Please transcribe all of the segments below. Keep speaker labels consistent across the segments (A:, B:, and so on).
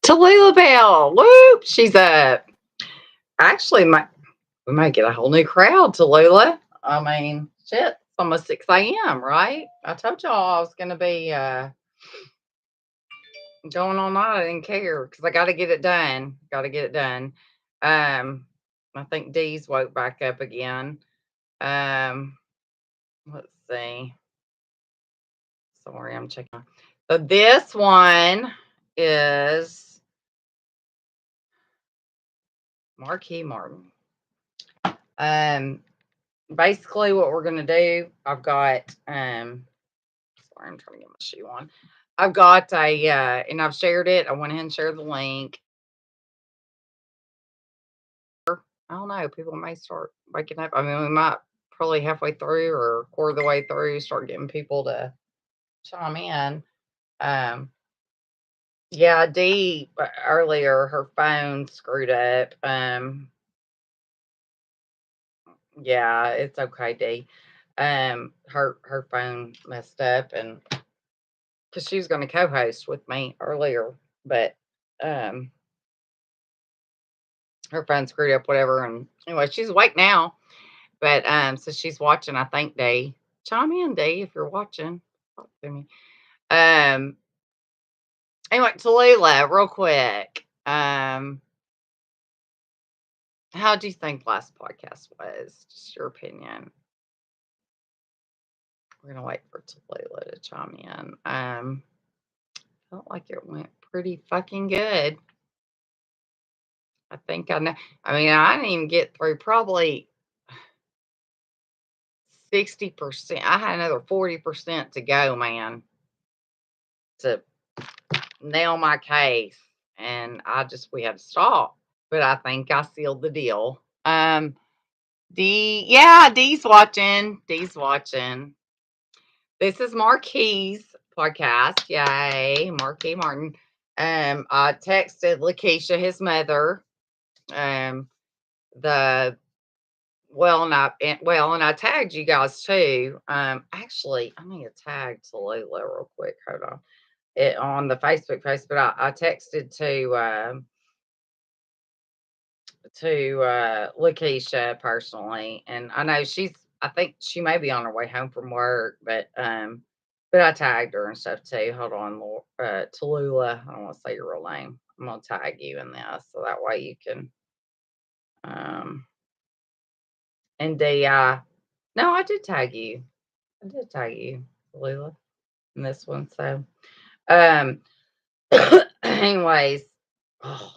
A: Tallulah Bell, whoop, she's up. Actually, we might get a whole new crowd, Tallulah. I mean, shit, it's almost 6 a.m., right? I told y'all I was going to be going all night. I didn't care because I got to get it done. Got to get it done. I think Dee's woke back up again. Let's see. Sorry, I'm checking. So this one is Marquis Martin. Basically what we're gonna do, I've got sorry, I'm trying to get my shoe on. I've got a and I've shared it. I went ahead and shared the link. I don't know, people may start waking up. I mean, we might probably halfway through or quarter of the way through start getting people to chime in. Um yeah, Dee earlier her phone screwed up. Yeah, it's okay, Dee. Her phone messed up and because she was going to co-host with me earlier, but um, her phone screwed up, whatever. And anyway, she's awake now, but so she's watching. I think Dee, chime in, Dee, if you're watching. Talk to me. Um, anyway, Tallulah, real quick. How do you think last podcast was? Just your opinion. We're gonna wait for Tallulah to chime in. Felt like it went pretty fucking good. I think I know. I mean, I didn't even get through probably 60%. I had another 40% to go, man, to nail my case. And we had to stop. But I think I sealed the deal. Dee's watching. Dee's watching. This is Marquis podcast. Yay, Marquis Martin. I texted Lakeisha, his mother, um, the and I tagged you guys too. Actually, I need to tag Tallulah real quick. Hold on, it on the Facebook post, but I texted to Lakeisha personally, and I know I think she may be on her way home from work, but I tagged her and stuff too. Hold on, Tallulah. I don't want to say your real name. I'm gonna tag you in this so that way you can um and no, I did tag you. I did tag you, Tallulah, in this one. So, um, anyways, oh,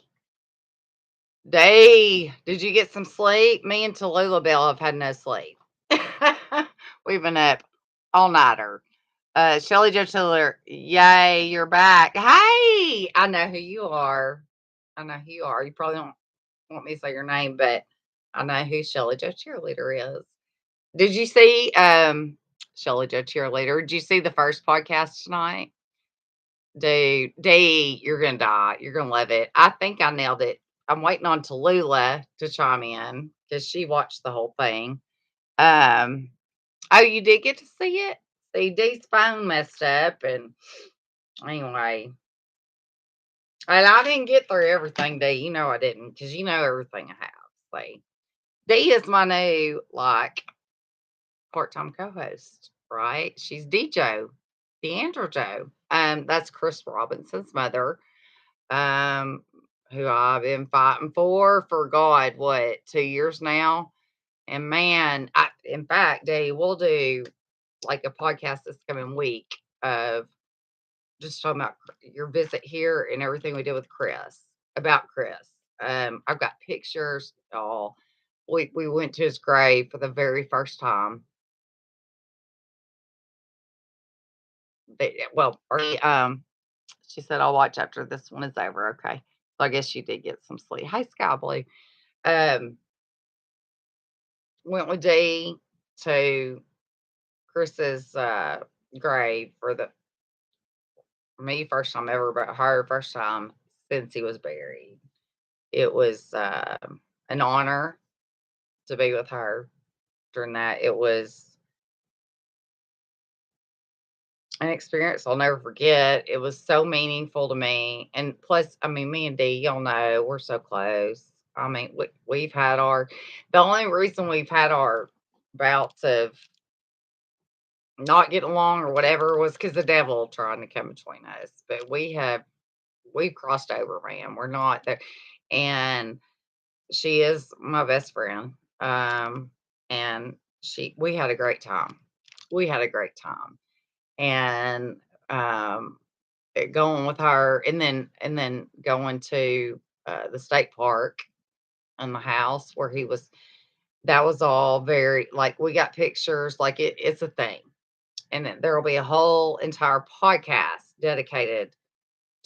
A: did you get some sleep? Me and Tallulah Bell have had no sleep. We've been up all nighter. Shelly Joe Tiller, yay, you're back. Hey, I know who you are. I know who you are. You probably don't want me to say your name, but I know who Shelly Joe Cheerleader is. Did you see Shelly Joe Cheerleader? Did you see the first podcast tonight? Dude, you're gonna die. You're gonna love it. I think I nailed it. I'm waiting on Tallulah to chime in because she watched the whole thing. Um, oh, you did get to see it? See, Dee's phone messed up, and anyway, and I didn't get through everything, Dee. You know I didn't, because you know everything I have. See, Dee is my new part-time co-host, right? She's DJ, Deandra Joe. That's Chris Robinson's mother. um, who I've been fighting for God, what, 2 years now? And man, in fact, Dee, we'll do like a podcast this coming week of just talking about your visit here and everything we did with Chris, about Chris. I've got pictures. Oh, we went to his grave for the very first time. She said, I'll watch after this one is over. Okay. So I guess she did get some sleep. Hey, Sky Blue. Um, went with Dee to Chris's grave for the me first time ever, but her first time since he was buried. It was an honor to be with her during that. It was an experience I'll never forget. It was so meaningful to me. And plus, I mean, me and Dee, y'all know we're so close. I mean, we've had the only reason we've had our bouts of not getting along or whatever was because the devil trying to come between us. But we've crossed over, man. We're not there. And she is my best friend. And we had a great time. We had a great time. And going with her and then going to the state park and the house where he was. That was all very, like, we got pictures, like it's a thing. And then there will be a whole entire podcast dedicated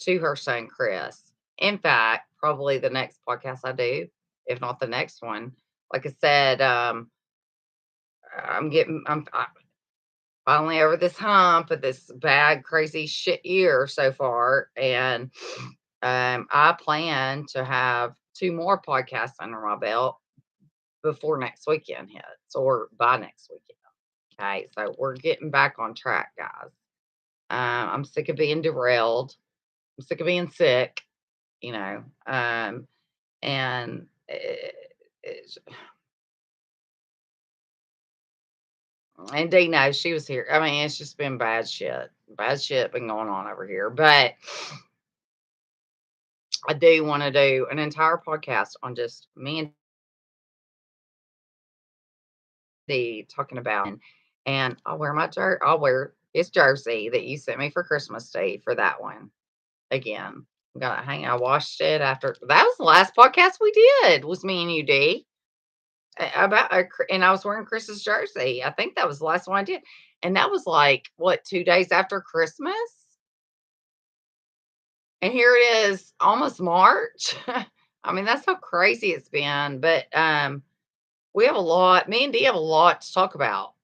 A: to her son Chris. In fact, probably the next podcast I do, if not the next one. Like I said, I'm finally over this hump of this bad, crazy shit year so far, and I plan to have two more podcasts under my belt before next weekend hits, or by next weekend. Okay, so we're getting back on track, guys. I'm sick of being derailed. I'm sick of being sick, you know. And it's, and Dee knows she was here. I mean, it's just been bad shit. Bad shit been going on over here. But I do want to do an entire podcast on just me and Dee talking about, and I'll wear I'll wear his jersey that you sent me for Christmas Day for that one again. I washed it after that was the last podcast we did, was me and you, Dee. And I was wearing Chris's jersey. I think that was the last one I did. And that was like what, 2 days after Christmas? And here it is, almost March. I mean, that's how crazy it's been. But we have a lot, me and Dee have a lot to talk about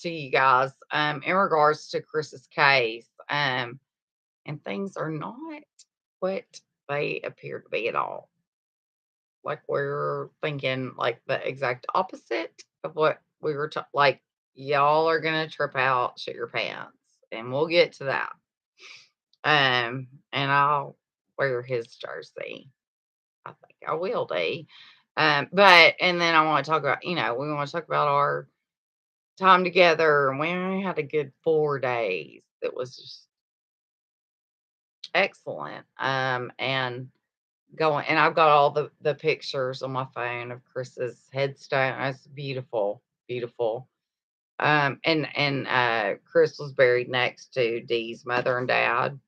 A: to you guys in regards to Chris's case. And things are not what they appear to be at all. Like, we're thinking like the exact opposite of what we were like, y'all are gonna trip out, shit your pants, and we'll get to that. And I'll wear his jersey. I think I will be. But and then I want to talk about, we want to talk about our time together, and we had a good 4 days. It was just excellent. And going, and I've got all the pictures on my phone of Chris's headstone. It's beautiful, beautiful. And Chris was buried next to Dee's mother and dad.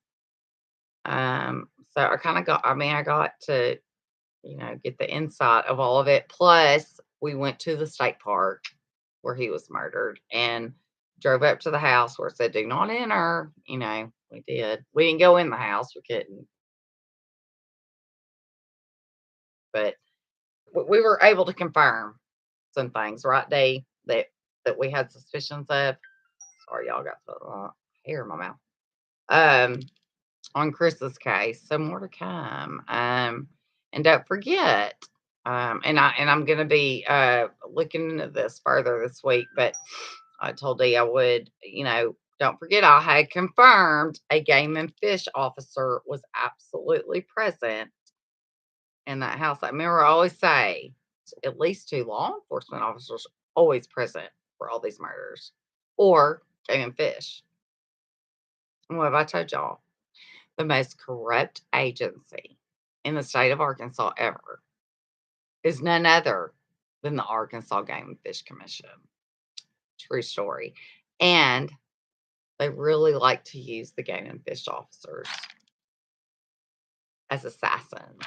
A: So I kind of got, I mean, I got to, get the insight of all of it. Plus, we went to the state park where he was murdered and drove up to the house where it said, "Do not enter." We did. We didn't go in the house. We couldn't, but we were able to confirm some things, right, Dee, that we had suspicions of. Sorry, y'all got the hair in my mouth. Um, on Chris's case, so more to come. And don't forget, and I'm gonna be looking into this further this week, but I told Dee I would, don't forget I had confirmed a game and fish officer was absolutely present in that house. I remember I always say at least two law enforcement officers always present for all these murders, or game and fish. And what have I told y'all? The most corrupt agency in the state of Arkansas ever is none other than the Arkansas Game and Fish Commission. True story. And they really like to use the game and fish officers as assassins.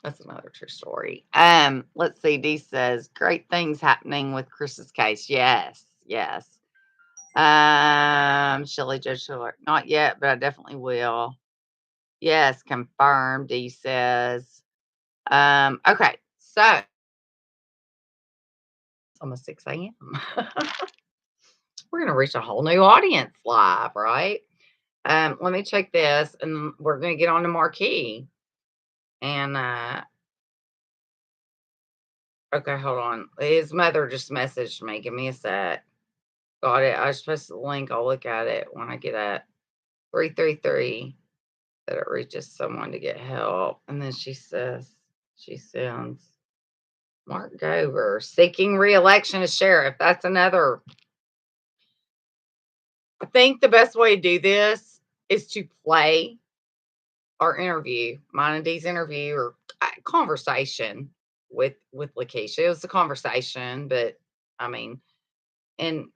A: That's another true story. Let's see. Dee says, great things happening with Chris's case. Yes, yes. Shelly Judge Shiller, not yet, but I definitely will. Yes, confirmed. Dee says. Okay, so it's almost 6 a.m. We're gonna reach a whole new audience live, right? Let me check this, and we're gonna get on to Marquis. And okay, hold on. His mother just messaged me. Give me a sec. Got it. I was supposed to link. I'll look at it when I get up. 333 that it reaches someone to get help. And then she sends Mark Gover seeking re-election as sheriff. That's another. I think the best way to do this is to play our interview, mine and Dee's interview or conversation with Lakeisha. It was a conversation, but I mean, and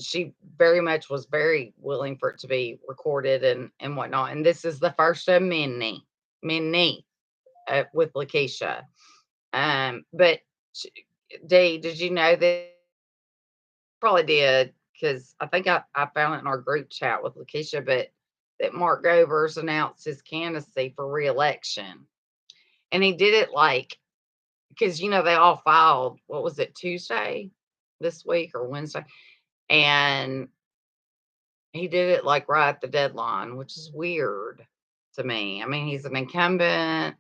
A: she very much was very willing for it to be recorded and whatnot. And this is the first of many with Lakeisha. But she, Dee, did you know that? Probably did because I think I found it in our group chat with Lakeisha, but that Mark Govers announced his candidacy for reelection. And he did it like, because, they all filed, what was it, Tuesday this week or Wednesday? And he did it like right at the deadline, which is weird to me. I mean, he's an incumbent.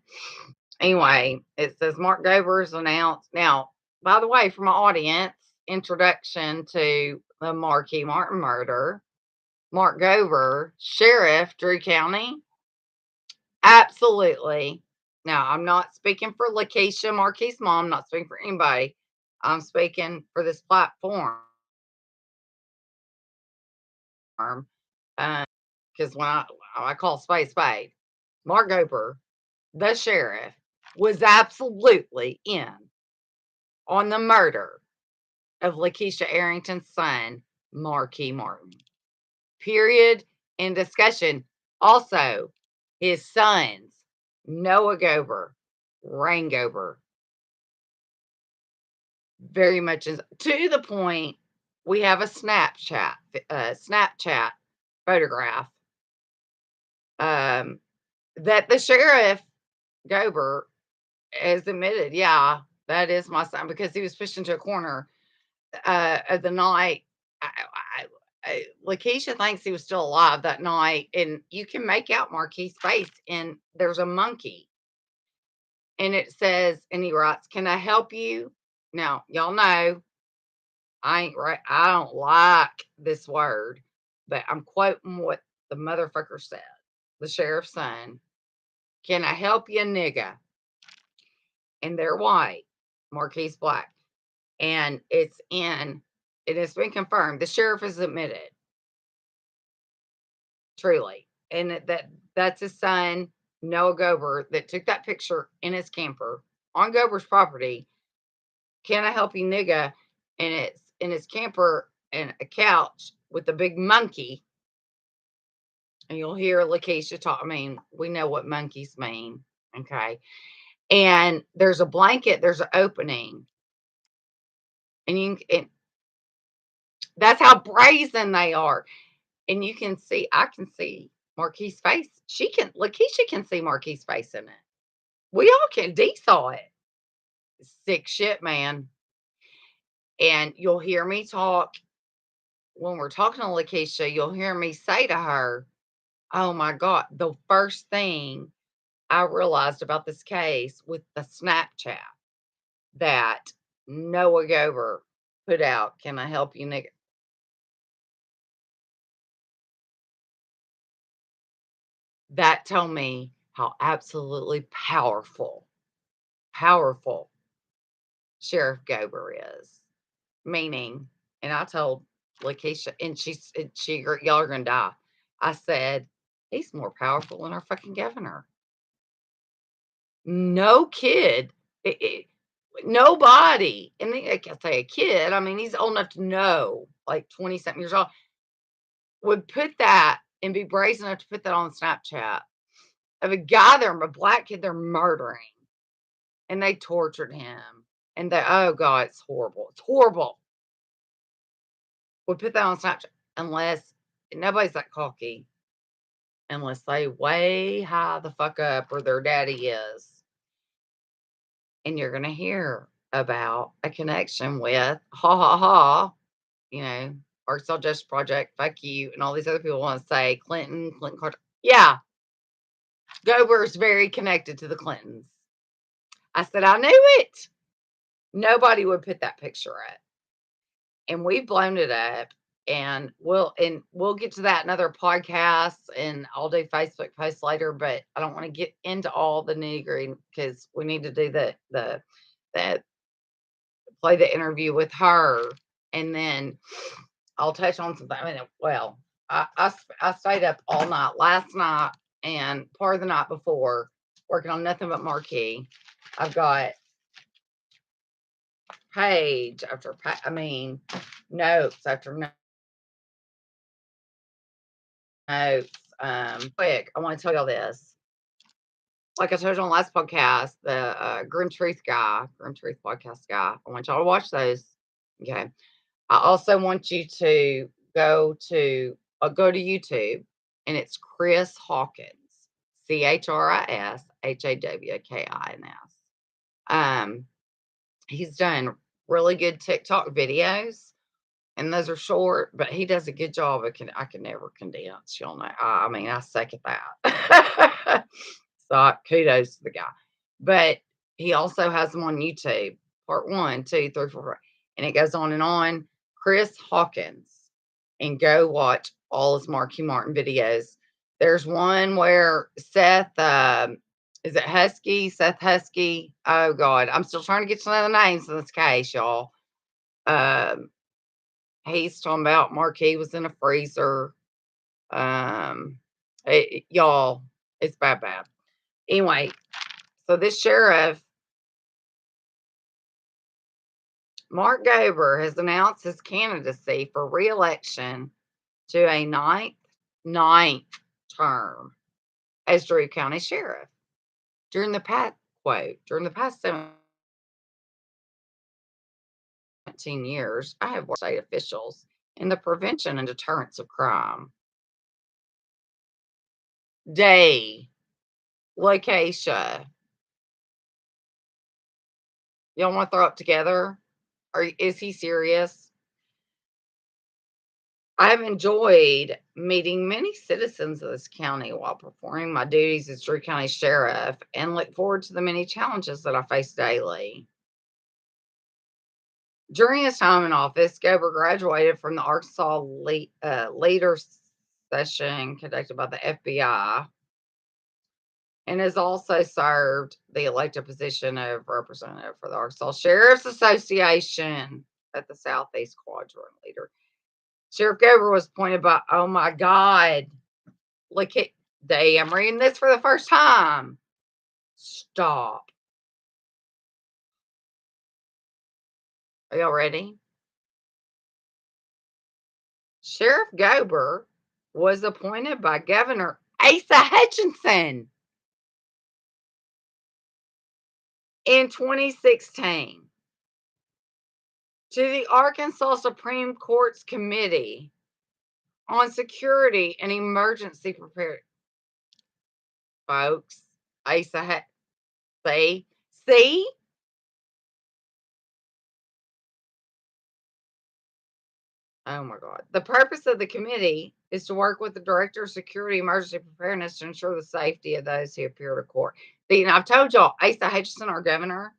A: Anyway, it says Mark Govers announced. Now, by the way, for my audience, introduction to the Marquis Martin murder. Mark Gover, sheriff, Drew County. Absolutely. Now, I'm not speaking for Lakeisha Marquis' mom, not speaking for anybody. I'm speaking for this platform. Because when I call spade, Mark Gover, the sheriff, was absolutely in on the murder of Lakeisha Arrington's son, Marquis Martin. Period. In discussion. Also, his sons, Noah Gover, Rain Gover, very much to the point. We have a Snapchat photograph that the sheriff Gover has admitted, yeah, that is my son because he was pushed into a corner of the night. Lakeisha thinks he was still alive that night, and you can make out Marquis' face, and there's a monkey, and it says, and he writes, "Can I help you?" Now, y'all know I ain't right. I don't like this word, but I'm quoting what the motherfucker said. The sheriff's son, "Can I help you, nigga?" And they're white, Marquis black, and it has been confirmed. The sheriff has admitted. Truly. And that's his son, Noah Gover, that took that picture in his camper on Gover's property. Can I help you, nigga? And it's in his camper and a couch with a big monkey. And you'll hear Lakeisha talk. I mean, we know what monkeys mean. Okay. And there's a blanket, there's an opening. And that's how brazen they are. And I can see Marquis' face. Lakeisha can see Marquis' face in it. We all can. Dee saw it. Sick shit, man. And you'll hear me talk when we're talking to Lakeisha, you'll hear me say to her, "Oh my God, the first thing I realized about this case with the Snapchat that Noah Gover put out, can I help you, nigga?" That told me how absolutely powerful Sheriff Gover is. Meaning, and I told Lakeisha, and y'all are gonna die. I said, he's more powerful than our fucking governor. No kid, nobody, and I can't say a kid. I mean, he's old enough to know, like 20 something years old, would put that and be brazen enough to put that on Snapchat of a guy a black kid they're murdering, and they tortured him, and oh God, it's horrible. It's horrible. Would put that on Snapchat unless nobody's that cocky unless they way high the fuck up where their daddy is. And you're going to hear about a connection with ha ha ha, Arkansas Justice Project, fuck you, and all these other people want to say Clinton Carter. Yeah, Gober is very connected to the Clintons. I said, I knew it. Nobody would put that picture up. And we've blown it up. And we'll get to that in other podcasts, and I'll do Facebook posts later, but I don't want to get into all the nitty-gritty because we need to do the play the interview with her, and then I'll touch on something. I mean, well, I stayed up all night last night and part of the night before working on nothing but Marquis. I've got page after I mean notes after notes. Quick, I want to tell y'all this. Like I told you on the last podcast, the Grim Truth podcast guy. I want y'all to watch those. Okay. I also want you to go to YouTube, and it's Chris Hawkins, ChrisHawkins. He's done really good TikTok videos, and those are short, but he does a good job. I can never condense. You'll know. I mean, I suck at that. So kudos to the guy. But he also has them on YouTube, part 1, 2, 3, 4, and it goes on and on. Chris Hawkins, and go watch all his Marky Martin videos. There's one where Seth, is it Husky? Seth Husky. Oh God, I'm still trying to get to know the names in this case, y'all. Um, he's talking about Marquis was in a freezer. Y'all, it's bad. Anyway, so this sheriff, Mark Govar, has announced his candidacy for re-election to a ninth term as Drew County Sheriff. During the past 17 years, I have worked with state officials in the prevention and deterrence of crime. Day, Laskisha. Y'all want to throw up together? Or is he serious? I've enjoyed meeting many citizens of this county while performing my duties as Drew County Sheriff, and look forward to the many challenges that I face daily. During his time in office, Govar graduated from the Arkansas Leader Session conducted by the FBI, and has also served the elected position of representative for the Arkansas Sheriff's Association at the Southeast Quadrant Leader. Sheriff Govar was appointed by, oh my God, look at day. I'm reading this for the first time. Stop. Are y'all ready? Sheriff Govar was appointed by Governor Asa Hutchinson in 2016 to the Arkansas Supreme Court's Committee on Security and Emergency Preparedness. Folks, Asa see? Oh my God. The purpose of the committee is to work with the Director of Security Emergency Preparedness to ensure the safety of those who appear to court. See, and I've told y'all, Asa Hutchinson, our governor,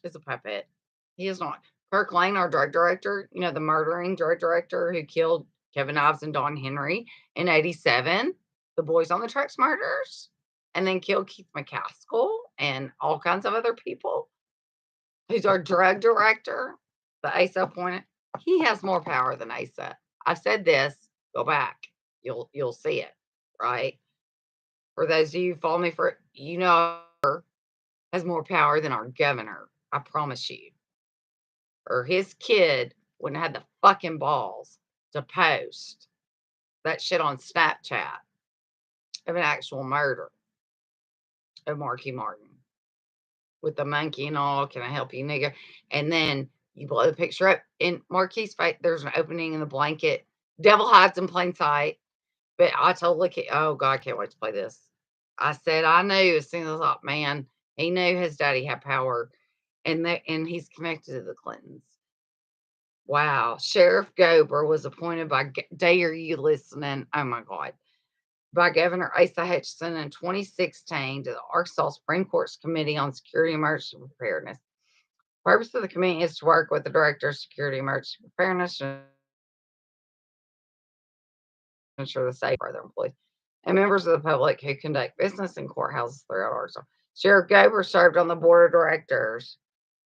A: is a puppet. He is not. Kirk Lane, our drug director, the murdering drug director who killed Kevin Ives and Don Henry in 87, the Boys on the Tracks murders, and then killed Keith McCaskill and all kinds of other people. Who's our drug director, the Asa appointed. He has more power than Asa. I've said this. Go back. You'll see it, right? For those of you who follow me for, has more power than our governor. I promise you. Or his kid wouldn't have had the fucking balls to post that shit on Snapchat of an actual murder of Marky Martin with the monkey and all. Can I help you, nigga? And then you blow the picture up. In Marquis' face, there's an opening in the blanket. Devil hides in plain sight. But I told Licky, oh God, I can't wait to play this. I said I knew as soon as I thought, man, he knew his daddy had power, and he's connected to the Clintons. Wow. Sheriff Govar was appointed by, day are you listening? Oh my God. By Governor Asa Hutchinson in 2016 to the Arkansas Supreme Court's Committee on Security and Emergency Preparedness. The purpose of the committee is to work with the Director of Security and Emergency Preparedness ensure the safety of their employees and members of the public who conduct business in courthouses throughout Arkansas. Sheriff Govar served on the board of directors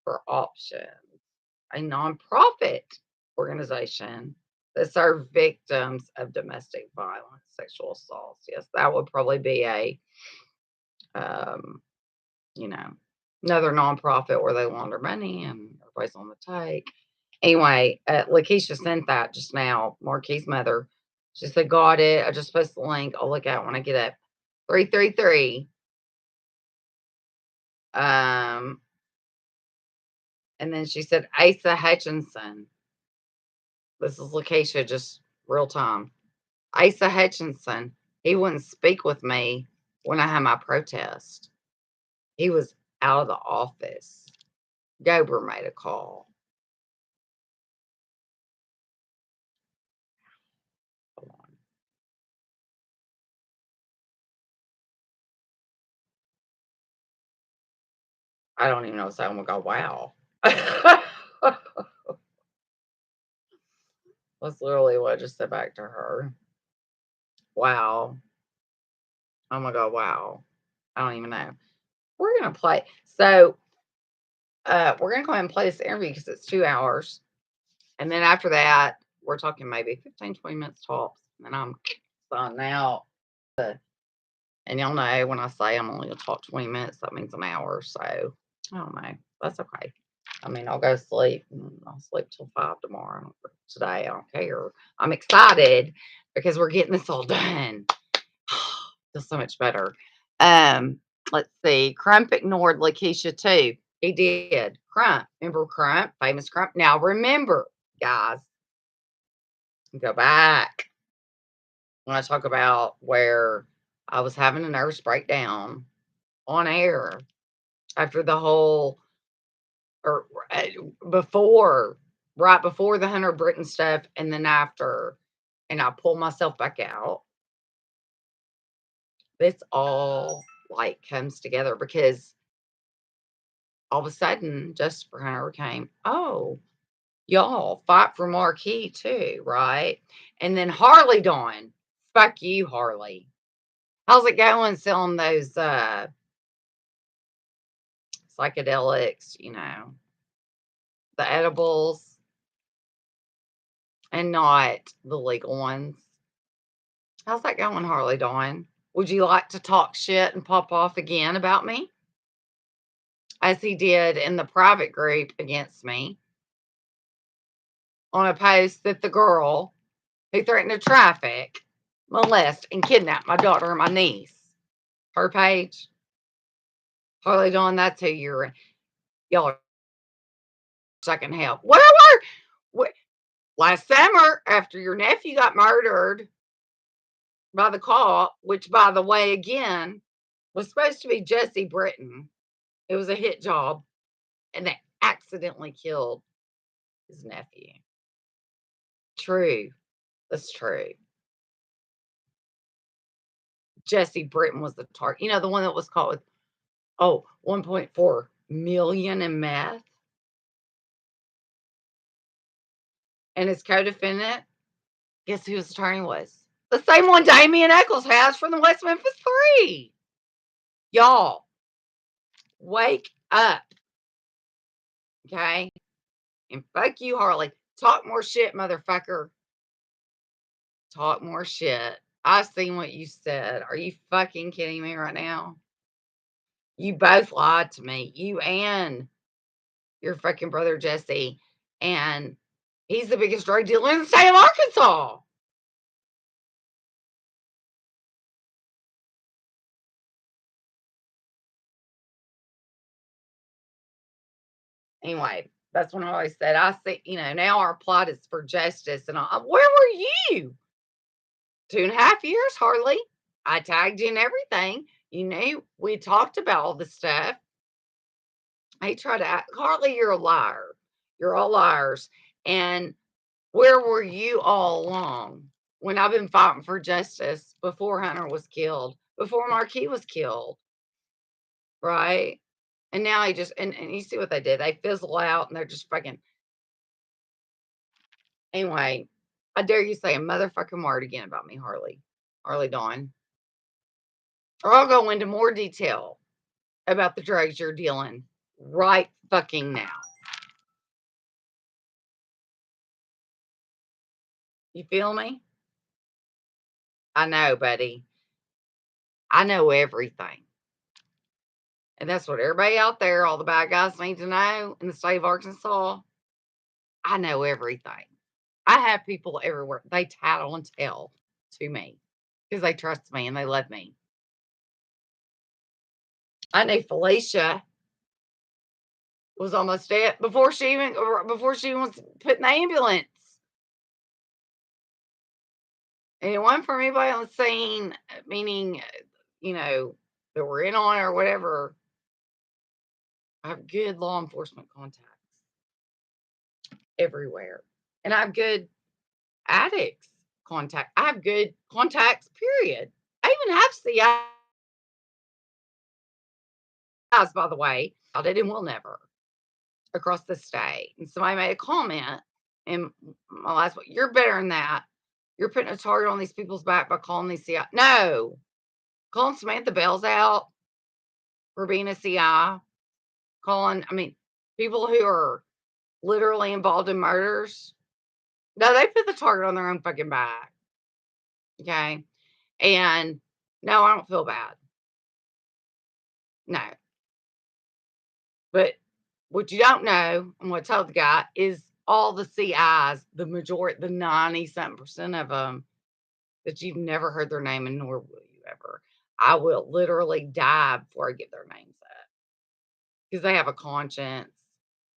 A: for Options, a nonprofit organization that serve victims of domestic violence, sexual assaults. Yes, that would probably be a, um, you know, another nonprofit where they launder money and everybody's on the take. Anyway, Lakeisha sent that just now. Marquis' mother. She said, "Got it. I just posted the link. I'll look at it when I get up." 333. Um, and then she said, Asa Hutchinson. This is Lakeisha, just real time. Asa Hutchinson. He wouldn't speak with me when I had my protest. He was out of the office. Govar made a call. Hold on. I don't even know what to say. I'm gonna go, wow. That's literally what I just said back to her. Wow. Oh my god, wow. I don't even know. We're gonna play. So we're gonna go ahead and play this interview because it's 2 hours. And then after that, we're talking maybe 15, 20 minutes tops. And I'm signing out. And y'all know when I say I'm only gonna talk 20 minutes, that means an hour. So I don't know. That's okay. I mean, I'll go sleep and I'll sleep till 5 tomorrow. Today, I don't care. I'm excited because we're getting this all done. Feels so much better. Um, let's see. Crump ignored Lakeisha too. He did. Crump. Remember Crump? Famous Crump. Now remember, guys, go back when I talk about where I was having a nervous breakdown on air after the whole or before, right before the Hunter Britton stuff and then after, and I pulled myself back out. This all like comes together because all of a sudden Justice Hunter came, oh, y'all fight for Marquis too, right? And then Harley Dawn, fuck you, Harley. How's it going selling those psychedelics, the edibles and not the legal ones? How's that going, Harley Dawn? Would you like to talk shit and pop off again about me? As he did in the private group against me on a post that the girl who threatened to traffic, molest, and kidnap my daughter and my niece. Her page. Harley Dawn, that's who y'all are second help. What last summer after your nephew got murdered by the cop, which by the way, again, was supposed to be Jesse Britton. It was a hit job, and they accidentally killed his nephew. True. That's true. Jesse Britton was the target. The one that was caught with 1.4 million in meth. And his co-defendant, guess who his attorney was? The same one Damian Eccles has from the West Memphis Three. Y'all, wake up. Okay? And fuck you, Harley. Talk more shit, motherfucker. Talk more shit. I seen what you said. Are you fucking kidding me right now? You both lied to me. You and your fucking brother Jesse. And he's the biggest drug dealer in the state of Arkansas. Anyway, that's when I always said, I see, now our plot is for justice. And where were you? 2.5 years, hardly. I tagged you in everything. You knew we talked about all the stuff. He tried to act, Harley, you're a liar. You're all liars. And where were you all along when I've been fighting for justice before Hunter was killed, before Marquis was killed? Right? And now he just, and you see what they did. They fizzle out and they're just fucking. Anyway, I dare you say a motherfucking word again about me, Harley. Harley Dawn. Or I'll go into more detail about the drugs you're dealing right fucking now. You feel me? I know, buddy. I know everything. And that's what everybody out there, all the bad guys need to know in the state of Arkansas. I know everything. I have people everywhere. They tattle and tell to me because they trust me and they love me. I knew Felicia was almost dead before she was put in the ambulance. And it wasn't from anybody on the scene, meaning, that we're in on it or whatever. I have good law enforcement contacts everywhere. And I have good addicts contact. I have good contacts, period. I even have CIs, by the way. I did and will never across the state. And somebody made a comment in my last one. You're better than that. You're putting a target on these people's back by calling these CI. No, calling Samantha Bells out for being a CI. People who are literally involved in murders. No, they put the target on their own fucking back. Okay. And no, I don't feel bad. No. But what you don't know, and what I told the guy, is all the CIs, the 90-something% of them, that you've never heard their name, and nor will you ever. I will literally die before I get their names up because they have a conscience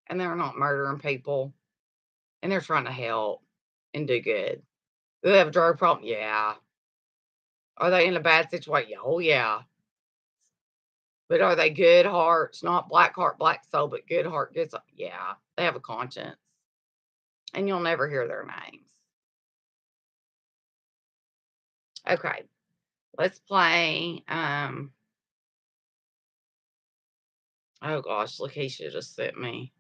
A: and they're not murdering people and they're trying to help and do good. Do they have a drug problem? Yeah. Are they in a bad situation? Oh, yeah. But are they good hearts? Not black heart, black soul, but good heart, good soul? Yeah. They have a conscience. And you'll never hear their names. Okay. Let's play. Oh gosh, Lakeisha just sent me.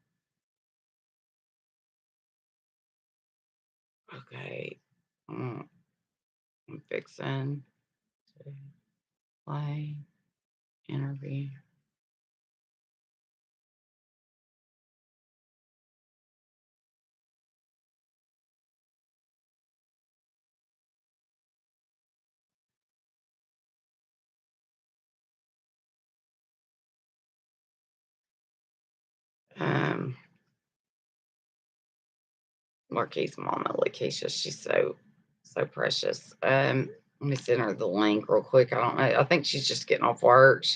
A: Okay. I'm fixing to play interview. Marquis' mama, Lakeisha, she's so precious. Let me send her the link real quick. I don't know. I think she's just getting off work.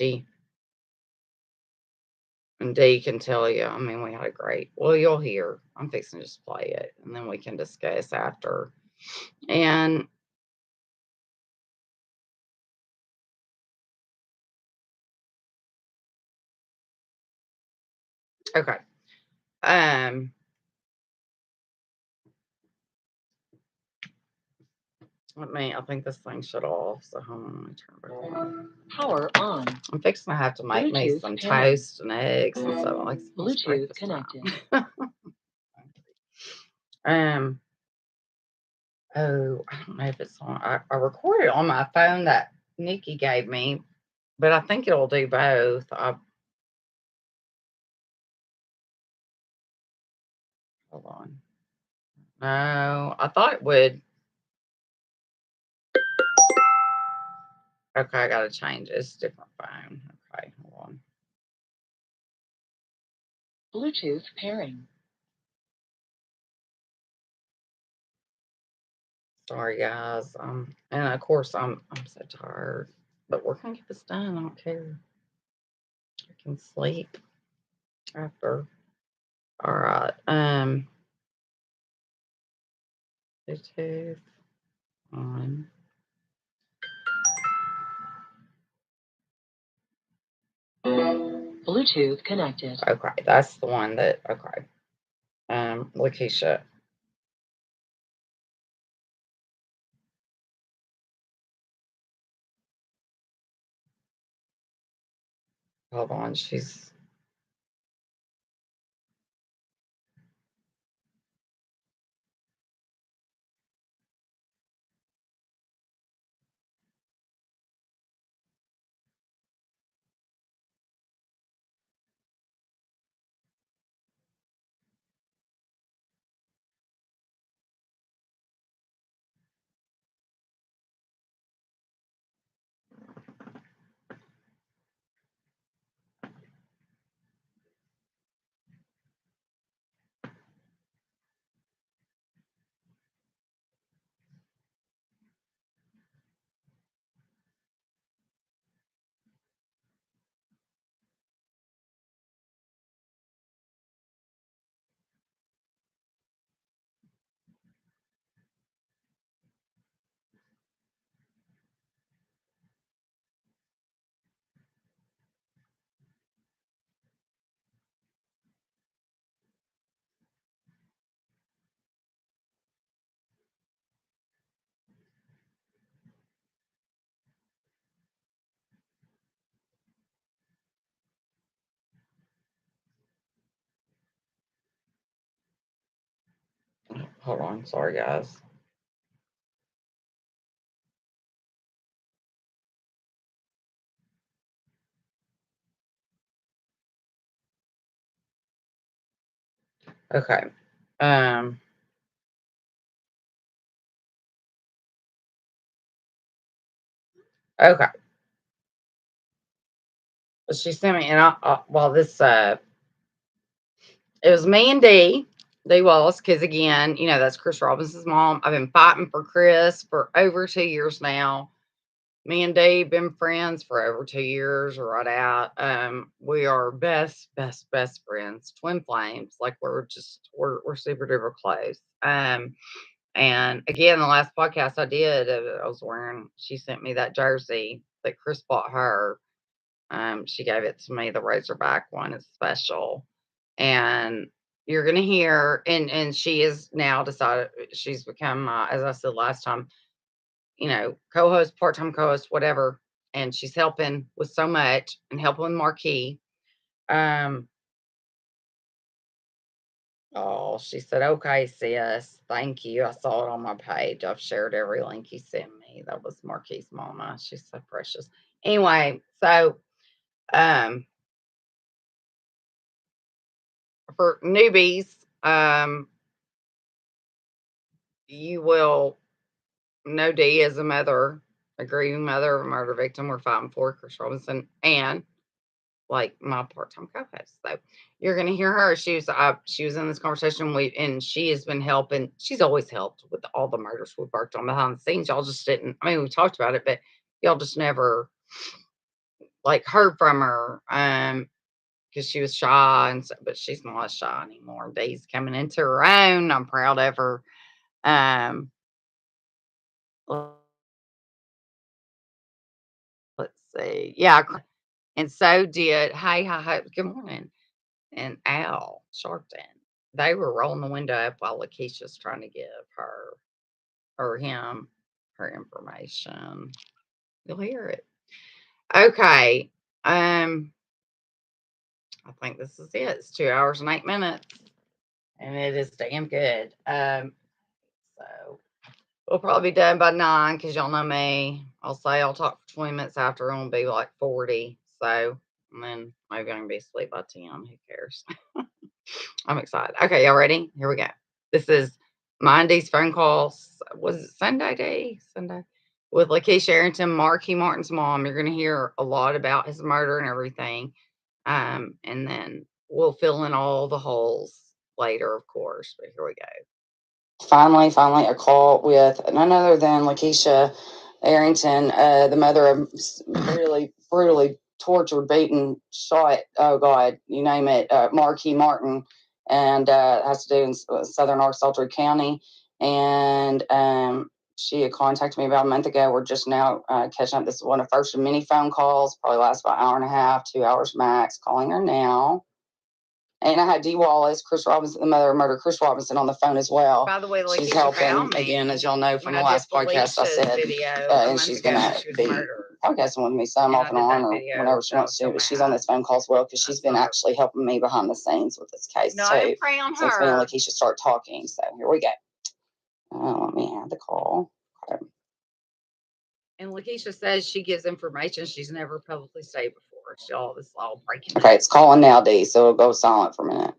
A: And Dee can tell you. We had a great. Well, you'll hear. I'm fixing to just play it, and then we can discuss after. And okay. I think this thing shut off. So hold on, let me turn it back on. Power on. I'm fixing to have to make me some toast and eggs and stuff. Like Bluetooth connected. Oh, I don't know if it's on. I recorded on my phone that Nikki gave me, but I think it'll do both. Hold on. No, I thought it would. Okay, I gotta change it. It's a different phone. Okay, hold on. Bluetooth pairing. Sorry, guys. And of course I'm so tired, but we're gonna get this done. I don't care. I can sleep after. All right. Bluetooth on. Bluetooth connected. Okay, that's the one that. Okay. Lakeisha. Hold on, she's. Hold on. Sorry, guys. Okay. Okay. She sent me, and this, it was me and D Wallace, because again, that's Chris Robinson's mom. I've been fighting for Chris for over 2 years now. Me and Dave been friends for over 2 years, right out. We are best friends, twin flames. Like we're super duper close. And again, the last podcast I did, I was wearing. She sent me that jersey that Chris bought her. She gave it to me. The Razorback one is special, and you're gonna hear. And she is now decided she's become, as I said last time, co-host, part-time co-host, whatever. And she's helping with so much and helping with Marquis. Oh, she said, okay, sis, thank you. I saw it on my page. I've shared every link you sent me. That was Marquis' mama. She's so precious. Anyway, so for newbies, you will know Dee as a mother, a grieving mother of a murder victim we're fighting for, Chris Robinson, and like my part-time co-host. So you're going to hear her. She was in this conversation, and she has been helping. She's always helped with all the murders we've worked on behind the scenes. Y'all just didn't. I mean, we talked about it, but y'all just never heard from her. Because she was shy, but she's not shy anymore. Dee's coming into her own. I'm proud of her. Let's see. Yeah, and so did hi, good morning. And Al Sharpton. They were rolling the window up while Lakeisha's trying to give her or him her information. You'll hear it. Okay. I think this is it. It's 2 hours and 8 minutes. And it is damn good. So we'll probably be done by 9 because y'all know me. I'll say I'll talk for 20 minutes after. It'll be like 40. So, and then maybe I'm going to be asleep by 10. Who cares? I'm excited. Okay, y'all ready? Here we go. This is Monday's phone calls. Was it Sunday day? Sunday? With Lakeisha Arrington, Marquis Martin's mom. You're going to hear a lot about his murder and everything. And then we'll fill in all the holes later, of course. But here we go. Finally, a call with none other than Lakeisha Arrington, the mother of really brutally tortured, beaten, shot, oh God, you name it, Marquis Martin, and has to do in southern North Sultry County. And she had contacted me about a month ago. We're just now catching up. This is one of the first of many phone calls, probably lasts about an hour and a half, 2 hours max, calling her now. And I had Dee Wallace, Chris Robinson, the mother of murder, Chris Robinson, on the phone as well. By the way, she's helping again, as y'all know from the last podcast I said, and she's going to be podcasting with me some off and on, or whenever she wants to. But she's on this phone call as well because she's been actually helping me behind the scenes with this case too. Since me and Lakeisha start talking. So here we go. Let me add the call. Okay. And Lakeisha says she gives information she's never publicly stated before. This is all breaking. Okay, it's calling now, Dee, so it'll go silent for a minute.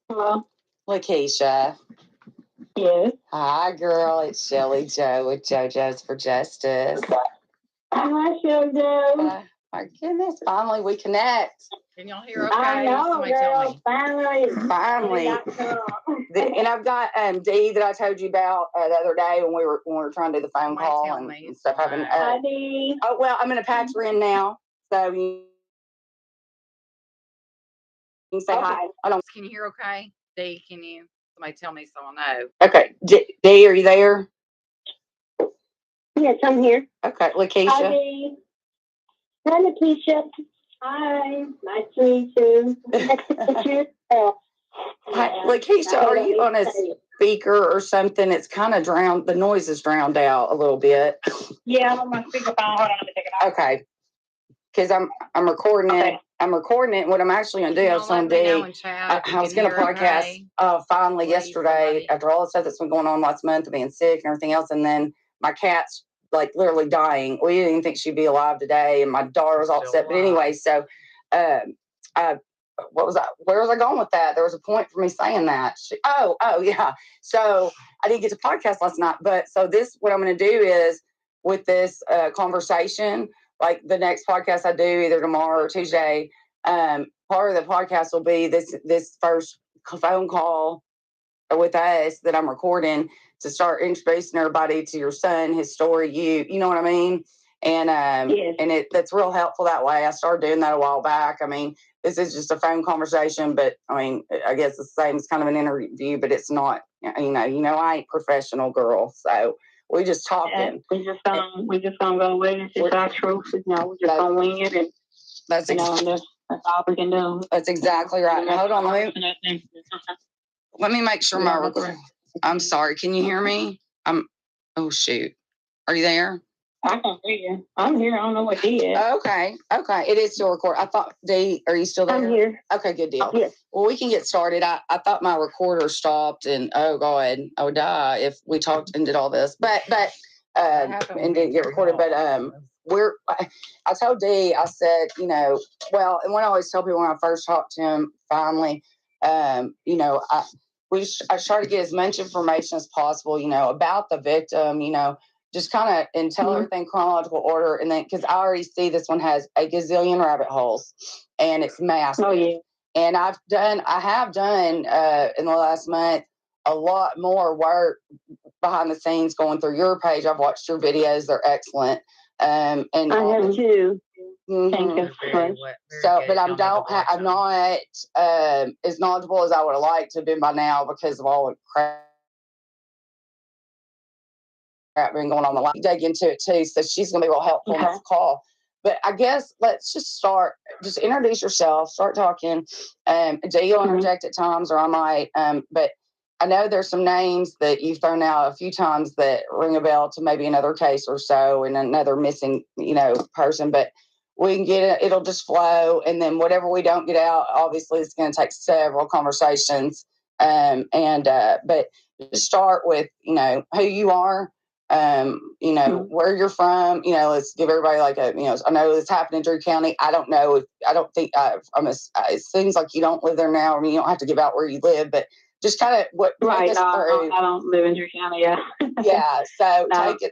A: Hello? Lakeisha. Yes. Hi, girl. It's Shelly Joe with JoJo's for Justice. Hi, Shelly. My goodness, finally we connect. Can y'all hear okay? I know, girl, finally. And I've got Dee that I told you about the other day when we were trying to do the phone call and stuff. Hi, Dee. Oh, well, I'm going to patch her in now. So you can say hi. Can you hear okay? Dee, can you? Somebody tell me so I know. Okay. Dee, are you there? Yes, I'm here. Okay, Lakeisha. Hi, Dee. Hi, Lakeisha. Hi, nice to meet you. Hi, Lakeisha, are you on a speaker or something? It's kind of drowned. The noise is drowned out a little bit. Yeah, I'm on my speakerphone. Hold on, let me take it Okay. Because I'm recording it. I'm recording it. What I'm actually going to do, I was going to do, I was going to podcast finally yesterday after all the stuff that's been going on last month, being sick and everything else. And then my cat's like literally dying. We didn't even think she'd be alive today. And my daughter was all upset. But anyway, so what was I? Where was I going with that? There was a point for me saying that. Yeah. So I didn't get to podcast last night. But so what I'm going to do is with this conversation, like the next podcast I do either tomorrow or Tuesday, part of the podcast will be this first phone call with us that I'm recording to start introducing everybody to your son, his story, you know what I mean? And yes. And that's real helpful that way. I started doing that a while back. I mean, this is just a phone conversation, but I mean, I guess it's the same. It's kind of an interview, but it's not. I ain't professional, girl, so. We just talking.
B: We just gonna go with it. It's our truth. We're just gonna wing it, and that's all we can do.
A: That's exactly right. Hold on, let me make sure my record. I'm sorry. Can you hear me? Oh shoot. Are you there?
B: I can hear you. I'm here. I don't know what he is.
A: Okay. It is still recording. I thought, Dee, are you still there?
B: I'm here.
A: Okay, good deal.
B: Yes.
A: Well, we can get started. I thought my recorder stopped, and oh God, I would die if we talked and did all this. But and didn't get recorded. But I told Dee, I said, and what I always tell people when I first talked to him, finally, I try to get as much information as possible, about the victim, just kind of and tell everything chronological order. And then, because I already see this one has a gazillion rabbit holes and it's massive.
B: Oh, yeah.
A: And I have done in the last month a lot more work behind the scenes going through your page. I've watched your videos. They're excellent. And
B: I have too. Thank you.
A: So, but I'm not as knowledgeable as I would have liked to have been by now because of all the crap been going on the line. Dig into it too, so she's going to be real helpful in this call. But I guess let's just start. Just introduce yourself. Start talking. Jay, you'll interject at times, or I might. But I know there's some names that you've thrown out a few times that ring a bell to maybe another case or so, and another missing, person. But we can get it. It'll just flow, and then whatever we don't get out, obviously, it's going to take several conversations. But just start with who you are. Where you're from, let's give everybody like I know it's happening in Drew County. I don't know. It seems like you don't live there now. I mean, you don't have to give out where you live, but just kind of what.
B: Right. No, I don't live in Drew County. Yeah.
A: Yeah. So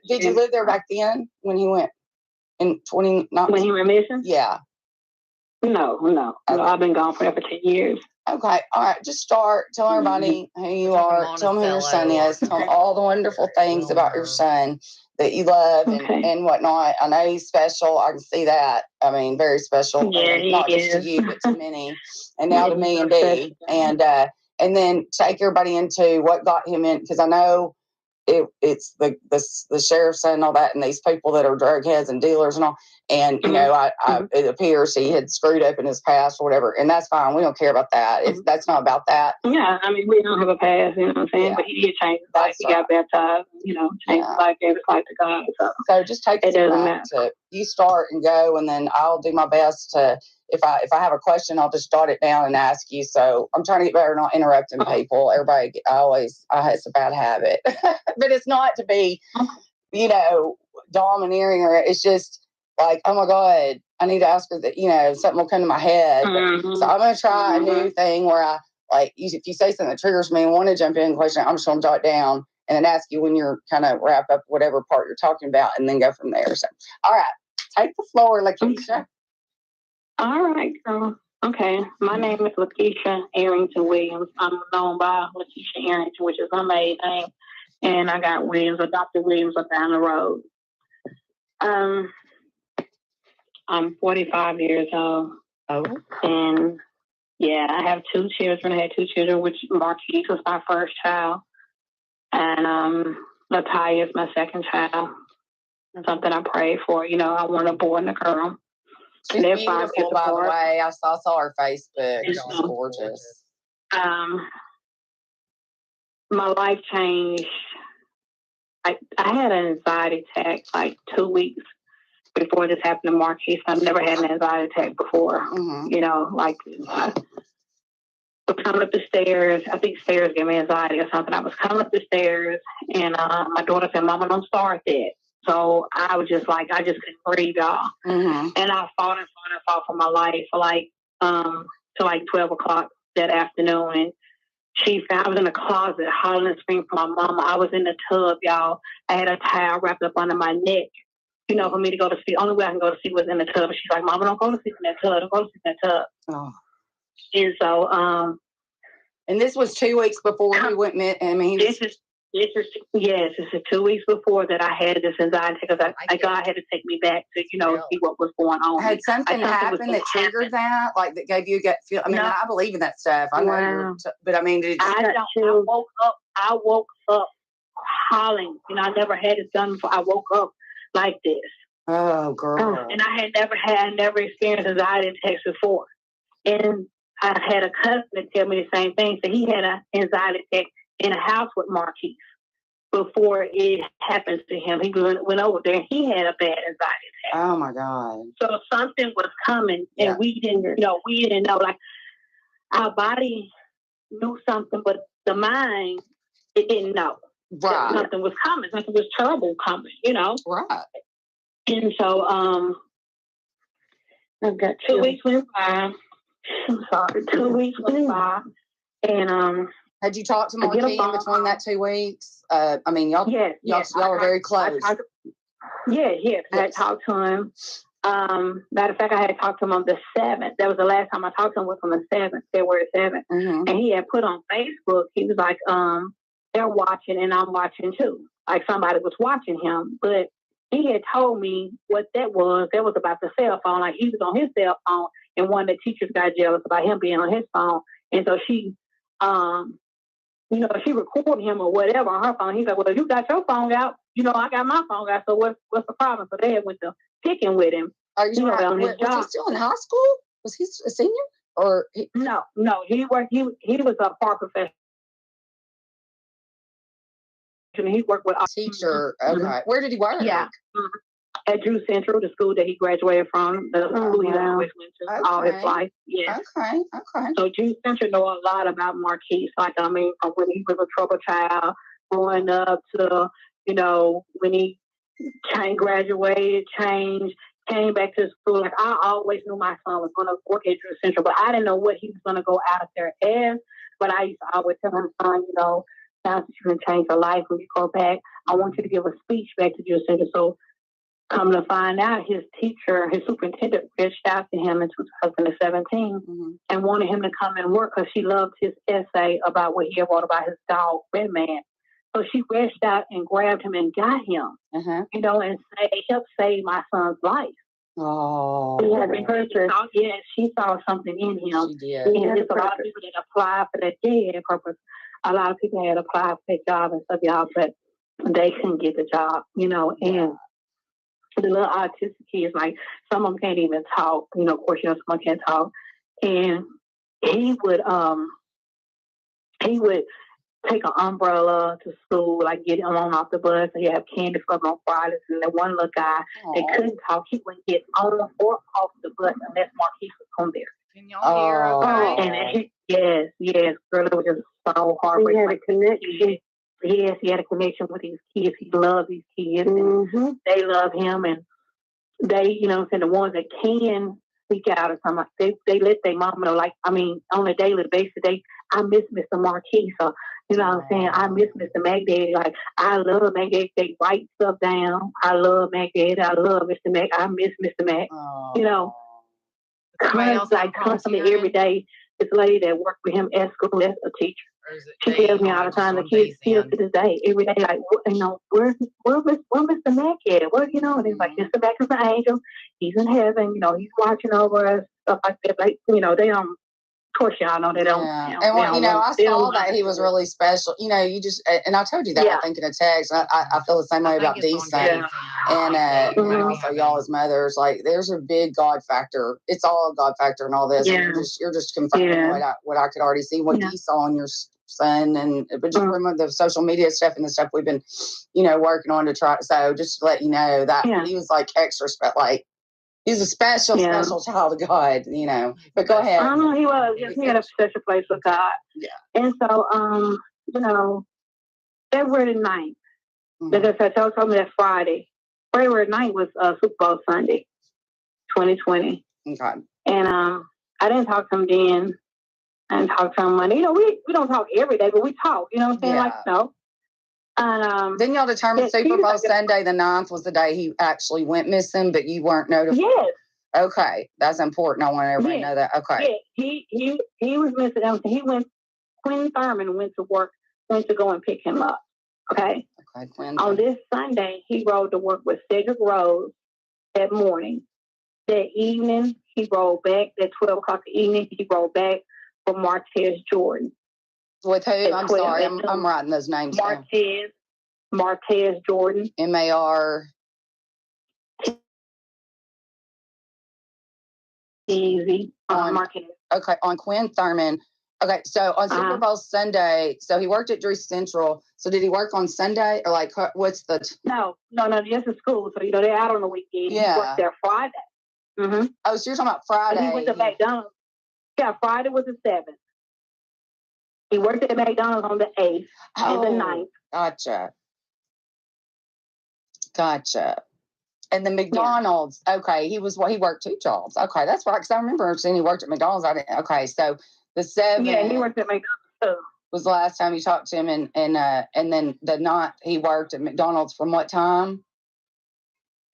A: did you live there back then when he went in 2019?
B: When he went missing?
A: Yeah.
B: No. Okay. I've been gone for 10 years.
A: Okay. All right. Just start. Tell everybody who you are. Tell them who your son is. Tell them all the wonderful things about your son that you love and whatnot. I know he's special. I can see that. I mean, very special.
B: Yeah,
A: not just to you, but to many. And now to me and Dee. And then take everybody into what got him in, because I know it's the sheriff's son and all that, and these people that are drug heads and dealers and all. And, it appears he had screwed up in his past or whatever. And that's fine. We don't care about that. That's not about that.
B: Yeah. I mean, we don't have a past, you know what I'm saying? Yeah. But he did change his life. He got baptized, changed his life, gave his life to God. So
A: just take it back to you start and go, and then I'll do my best to, if I have a question, I'll just jot it down and ask you. So I'm trying to get better not interrupting people. Everybody, it's a bad habit. But it's not to be, domineering, or it's just like, oh my God, I need to ask her that, something will come to my head. So I'm going to try a new thing where I, if you say something that triggers me and want to jump in and question, I'm just going to jot it down and then ask you when you're kind of wrap up whatever part you're talking about and then go from there. So, all right, take the floor, Laskisha.
B: All right, girl. Okay, my name is Laskisha Arrington Williams. I'm known by Laskisha Arrington, which is my maiden name, and I got Williams, or Dr. Williams, up down the road. I'm 45 years old.
A: Oh.
B: And yeah, I have 2 children. I had 2 children, which Marquis was my first child. And Natalia is my second child. Something I prayed for. I want a boy and a girl.
A: She's beautiful, by the way. I saw her Facebook. She's gorgeous.
B: My life changed. I had an anxiety attack like 2 weeks before this happened to Marquis. I've never had an anxiety attack before. You know, like coming up the stairs. I think stairs give me anxiety or something. I was coming up the stairs, and my daughter said, "Mama, don't start that." So I was just like, I just couldn't breathe, y'all. And I fought for my life for like till like 12 o'clock that afternoon. And I was in the closet hollering and screaming for my mama. I was in the tub, y'all. I had a towel wrapped up under my neck, you know, for me to go to sleep. Only way I can go to sleep was in the tub. And she's like, "Mama, don't go to sleep in that tub. Don't go to sleep in that tub." Oh. And so,
A: and this was 2 weeks before he went. I mean,
B: this is 2 weeks before that I had this anxiety because God had to take me back to, you know, see what was going on.
A: Had something happened that triggered that, like that gave you a gut feel? I mean, I believe in that stuff. I know, but I mean,
B: I woke up hollering. You know, I never had it done before. I woke up like this.
A: Oh, girl!
B: And I had never experienced anxiety attacks before, and I had a cousin that tell me the same thing. So he had an anxiety attack in a house with Marquis before it happened to him. He went over there and he had a bad anxiety attack.
A: Oh my God.
B: So something was coming and we didn't know. Like our body knew something, but the mind, it didn't know.
A: Right.
B: Something was coming. Something was terrible coming, you know?
A: Right.
B: And so I've got 2 weeks went by. I'm sorry, 2 weeks went by. And
A: had you talked to Marquis in between that 2 weeks? I mean, y'all were very close.
B: I had talked to him. Matter of fact, I had talked to him on the 7th. That was the last time I talked to him was on the 7th, February 7th. And he had put on Facebook, he was like, they're watching and I'm watching too. Like somebody was watching him. But he had told me what that was. That was about the cell phone. Like he was on his cell phone and one of the teachers got jealous about him being on his phone. And so she, you know, she recorded him or whatever on her phone. He's like, "Well, you got your phone out. You know, I got my phone out. So what's the problem?" So they had went to picking with him.
A: Are you right? Was he still in high school? Was he a senior? Or
B: no, he worked. He was a park professional. He worked with a
A: teacher. Okay, where did he work?
B: Yeah. At Drew Central, the school that he graduated from, the school he always went to all his life. Yes.
A: Okay.
B: So Drew Central know a lot about Marquis. Like, I mean, from when he was a troubled child, growing up to, you know, when he graduated, changed, came back to school. Like, I always knew my son was going to work at Drew Central, but I didn't know what he was going to go out there as. But I used to always tell my son, you know, now that you can change your life when you go back, I want you to give a speech back to Drew Central. So, come to find out, his teacher, his superintendent, reached out to him in 2017 and wanted him to come and work because she loved his essay about what he had wrote about his dog, Red Man. So she reached out and grabbed him and got him, you know, and helped save my son's life.
A: Oh,
B: she saw something in him.
A: She did.
B: And there's a lot of people that apply for that day purpose. A lot of people had applied for that job and stuff, y'all, but they couldn't get the job, you know, and the little autistic kids, like some of them can't even talk. You know, of course, you know, some can't talk. And he would take an umbrella to school, like get him on off the bus, and he have candy for him on Fridays. And the one little guy that couldn't talk, he wouldn't get on or off the bus unless Marquis was on there.
A: Can y'all hear? Okay.
B: And yes, girl, it was just so heartbreaking. He had a connection. Yes, he had a connection with these kids. He loved these kids, and they love him. And they, you know, the ones that can speak out or something, they let their mom know. Like, I mean, on a daily basis, I miss Mr. Marquis. So, you know what I'm saying? I miss Mr. McDaddy. Like, I love McDaddy. They write stuff down. I love McDaddy. I love Mr. Mac. I miss Mr. Mac. You know, constantly every day. This lady that worked with him at school as a teacher. She tells me all the time, the kids still to this day, every day, like, you know, where's Mr. Mac at? Where, you know, and he's like, Mr. Mac is an angel. He's in heaven. You know, he's watching over us, stuff like that. Like, you know, they don't. Of course, y'all know they don't.
A: Yeah. And you know, I saw that he was really special. You know, you just, and I told you that, I think, in a text. I feel the same way about these things. And also y'all as mothers, like, there's a big God factor. It's all a God factor and all this. And you're just confirming what I could already see, what you saw on son, and but just remember the social media stuff and the stuff we've been, working on to try. So just to let you know that he was like extra, like he's a special child of God, But go ahead.
B: He was. Yes, he had a special place with God.
A: Yeah.
B: And so, February 9th, because I told me that Friday. February 9th was Super Bowl Sunday, 2020.
A: Okay.
B: And I didn't talk to him then. I didn't talk to him Monday. We don't talk every day, but we talk. You know what I'm saying?
A: Yeah.
B: Like, no. And
A: then y'all determined Super Bowl Sunday the 9th was the day he actually went missing, but you weren't notified.
B: Yes.
A: Okay, that's important. I want everybody to know that. Okay.
B: Yeah, he was missing. He went. Quinn Thurman went to work. Went to go and pick him up. Okay.
A: Okay. Quinn.
B: On this Sunday, he rode to work with Cedric Rose that morning. That evening, he rode back. At 12 o'clock the evening, he rode back for Marquis Jordan.
A: With who? I'm sorry, I'm writing those names down.
B: Marquis Jordan.
A: M-A-R.
B: Easy. Marquis.
A: Okay, on Quinn Thurman. Okay, so on Super Bowl Sunday, so he worked at Drew Central. So did he work on Sunday or like what's the?
B: No, just in school. So they're out on the weekend.
A: Yeah.
B: He worked there Friday. Mm-hmm.
A: Oh, so you're talking about Friday?
B: And he went to McDonald's. Yeah, Friday was the 7th. He worked at McDonald's on the 8th and the 9th.
A: Gotcha. And the McDonald's, okay, he worked 2 jobs. Okay, that's right, because I remember seeing he worked at McDonald's. Okay, so the 7th.
B: Yeah, he worked at McDonald's too.
A: Was the last time you talked to him, and then the 9th he worked at McDonald's from what time?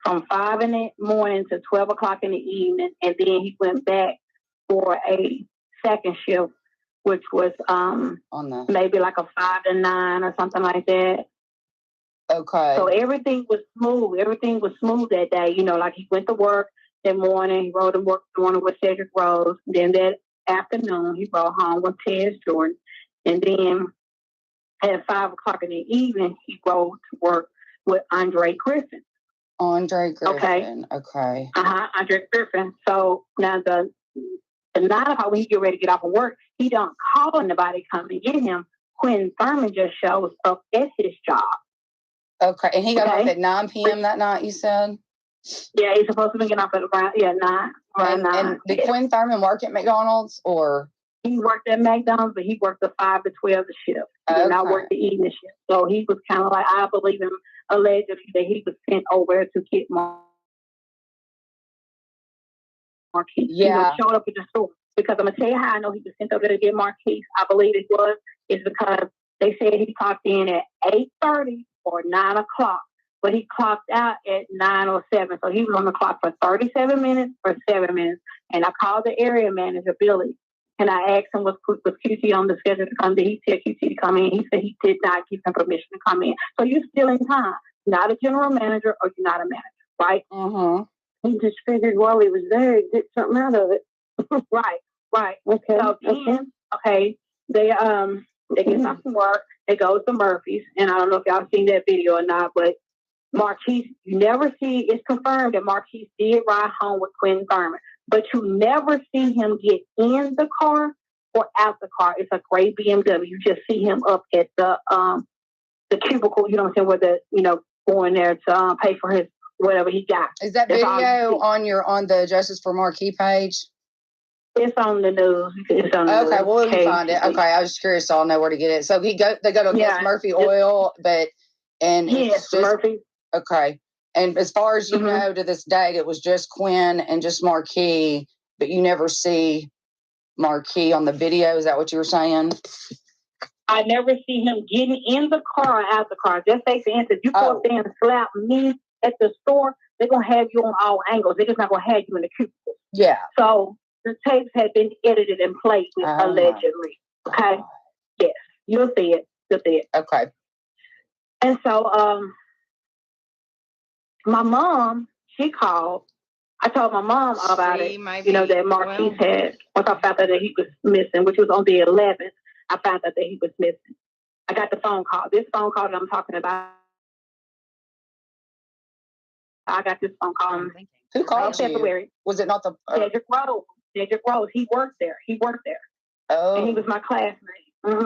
B: From 5 in the morning to 12 o'clock in the evening, and then he went back for a second shift, which was maybe like a 5 to 9 or something like that.
A: Okay.
B: So everything was smooth. Everything was smooth that day. Like he went to work that morning. He rode to work the morning with Cedric Rose. Then that afternoon, he rode home with Tez Jordan. And then at 5 o'clock in the evening, he rode to work with Andre Griffin.
A: Andre Griffin. Okay.
B: Andre Griffin. So now the 9 o'clock when he get ready to get off of work, he don't call nobody come to get him. Quinn Thurman just shows up at his job.
A: Okay, and he got off at 9 p.m. that night, you said?
B: Yeah, he's supposed to be getting off at around 9.
A: And did Quinn Thurman work at McDonald's or?
B: He worked at McDonald's, but he worked the 5 to 12 shift. He did not work the evening shift. So he was kind of like, I believe him, allegedly that he was sent over to get Marquis.
A: Yeah.
B: He showed up at the store. Because I'm going to tell you how I know he was sent over to get Marquis. I believe it was. Is because they said he clocked in at 8:30 or 9 o'clock. But he clocked out at 9 or 7. So he was on the clock for 37 minutes or 7 minutes. And I called the area manager, Billy. And I asked him, was QT on the schedule to come? Did he tell QT to come in? He said he did not give him permission to come in. So you're still in time. You're not a general manager or you're not a manager, right?
A: Mm-hmm.
B: He just figured while he was there, he'd get something out of it. Right. Okay. So then, they get off from work. They go to Murphy's. And I don't know if y'all seen that video or not, but Marquis, you never see, it's confirmed that Marquis did ride home with Quinn Thurman, but you never see him get in the car or out the car. It's a gray BMW. You just see him up at the cubicle, you know what I'm saying, where the, going there to pay for his whatever he got.
A: Is that video on the Justice for Marquis page?
B: It's on the news. It's on the news.
A: Okay, well, we find it. Okay, I was just curious, so I'll know where to get it. So they go to Miss Murphy Oil, it's just
B: Murphy.
A: Okay, and as far as you know, to this date, it was just Quinn and just Marquis, but you never see Marquis on the video. Is that what you were saying?
B: I never see him getting in the car or out the car. Just say, for instance, you go up there and slap me at the store, they're gonna have you on all angles. They're just not gonna have you in the cubicle.
A: Yeah.
B: So the tapes had been edited and played with allegedly. Okay. Yes. You'll see it.
A: Okay.
B: And so my mom, she called. I told my mom about it. That Marquis had, once I found out that he was missing, which was on the 11th, I found out that he was missing. I got the phone call. This phone call that I'm talking about, I got this phone call.
A: Who called you?
B: February.
A: Was it not the...
B: Cedric Rose. He worked there. Oh. And he was my classmate.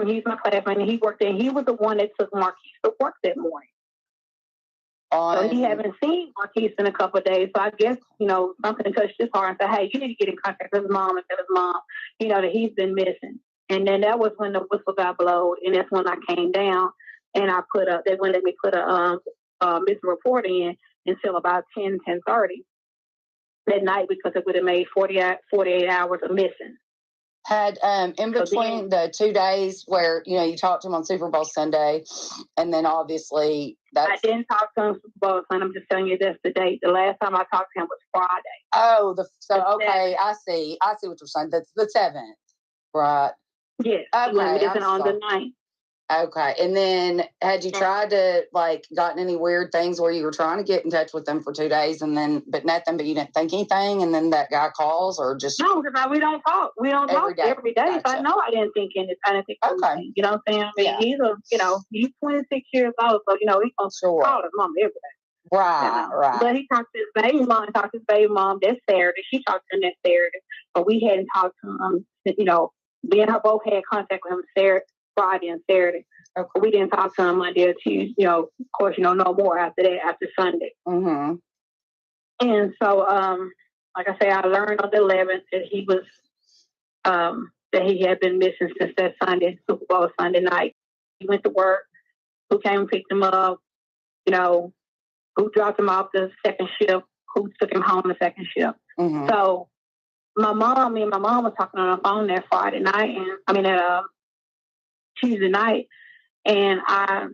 B: He's my classmate, and he worked there. He was the one that took Marquis to work that morning. So he haven't seen Marquis in a couple of days. So I guess, something touched his heart and said, hey, you need to get in contact with his mom and tell his mom, that he's been missing. And then that was when the whistle got blown, and that's when I came down and they wouldn't let me put a missing report in until about 10:30 that night, because it would have made 48 hours of missing.
A: Had in between the 2 days where you talked to him on Super Bowl Sunday, and then obviously
B: I didn't talk to him on Super Bowl Sunday. I'm just telling you that's the date. The last time I talked to him was Friday.
A: Oh, okay, I see what you're saying. That's the 7th, right?
B: Yes.
A: Okay,
B: on the 9th.
A: Okay, and then had you tried to gotten any weird things where you were trying to get in touch with them for 2 days, and then but you didn't think anything, and then that guy calls, or just
B: no, because we don't talk. We don't talk every day. Gotcha. So I know I didn't think anything. I didn't think anything. You know what I'm saying? I mean, he's 26 years old, so he's gonna call his mom every day.
A: Right.
B: But he talked to his baby mom. That Saturday. She talked to him that Saturday, but we hadn't talked to him. Me and her both had contact with him Friday and Saturday. Okay. We didn't talk to him Monday or Tuesday. Of course, no more after that, after Sunday.
A: Mm-hmm.
B: And so, like I say, I learned on the 11th that he was, that he had been missing since that Sunday, Super Bowl Sunday night. He went to work. Who came and picked him up? Who dropped him off the second shift? Who took him home the second shift?
A: Mm-hmm.
B: So, me and my mom was talking on the phone that Friday night, Tuesday night, and I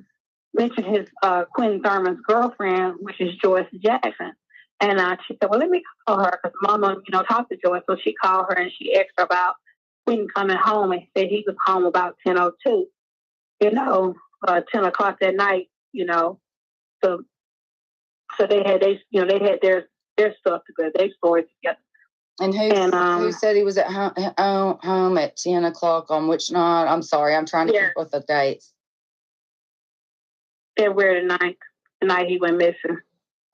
B: mentioned his Quentin Thurman's girlfriend, which is Joyce Jackson. And she said, well, let me call her, because Mama, talked to Joyce. So she called her and she asked her about Quentin coming home, and said he was home about 10:02, 10 o'clock that night, So they had their stuff together, their story together.
A: And who said he was at home at 10 o'clock on which night? I'm sorry, I'm trying to keep with the dates.
B: February the 9th, the night he went missing.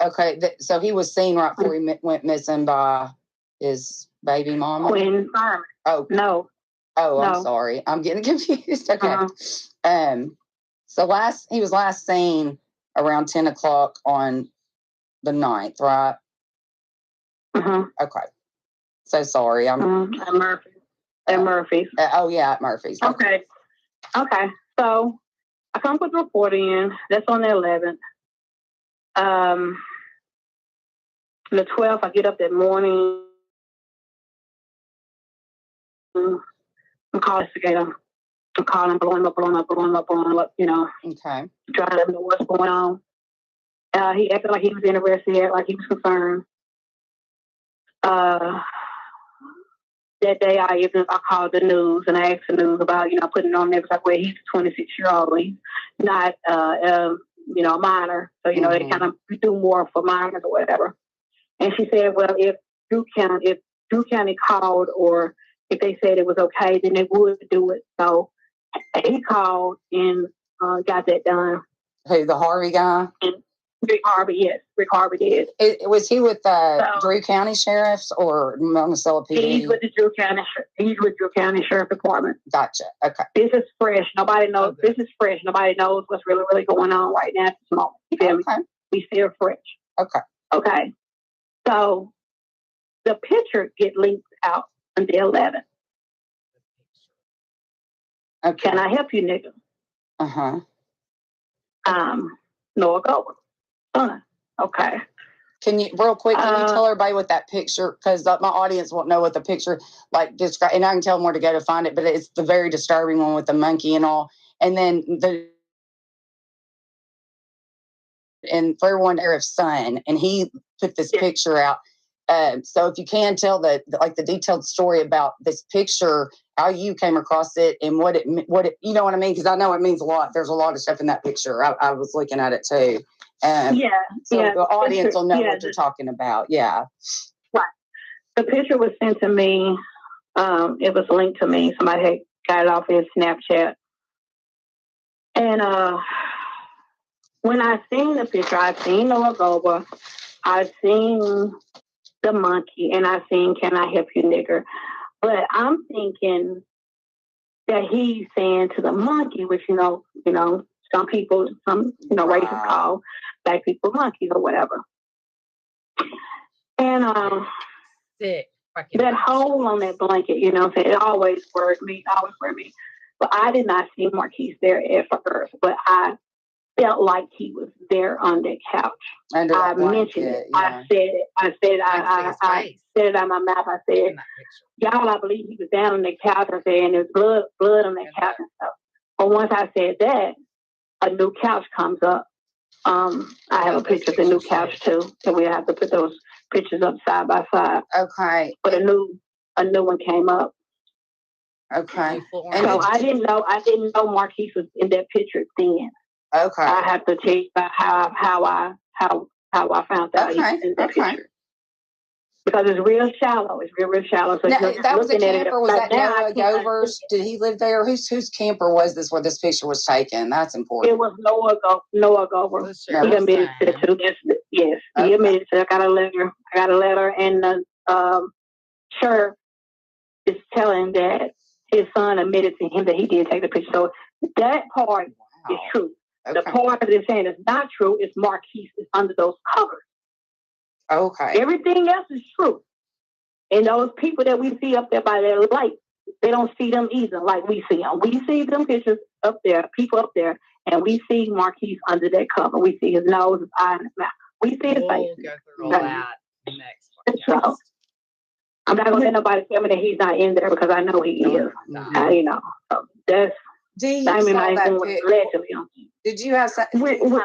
A: Okay, so he was seen right before he went missing by his baby mama?
B: Quentin Thurman.
A: Oh.
B: No.
A: Oh, I'm sorry. I'm getting confused. Okay. Uh-huh. So he was last seen around 10 o'clock on the 9th, right?
B: Uh-huh.
A: Okay. So sorry.
B: At Murphy's. At Murphy's.
A: At Murphy's.
B: Okay. So I come put the report in. That's on the 11th. The 12th, I get up that morning. I'm calling investigator. I'm calling, blowing up.
A: Okay.
B: Trying to let him know what's going on. He acted like he was interested, like he was concerned. That day, I called the news and I asked the news about, putting it on there. It's like, well, he's a 26-year-old. He's not, a minor. So, they kind of do more for minors or whatever. And she said, well, if Drew County called, or if they said it was okay, then they would do it. So he called and got that done.
A: Who, the Harvey guy?
B: Rick Harvey, yes. Rick Harvey did.
A: Was he with Drew County Sheriffs or Monticello PD?
B: He's with the Drew County Sheriff Department.
A: Gotcha. Okay.
B: This is fresh. Nobody knows. Okay. This is fresh. Nobody knows what's really, really going on right now at this moment. You feel me? We still fresh. Okay. So the picture get linked out on the 11th.
A: Okay.
B: Can I help you, nigga?
A: Uh-huh.
B: Noah Govar. Okay.
A: Can you, real quick, can you tell everybody what that picture, because my audience won't know what the picture, describe, and I can tell them where to go to find it, but it's the very disturbing one with the monkey and all. And then and for everyone, Sheriff's son, and he put this picture out. So if you can tell the detailed story about this picture, how you came across it, and what it, you know what I mean? Because I know it means a lot. There's a lot of stuff in that picture. I was looking at it too. So the audience will know what you're talking about. Yeah.
B: Right. The picture was sent to me. It was linked to me. Somebody had got it off his Snapchat. And when I seen the picture, I seen Noah Govar, I seen the monkey, and I seen Can I Help You, Nigger. But I'm thinking that he's saying to the monkey, which, some people, races call black people monkeys or whatever. And that hole on that blanket, it always worried me, But I did not see Marquis there at first, but I felt like he was there on that couch. I mentioned it. Yeah. I said it out of my mouth. I said, y'all, I believe he was down on the couch. I said, and there's blood on that couch and stuff. But once I said that, a new couch comes up. I have a picture of the new couch too, so we have to put those pictures up side by side.
C: Okay.
B: But a new one came up.
C: Okay.
B: And so I didn't know Marquis was in that picture then.
C: Okay.
B: I have to tell you about how I found out he was in that picture. Because it's real shallow. It's real shallow. So
C: now, that was a camper. Was that Noah Govar's? Did he live there? Whose camper was this where this picture was taken? That's important.
B: It was Noah Govar. He admitted to it too. Yes. He admitted to it. I got a letter, and the sheriff is telling that his son admitted to him that he did take the picture. So that part is true. Okay. The part that is saying it's not true is Marquis is under those covers.
C: Okay.
B: Everything else is true. And those people that we see up there by that light, they don't see them either like we see them. We see them pictures up there, people up there, and we see Marquis under that cover. We see his nose, his eye, and his mouth. We see his face.
A: We'll go through all that next podcast.
B: So, I'm not going to let nobody tell me that he's not in there because I know he is. So that's...
C: Did you have something?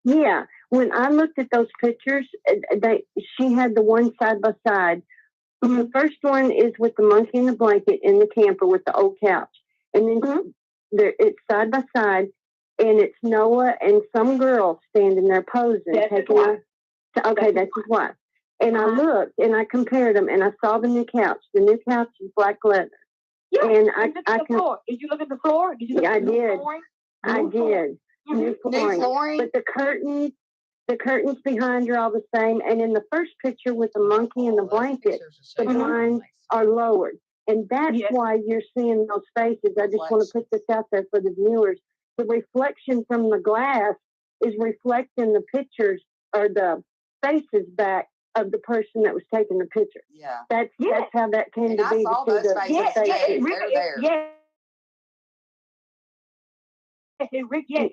D: Yeah. When I looked at those pictures, she had the one side by side. The first one is with the monkey in the blanket in the camper with the old couch. And then it's side by side, and it's Noah and some girl standing there posing.
B: That's his wife.
D: Okay, that's his wife. And I looked, and I compared them, and I saw the new couch. The new couch is black leather.
B: Yeah,
D: and
B: floor. Did you look at the floor?
D: I did. I did. New flooring. But the curtains behind are all the same. And in the first picture with the monkey and the blanket, the blinds are lowered. And that's why you're seeing those faces. I just want to put this out there for the viewers. The reflection from the glass is reflecting the pictures or the faces back of the person that was taking the picture.
C: Yeah.
D: That's how that came to be.
C: I saw those faces. They're there.
B: It ricocheted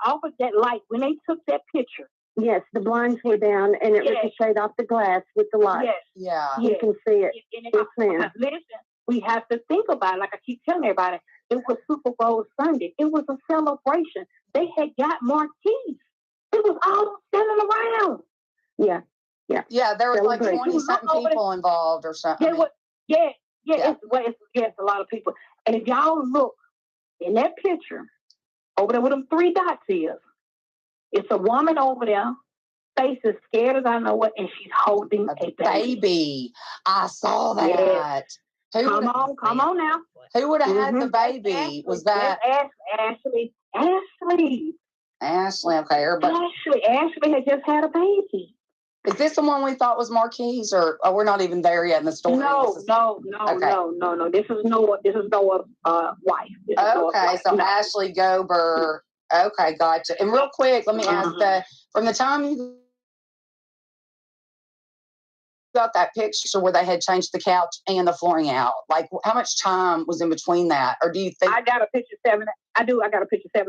B: off of that light when they took that picture.
D: Yes, the blinds were down, and it ricocheted off the glass with the light.
B: Yes.
C: Yeah.
D: You can see it.
B: Listen, we have to think about it. Like I keep telling everybody, it was Super Bowl Sunday. It was a celebration. They had got Marquis. It was all standing around.
D: Yeah.
C: Yeah, there was like 20-something people involved or something.
B: It's a lot of people. And if y'all look in that picture, over there with them 3 dots is, it's a woman over there, face as scared as I know what, and she's holding a baby.
C: I saw that.
B: Yes. Come on now.
C: Who would have had the baby?
B: Ashley.
C: Was that
B: Ashley?
C: Ashley, okay.
B: Ashley had just had a baby.
C: Is this the one we thought was Marquis, or we're not even there yet in the story?
B: No. This is Noah's wife.
C: Okay, so Ashley Govar. Okay, gotcha. And real quick, let me ask from the time you got that picture where they had changed the couch and the flooring out, like how much time was in between that? Or do you think
B: I got a picture 7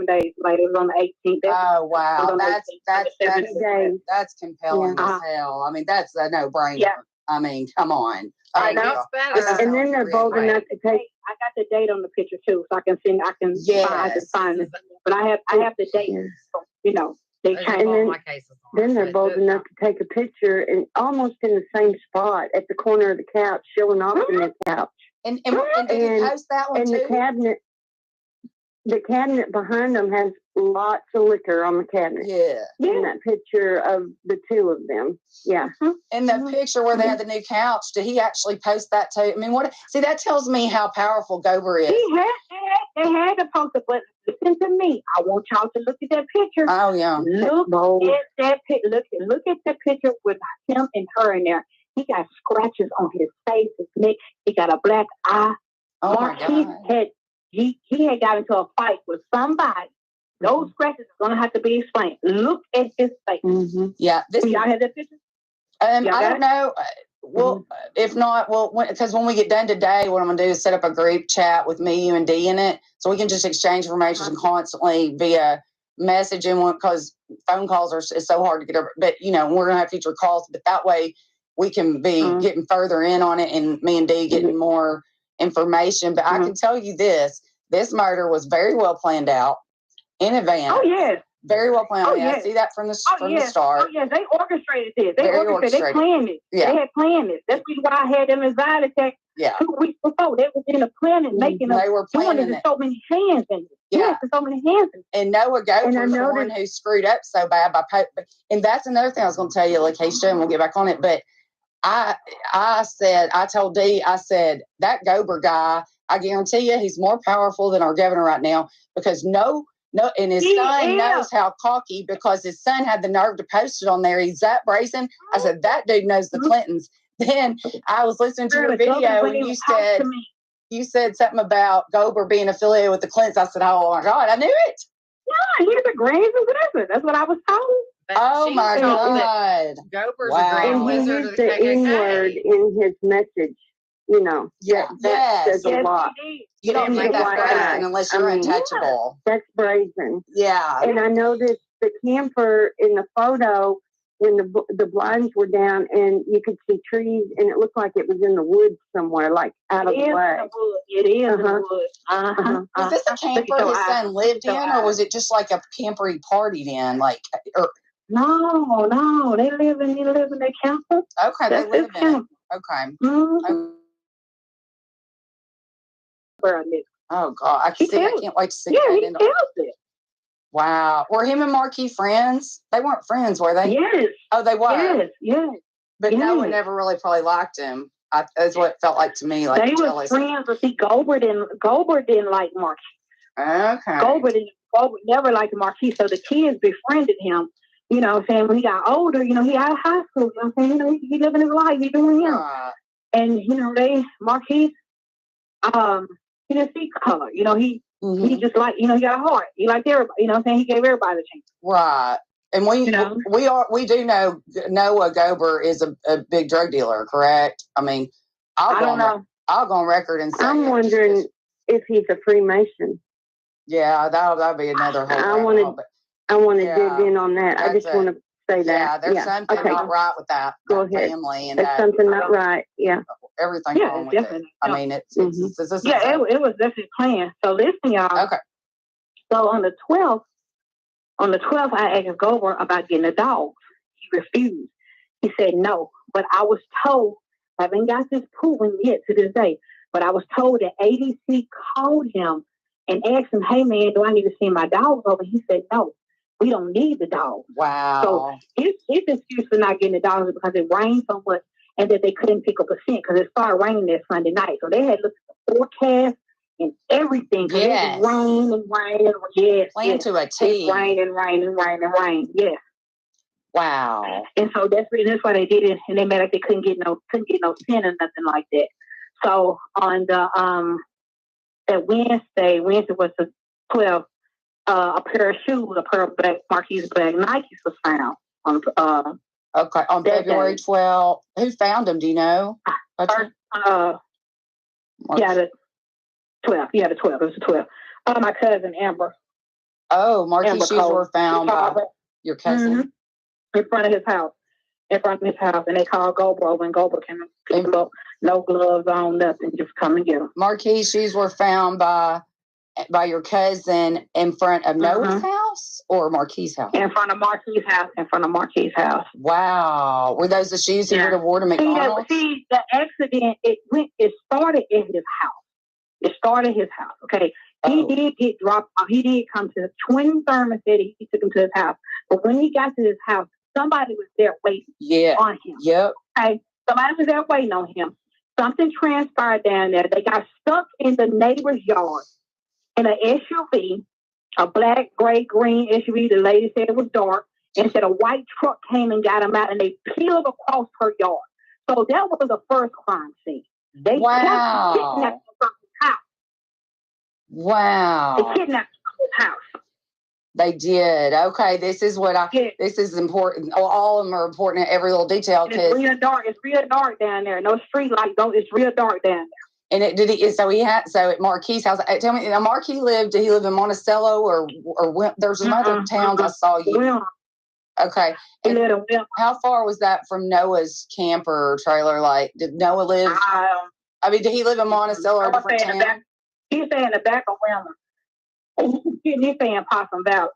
B: days later. It was on the 18th.
C: Oh wow, that's compelling as hell. I mean, that's a no-brainer. Yeah. I mean, come on.
B: I know.
D: And then they're bold enough to take.
B: I got the date on the picture too, so I can see. I can find it. But I have the date. So, they
D: and then they're bold enough to take a picture and almost in the same spot at the corner of the couch, showing off in the couch.
C: And did you post that one too?
D: The cabinet behind them has lots of liquor on the cabinet.
C: Yeah.
D: In that picture of the 2 of them. Yeah.
C: In the picture where they had the new couch, did he actually post that too? I mean, that tells me how powerful Govar is.
B: They had to post it, but listen to me. I want y'all to look at that picture.
C: Oh, yeah.
B: Look at that picture. Look at that picture with him and her in there. He got scratches on his face, his neck. He got a black eye
C: Oh
D: Marquis had got into a fight with somebody. Those scratches are going to have to be explained. Look at his face.
C: Mm-hmm. Yeah.
D: Y'all have that picture?
C: I don't know. Well, if not, because when we get done today, what I'm going to do is set up a group chat with me, you, and Dee in it, so we can just exchange information constantly via messaging. Because phone calls is so hard to get over. But we're going to have future calls. But that way, we can be getting further in on it, and me and Dee getting more information. But I can tell you this murder was very well planned out in advance.
D: Oh yes.
C: Very well planned. I see that from the start.
D: Oh, yeah. They orchestrated this. They planned it.
C: Yeah.
D: They had planned it. That's why I had them anxiety attack 2 weeks before. They was in the planning, making them. They were planning it. So many hands in it.
C: Yeah.
D: So many hands in it.
C: And Noah Govar was the one who screwed up so bad by and that's another thing I was going to tell you, Laskisha, and we'll get back on it. But I told Dee, I said, that Govar guy, I guarantee you he's more powerful than our governor right now, because no, and his son knows how cocky, because his son had the nerve to post it on there. He's that brazen. I said, that dude knows the Clintons. Then I was listening to your video, and you said something about Govar being affiliated with the Clintons. I said, oh my God, I knew it.
D: Yeah, he's a grand wizard. That's what I was told.
C: Oh my God.
A: Govar's a grand wizard of the KKK.
D: N-word in his message. That says a lot.
C: You don't get that brazen unless you're untouchable.
D: That's brazen.
C: Yeah.
D: And I noticed the camper in the photo, when the blinds were down and you could see trees, and it looked like it was in the woods somewhere, like out of the way. It is in the woods.
C: Was this a camper his son lived in, or was it just like a camper he partied in?
D: No, they live in their camper.
C: Okay, they live in it. Okay.
D: Mm-hmm. Where I live.
C: Oh God, I can't wait to see.
D: Yeah, he tells it.
C: Wow, were him and Marquis friends? They weren't friends, were they?
D: Yes.
C: Oh, they were.
D: Yes.
C: But no one ever really probably liked him. That's what it felt like to me. Like
D: they were friends, but see, Govar didn't like Marquis.
C: Okay.
D: Govar never liked Marquis, so the kids befriended him. Saying when he got older, he out of high school. Saying, he living his life, he doing him. And Marquis, he didn't see color. He just like, he got a heart. He liked everybody. Saying he gave everybody a chance.
C: Right. And we do know Noah Govar is a big drug dealer, correct? I mean, I'll go on record and say
D: I'm wondering if he's a Freemason.
C: Yeah, that'll be another whole.
D: I want to dig in on that. I just want to say that.
C: Yeah, there's something not right with that family, and
D: there's something not right. Yeah.
C: Everything wrong with it. I mean, it
D: was definitely planned. So listen, y'all.
C: Okay.
D: So on the 12th, I asked Govar about getting a dog. He refused. He said no. But I was told, I haven't got this proven yet to this day, but I was told that ADC called him and asked him, hey man, do I need to send my dogs over? He said no. We don't need the dogs.
C: Wow.
D: So his excuse for not getting the dogs is because it rained so much and that they couldn't pick up a scent because it started raining that Sunday night. So they had looked at the forecast and everything.
C: Yes.
D: It was rain. Yes.
C: Plan to a T.
D: Rain. Yes.
C: Wow.
D: And so that's why they did it. And they made like they couldn't get no scent or nothing like that. So on the that Wednesday was the 12th. A pair of shoes, a pair of Marquis black Nikes was found on
C: on February 12th. Who found them? Do you know?
D: The 12th. Yeah, the 12th. It was the 12th. My cousin Amber.
C: Oh, Marquis shoes were found by your cousin
D: in front of his house. And they called Govar when Govar came and picked them up. No gloves on, nothing. Just come and get them.
C: Marquis shoes were found by your cousin in front of Noah's house or Marquis' house?
D: In front of Marquis' house.
C: Wow. Were those the shoes he would have worn to McDonald's?
D: See, the accident, it started at his house. Okay. He did get dropped off. He did come to the twin thermos that he took him to his house. But when he got to his house, somebody was there waiting on him.
C: Yep.
D: Okay. Somebody was there waiting on him. Something transpired down there. They got stuck in the neighbor's yard. In an SUV, a black, gray, green SUV. The lady said it was dark. And said a white truck came and got them out, and they peeled across her yard. So that was the first crime scene. They kidnapped the person's house.
C: Wow.
B: They kidnapped the house.
C: They did. Okay, this is this is important. All of them are important in every little detail.
B: It's real dark. It's real dark down there. No street light. It's real dark down there.
C: And so at Marquis' house. Tell me, now Marquis did he live in Monticello or there's some other towns I saw you.
B: Wilma.
C: Okay. And how far was that from Noah's camper trailer? Like, did Noah live? Did he live in Monticello or a different town?
B: He's in the back of Wilma. He's saying Possum Valley,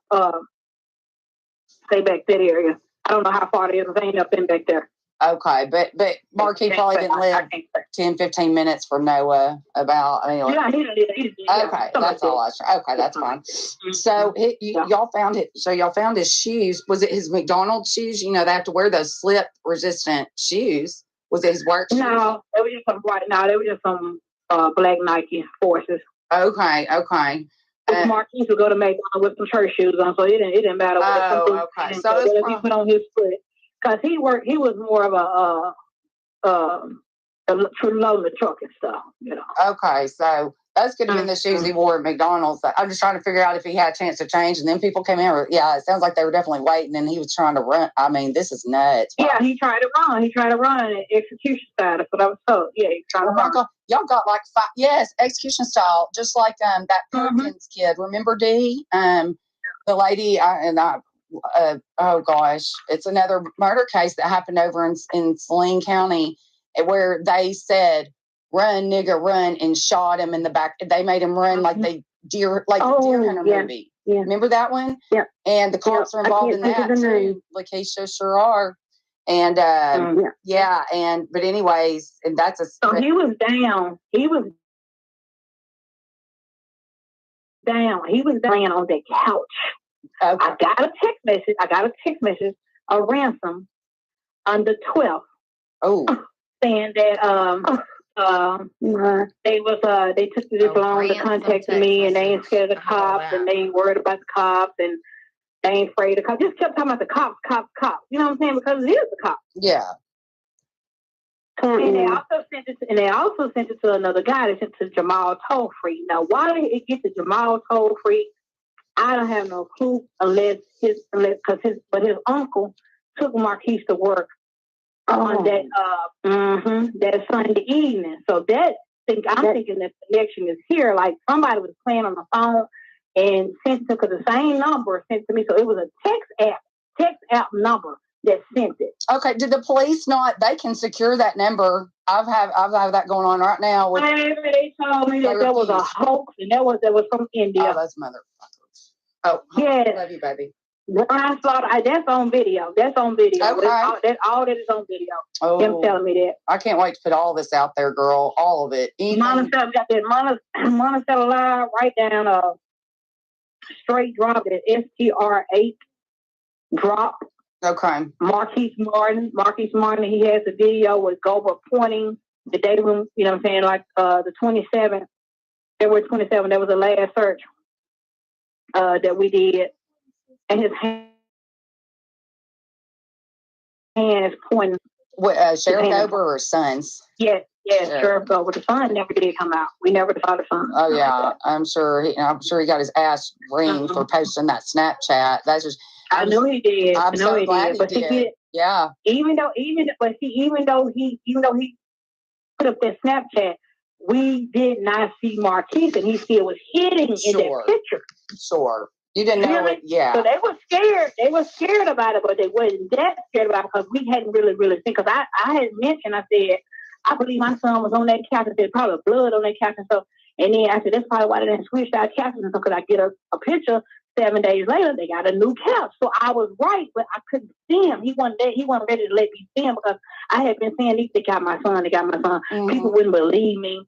B: stay back that area. I don't know how far it is. I ain't up in back there.
C: Okay, but Marquis probably didn't live 10, 15 minutes from Noah.
B: Yeah, he did.
C: Okay, that's all I was. Okay, that's fine. So y'all found it. So y'all found his shoes. Was it his McDonald's shoes? You know, they have to wear those slip-resistant shoes. Was it his work shoes?
B: No, they were just some white. No, they were just some black Nike Forces.
C: Okay.
B: Marquis would go to McDonald's with some church shoes on, so it didn't matter what
C: okay.
B: So he put on his foot because he was more of a true load in the truck and stuff, you know.
C: Okay, so those could have been the shoes he wore at McDonald's. I'm just trying to figure out if he had a chance to change, and then people came in. Yeah, it sounds like they were definitely waiting, and he was trying to run. I mean, this is nuts. Wow.
B: Yeah, he tried to run. He tried to run at execution style. That's what I was told. Yeah, he tried to run.
C: Y'all got like 5, yes, execution style, just like that Perkins kid. Remember Dee? The lady, oh gosh, it's another murder case that happened over in Saline County, where they said, "Run, nigga, run," and shot him in the back. They made him run like the deer hunter movie. Yeah. Remember that one?
D: Yeah.
C: And the cops are involved in that too. Laskisha sure are. And but anyways, and that's a.
B: So he was down. He was down on the couch. Okay. I got a text message. A ransom on the 12th.
C: Oh.
B: Saying that they took this long to contact me, and they ain't scared of the cops, and they ain't worried about the cops, and they ain't afraid of the cops. Just kept talking about the cops. You know what I'm saying? Because it is the cops.
C: Yeah.
B: And they also sent it to another guy. They sent it to Jamal Toll-Free. Now, why did it get to Jamal Toll-Free? I don't have no clue unless his uncle took Marquis to work on that Sunday evening. So I'm thinking that the connection is here. Like somebody was playing on the phone and sent it because the same number sent to me. So it was a text app number that sent it.
C: Okay. Did the police they can secure that number? I've had that going on right now.
B: They told me that there was a hoax and that was from India.
C: Oh, that's motherfuckers. Oh, yeah. Love you, baby.
B: That's on video. Okay. All that is on video.
C: Oh,
B: him telling me that.
C: I can't wait to put all this out there, girl. All of it.
B: Monticello got that Monticello Live. Write down a straight drop at STR8 drop.
C: Okay.
B: Marquis Martin. He has a video with Govar pointing the day room. You know what I'm saying? Like the 27th. February 27th. That was the last search that we did. And his hand is pointing.
C: What, Sheriff Govar or Sons?
B: Yes, Sheriff Govar. The son never did come out. We never saw the son.
C: Oh yeah, I'm sure he got his ass ringed for posting that Snapchat. That's just.
B: I know he did.
C: I'm so glad he did. Yeah.
B: Even though he put up that Snapchat, we did not see Marquis, and he still was hitting in that picture.
C: Sure. You didn't know it, yeah.
B: So they were scared. They were scared about it, but they wasn't that scared about it because we hadn't really seen. Because I had mentioned, I said, I believe my son was on that couch. I said, probably blood on that couch and stuff. And then I said, that's probably why they didn't switch our couches and stuff. Because I get a picture 7 days later, they got a new couch. So I was right, but I couldn't see him. He wasn't ready to let me see him because I had been saying, they got my son. Mm-hmm. People wouldn't believe me.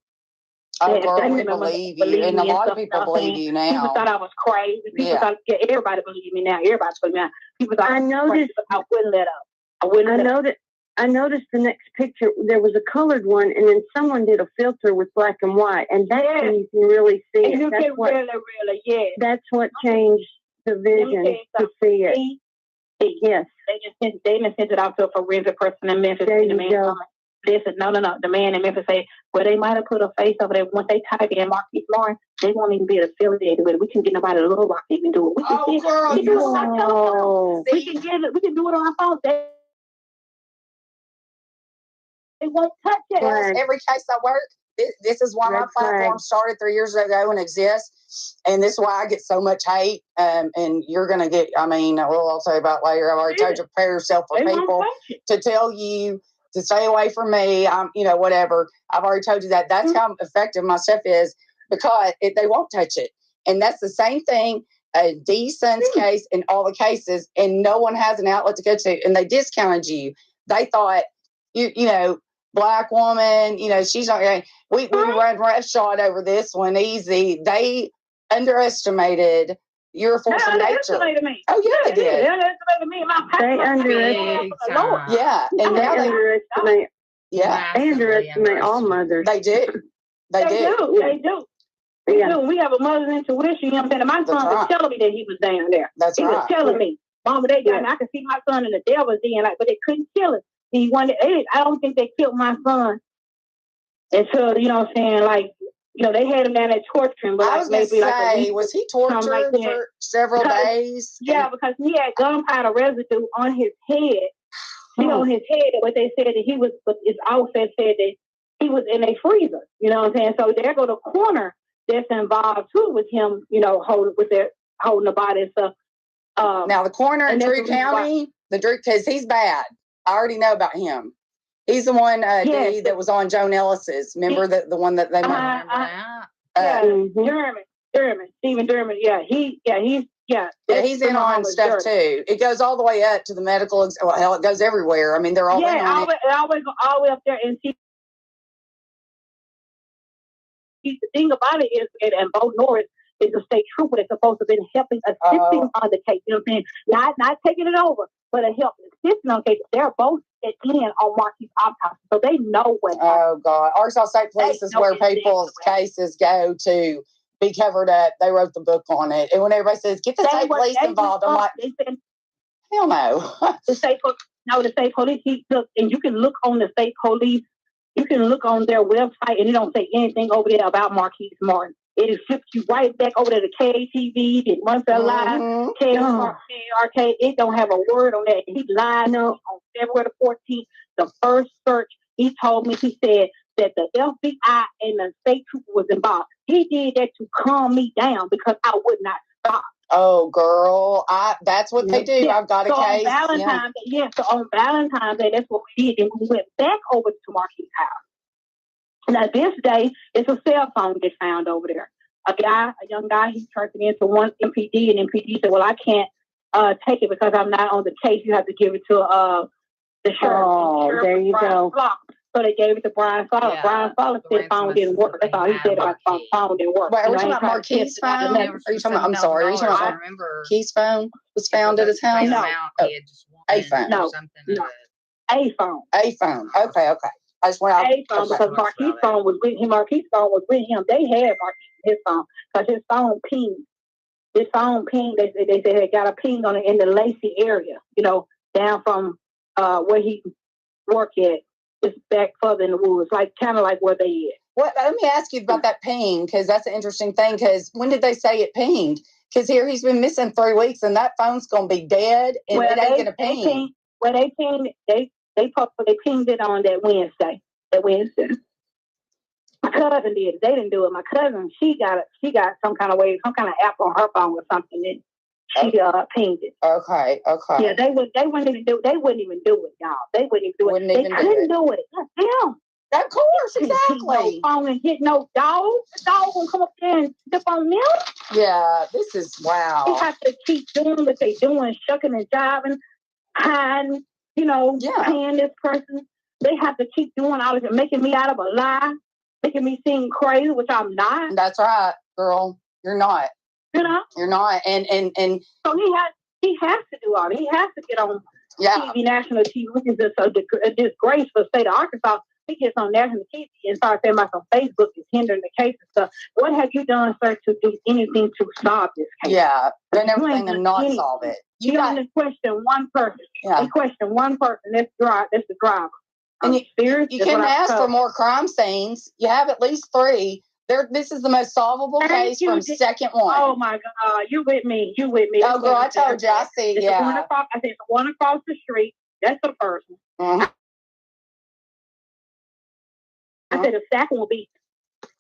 C: Oh, girl, we believe you. And a lot of people believe you now.
B: People thought I was crazy. People thought, everybody believe me now. Everybody believe me now. People thought I noticed, I wouldn't let up.
D: I noticed the next picture, there was a colored one, and then someone did a filter with black and white, and that's when you can really see it.
B: You can really,
D: That's what changed the vision to see it. Yes.
B: They just sent it out to a forensic person in Memphis. There you go. They said, no. The man in Memphis said, well, they might have put a face over there. Once they type in Marquis Lawrence, they won't even be affiliated with it. We can get nobody to Little Rock even do it. We can we can do it on our telephone. We can do it on our phone. They won't touch it.
C: Yes, every case I work, this is why my platform started 3 years ago and exists. And this is why I get so much hate. And you're going to get, I'll tell you about later. I've already told you to prepare yourself for people to tell you to stay away from me. Whatever. I've already told you that. That's how effective my stuff is because they won't touch it. And that's the same thing. Dee's son's case and all the cases, and no one has an outlet to go to. And they discounted you. They thought, Black woman, she's not going. We run roughshod over this one easy. They underestimated your force of nature.
B: Underestimated me.
C: Oh yeah, they did.
B: They underestimated me. They underestimated the Lord.
C: Yeah, and now they
D: underestimate.
C: Yeah,
D: they underestimate all mothers.
C: They do. They do.
B: We have a mother's intuition. You know what I'm saying? My son was telling me that he was down there.
C: He
B: was telling me, Mama, they got me. I could see my son in the devil's den, but they couldn't kill him. He wanted. I don't think they killed my son until they had him down there torturing. But
C: I was maybe like a week, was he tortured for several days?
B: Yeah, because he had gunpowder residue on his head. On his head. What they said that he was. His outfit said that he was in a freezer. You know what I'm saying? So there go the corner that's involved too with him. Holding the body and stuff.
C: Now the coroner in Drew County, because he's bad. I already know about him. He's the one that was on Joan Ellis's. Remember the one that they
B: Dermot, Stephen Dermot. He's
C: in on stuff too. It goes all the way up to the medical. Well, it goes everywhere. I mean, they're all in on it.
B: Always go all the way up there and see. The thing about it is, and Bo Norris is a state trooper that's supposed to have been helping, assisting on the case. You know what I'm saying? Not taking it over, but assisting on the case. They're both in on Marquis' autopsy, so they know what happened.
C: Oh, God. Arkansas State Police is where people's cases go to be covered up. They wrote the book on it. And when everybody says, get the state police involved, I'm like, hell no.
B: The state police, he took, and you can look on the state police, you can look on their website, and it don't say anything over there about Marquis Martin. It flips you right back over to the KTV, the Monster Live, KRK. It don't have a word on that. He lied on February the 14th, the first search. He told me, he said that the FBI and the state trooper was involved. He did that to calm me down because I would not stop.
C: Oh, girl, that's what they do.
B: Yeah.
C: I've got a case.
B: So on Valentine's Day, that's what we did. And we went back over to Marquis' house. Now, this day, it's a cell phone they found over there. A young guy, he turned it into one MPD, and MPD said, well, I can't take it because I'm not on the case. You have to give it to the sheriff.
D: Oh, there you go.
B: So they gave it to Brian Fowler. Yeah, Brian Fowler said phone didn't work. That's all he said about phone didn't work.
C: Wait, are you talking about Marquis' phone? Are you talking about, I'm sorry, are you talking about Marquis' phone was found at his house?
B: No.
C: A phone.
B: No. A phone.
C: A phone. Okay. I just went
B: A phone because Marquis' phone was with him. Marquis' phone was with him. They had Marquis' his phone because his phone pinged. They said they got a ping on it in the Lacey area, down from where he worked at. It's back further in the woods, kind of like where they is.
C: Well, let me ask you about that ping, because that's an interesting thing, because when did they say it pinged? Because here he's been missing 3 weeks, and that phone's going to be dead, and it ain't going to ping.
B: They pinged it on that Wednesday. My cousin did it. They didn't do it. My cousin, she got some kind of app on her phone or something, and she pinged it.
C: Okay.
B: Yeah, they wouldn't even do it, y'all. They wouldn't even do it. They couldn't do it. Damn.
C: Of course, exactly.
B: No phone and get no dog. The dog gonna come up there and step on them.
C: Yeah, this is wow.
B: They have to keep doing what they doing, shucking and jiving, hiding, paying this person. They have to keep doing all this, making me out of a lie, making me seem crazy, which I'm not.
C: That's right, girl. You're not. You're not. And
B: so he has to do all. He has to get on TV, national TV, which is a disgrace for the state of Arkansas. He gets on national TV and starts saying about some Facebook is hindering the case and stuff. What have you done, sir, to do anything to solve this case?
C: Yeah, done everything to not solve it.
B: You only question one person. Yeah. They question one person. That's the driver.
C: And you couldn't ask for more crime scenes. You have at least 3. This is the most solvable case from second one.
B: Oh my God, you with me?
C: Oh, girl, I told you. I see.
B: It's
C: yeah.
B: I said it's the one across the street. That's the first one.
C: Uh-huh.
B: I said the second will be.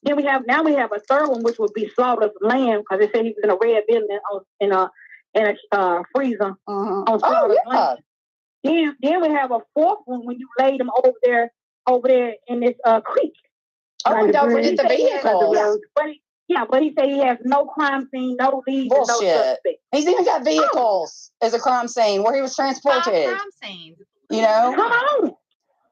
B: Then we have a third one, which would be Slaughter's Land, because they said he was in a red building in a freezer.
C: Uh-huh.
B: On Slaughter's Land. Then we have a fourth one when you laid them over there in this creek.
C: Oh, and don't forget the vehicles.
B: But he said he has no crime scene, no leads, and no suspect.
C: He's even got vehicles as a crime scene where he was transported.
A: Crime scenes.
C: You know?
B: Come on.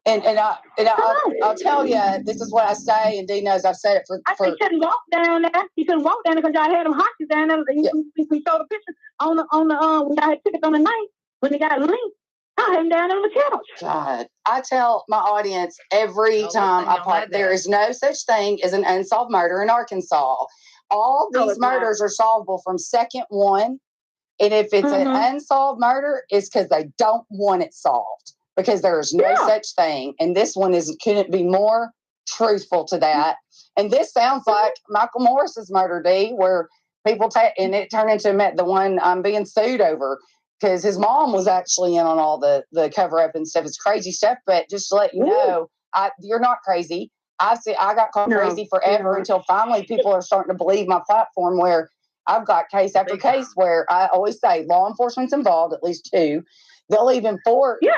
C: And I'll tell you, this is what I say, and Dee knows I've said it for.
B: He couldn't walk down there. He couldn't walk down there because y'all had him hostage down there. We showed a picture on the when y'all had tickets on the night when they got linked. I had him down on the couch.
C: God, I tell my audience every time I park, there is no such thing as an unsolved murder in Arkansas. All these murders are solvable from second one, and if it's an unsolved murder, it's because they don't want it solved. Because there is no such thing. And this one couldn't be more truthful to that. And this sounds like Michael Morris's murder, Dee, where people and it turned into the one I'm being sued over because his mom was actually in on all the cover-up and stuff. It's crazy stuff, but just to let you know, you're not crazy. I got called crazy forever until finally people are starting to believe my platform where I've got case after case where I always say law enforcement's involved, at least 2. They'll even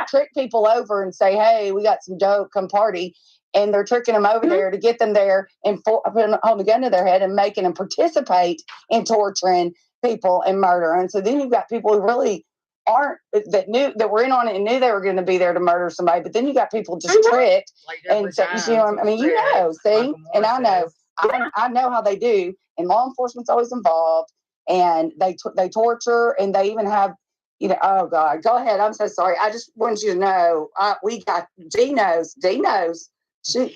C: trick people over and say, hey, we got some dope, come party. And they're tricking them over there to get them there and holding a gun to their head and making them participate in torturing people and murder. And so then you've got people who really that were in on it and knew they were going to be there to murder somebody. But then you got people just tricked. And so, you know, I mean, you know, see? And I know. I know how they do. And law enforcement's always involved. And they torture and they even have, you know, oh God, go ahead. I'm so sorry. I just wanted you to know, we got Dee knows.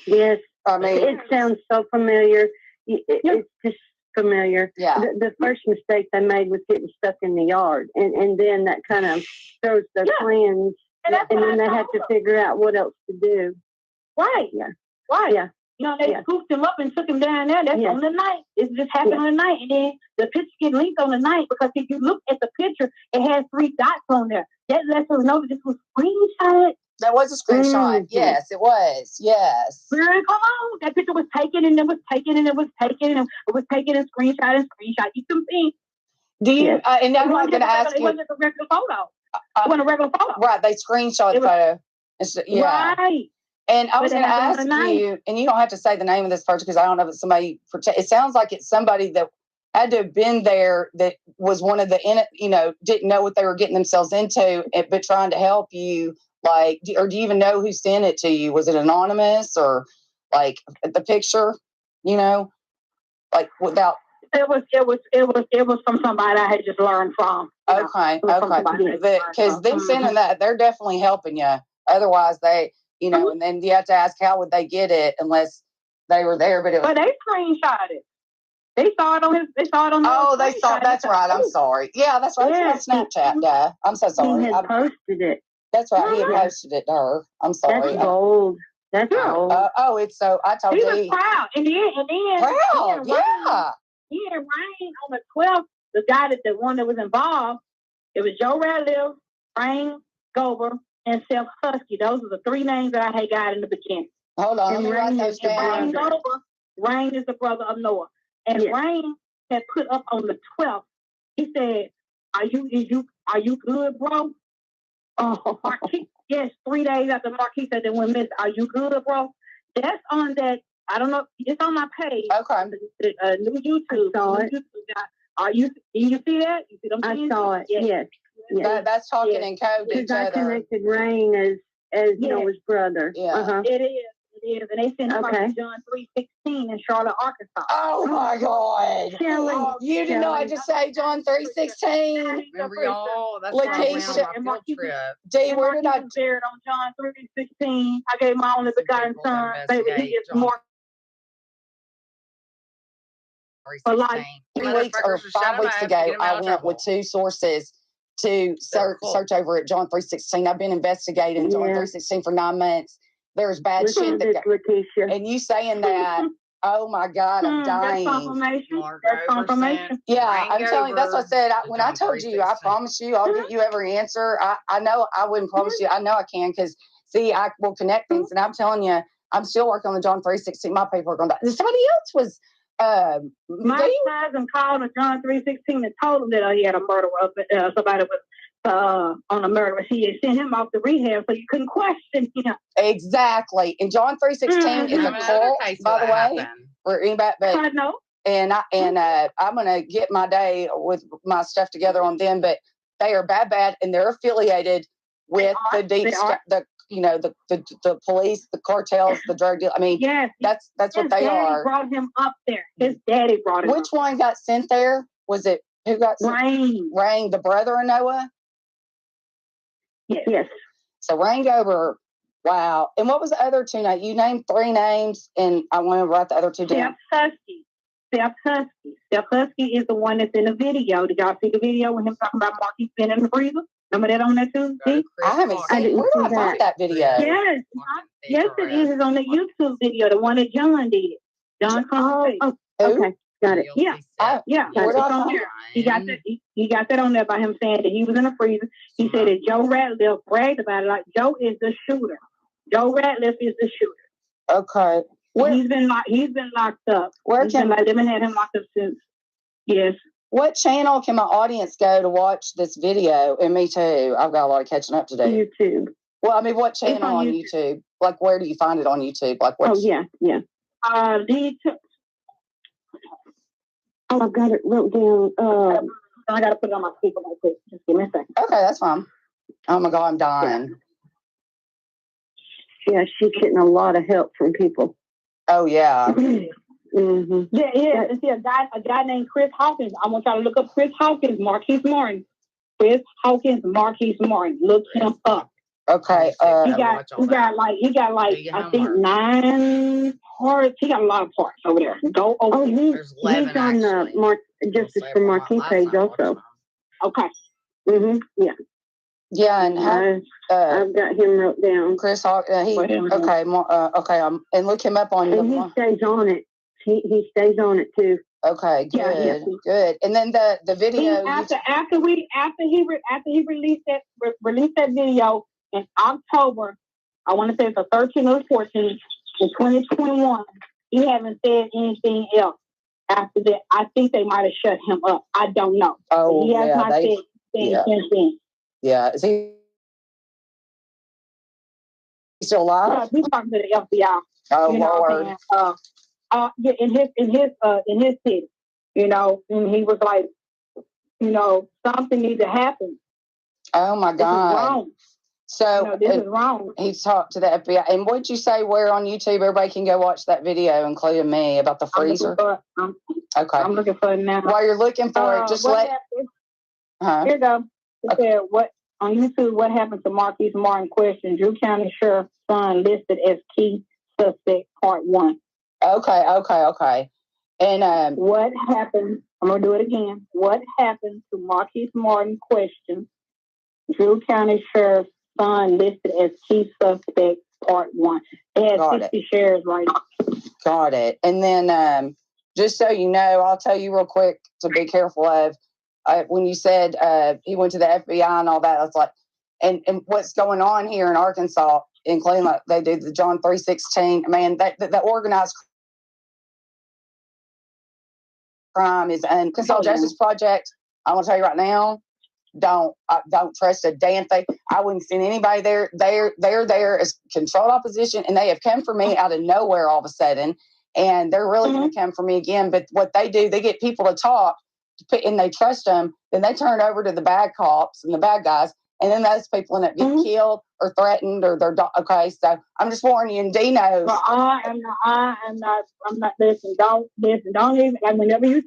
D: Yes.
C: I mean,
D: it sounds so familiar. It's just familiar.
C: Yeah.
D: The first mistake they made was getting stuck in the yard, and then that kind of throws their plans, and then they have to figure out what else to do.
B: Right.
D: Yeah.
B: Right.
D: Yeah.
B: You know, they scooped him up and took him down there. That's on the night. It just happened on the night. And then the picture get linked on the night because if you look at the picture, it has 3 dots on there. That lets us know that this was screenshot.
C: That was a screenshot. Yes, it was. Yes.
B: Girl, come on. That picture was taken and it was taken and it was taken and it was taken and screenshot. You can see.
C: Do you, and I'm not going to ask you.
B: It wasn't a regular photo. It wasn't a regular photo.
C: Right. They screenshot the photo. Yeah.
B: Right.
C: And I was going to ask you, and you don't have to say the name of this person because I don't know if it's somebody. It sounds like it's somebody that had to have been there that was one of the, you know, didn't know what they were getting themselves into, but trying to help you. Like, or do you even know who sent it to you? Was it anonymous or like the picture? You know, like without.
B: It was from somebody I had just learned from.
C: Okay. Because them sending that, they're definitely helping you. Otherwise, they. You know, and then you have to ask how would they get it unless they were there. But
B: they screenshot it. They saw it on his. They saw it on.
C: Oh, they saw. That's right. I'm sorry. Yeah, that's right. It's on Snapchat. Yeah, I'm so sorry.
D: He had posted it.
C: That's right. He had posted it to her. I'm sorry.
D: That's bold. That's bold.
C: It's so. I told you.
B: He was proud, and then
C: proud. Yeah.
B: He had Rain on the 12th. The one that was involved. It was Joe Radcliffe, Rain, Govar, and Self Husky. Those are the 3 names that I had got in the beginning.
C: Hold on, let me write those down.
B: Rain is the brother of Noah. And Rain had put up on the 12th. He said, Are you good, bro? Marquis, yes, 3 days after Marquis said that went missing. Are you good, bro? That's on that. I don't know. It's on my page.
C: Okay.
B: The new YouTube.
D: I saw it.
B: Do you see that? You see what I'm saying?
D: I saw it. Yes.
C: That's talking in code to each other.
D: I connected Rain as Noah's brother.
C: Yeah.
B: It is. And they sent from John 3:16 in Charlotte, Arkansas.
C: Oh my God.
D: Shelly.
C: You did not just say John 3:16.
A: Remember y'all? That's
C: Lakeisha.
A: and Marquis
C: Dee, where did I
B: buried on John 3:16? I gave my only begotten son. Baby, he is more.
C: For like 3 weeks or 5 weeks ago, I went with 2 sources to search over at John 3:16. I've been investigating John 3:16 for 9 months. there's bad shit that
D: Lakeisha.
C: and you saying that, oh my God, I'm dying.
B: That's confirmation.
A: That's
B: confirmation.
C: Yeah, I'm telling you, that's what I said. When I told you, I promise you, I'll get you every answer. I know I wouldn't promise you. I know I can because, see, I will connect things. And I'm telling you, I'm still working on the John 3:16. My paperwork on that. Somebody else was.
B: My cousin called a John 3:16 and told him that he had a murder somebody was on a murder. He had sent him off to rehab, so you couldn't question him.
C: Exactly. And John 3:16 is a cult, by the way. For anybody, but
B: I know.
C: And I'm gonna get my day with my stuff together on them, but they are bad, and they're affiliated with the police, the cartels, the drug deal. I mean,
B: yes,
C: that's what they are.
B: Brought him up there. His daddy brought him.
C: Which one got sent there? Was it who got sent? Rain, the brother of Noah.
B: Yes.
C: So Rain Govar. Wow. And what was the other two names? You named 3 names, and I want to write the other 2 down.
B: Steph Husky is the one that's in the video. Did y'all see the video with him talking about Marquis being in the freezer? Remember that on that Tuesday?
C: I haven't seen. Where do I find that video?
B: Yes, it is. It's on the YouTube video, the one that John did. John Conway.
D: Oh, okay, got it.
B: Yeah,
C: Where do I find it?
B: He got that on there by him saying that he was in the freezer. He said that Joe Ratliff bragged about it like Joe is the shooter. Joe Ratliff is the shooter.
C: Okay.
B: He's been locked up. They've been had him locked up since. Yes.
C: What channel can my audience go to watch this video? And me too. I've got a lot of catching up to do.
D: YouTube.
C: Well, I mean, what channel on YouTube? Like, where do you find it on YouTube? Like, what?
D: Oh yeah. I've got it wrote down.
B: I got to put it on my speaker real quick. Just give me a second.
C: Okay, that's fine. Oh my God, I'm dying.
D: Yeah, she's getting a lot of help from people.
C: Oh yeah.
B: Mm-hmm. Yeah. See a guy named Chris Hawkins. I want y'all to look up Chris Hawkins, Marquis Martin. Chris Hawkins, Marquis Martin. Look him up.
C: Okay.
B: He got like I think 9 parts. He got a lot of parts over there. Go over.
D: Oh, he's on the Justice for Marquis page also.
B: Okay.
D: Mm-hmm. Yeah.
C: Yeah, and
D: I've got him wrote down.
C: Chris Hawkins. And look him up on.
D: And he stays on it. He stays on it too.
C: Okay, good, good. And then the video
B: after he released that video in October, I want to say it's the 13th or 14th in 2021. He haven't said anything else after that. I think they might have shut him up. I don't know.
C: Oh,
B: he has not said anything since then.
C: Yeah, is he still alive?
B: He's talking to the FBI.
C: Oh, Lord.
B: In his city, and he was like, something needs to happen.
C: Oh my God.
B: This is wrong.
C: So
B: this is wrong.
C: He talked to the FBI. And what'd you say where on YouTube everybody can go watch that video, including me, about the freezer? Okay.
B: I'm looking for it now.
C: While you're looking for it, just let...
B: Here you go. It said, on YouTube, what happened to Marquis Martin question? Drew County Sheriff's son listed as key suspect, part 1.
C: Okay. And
B: what happened? I'm gonna do it again. What happened to Marquis Martin question? Drew County Sheriff's son listed as key suspect, part 1. They had 60 shares right now.
C: Got it. And then just so you know, I'll tell you real quick to be careful of when you said he went to the FBI and all that. I was like, and what's going on here in Arkansas, including like they did the John 3:16. Man, that organized crime is an Arkansas Justice Project. I want to tell you right now, don't trust a damn thing. I wouldn't send anybody there. They're there as controlled opposition, and they have come for me out of nowhere all of a sudden, and they're really going to come for me again. But what they do, they get people to talk, and they trust them. Then they turn it over to the bad cops and the bad guys, and then those people end up getting killed or threatened, or they're okay. So I'm just warning you, and Dee knows.
B: Well, I'm not listening. Don't listen. Don't even. Like whenever you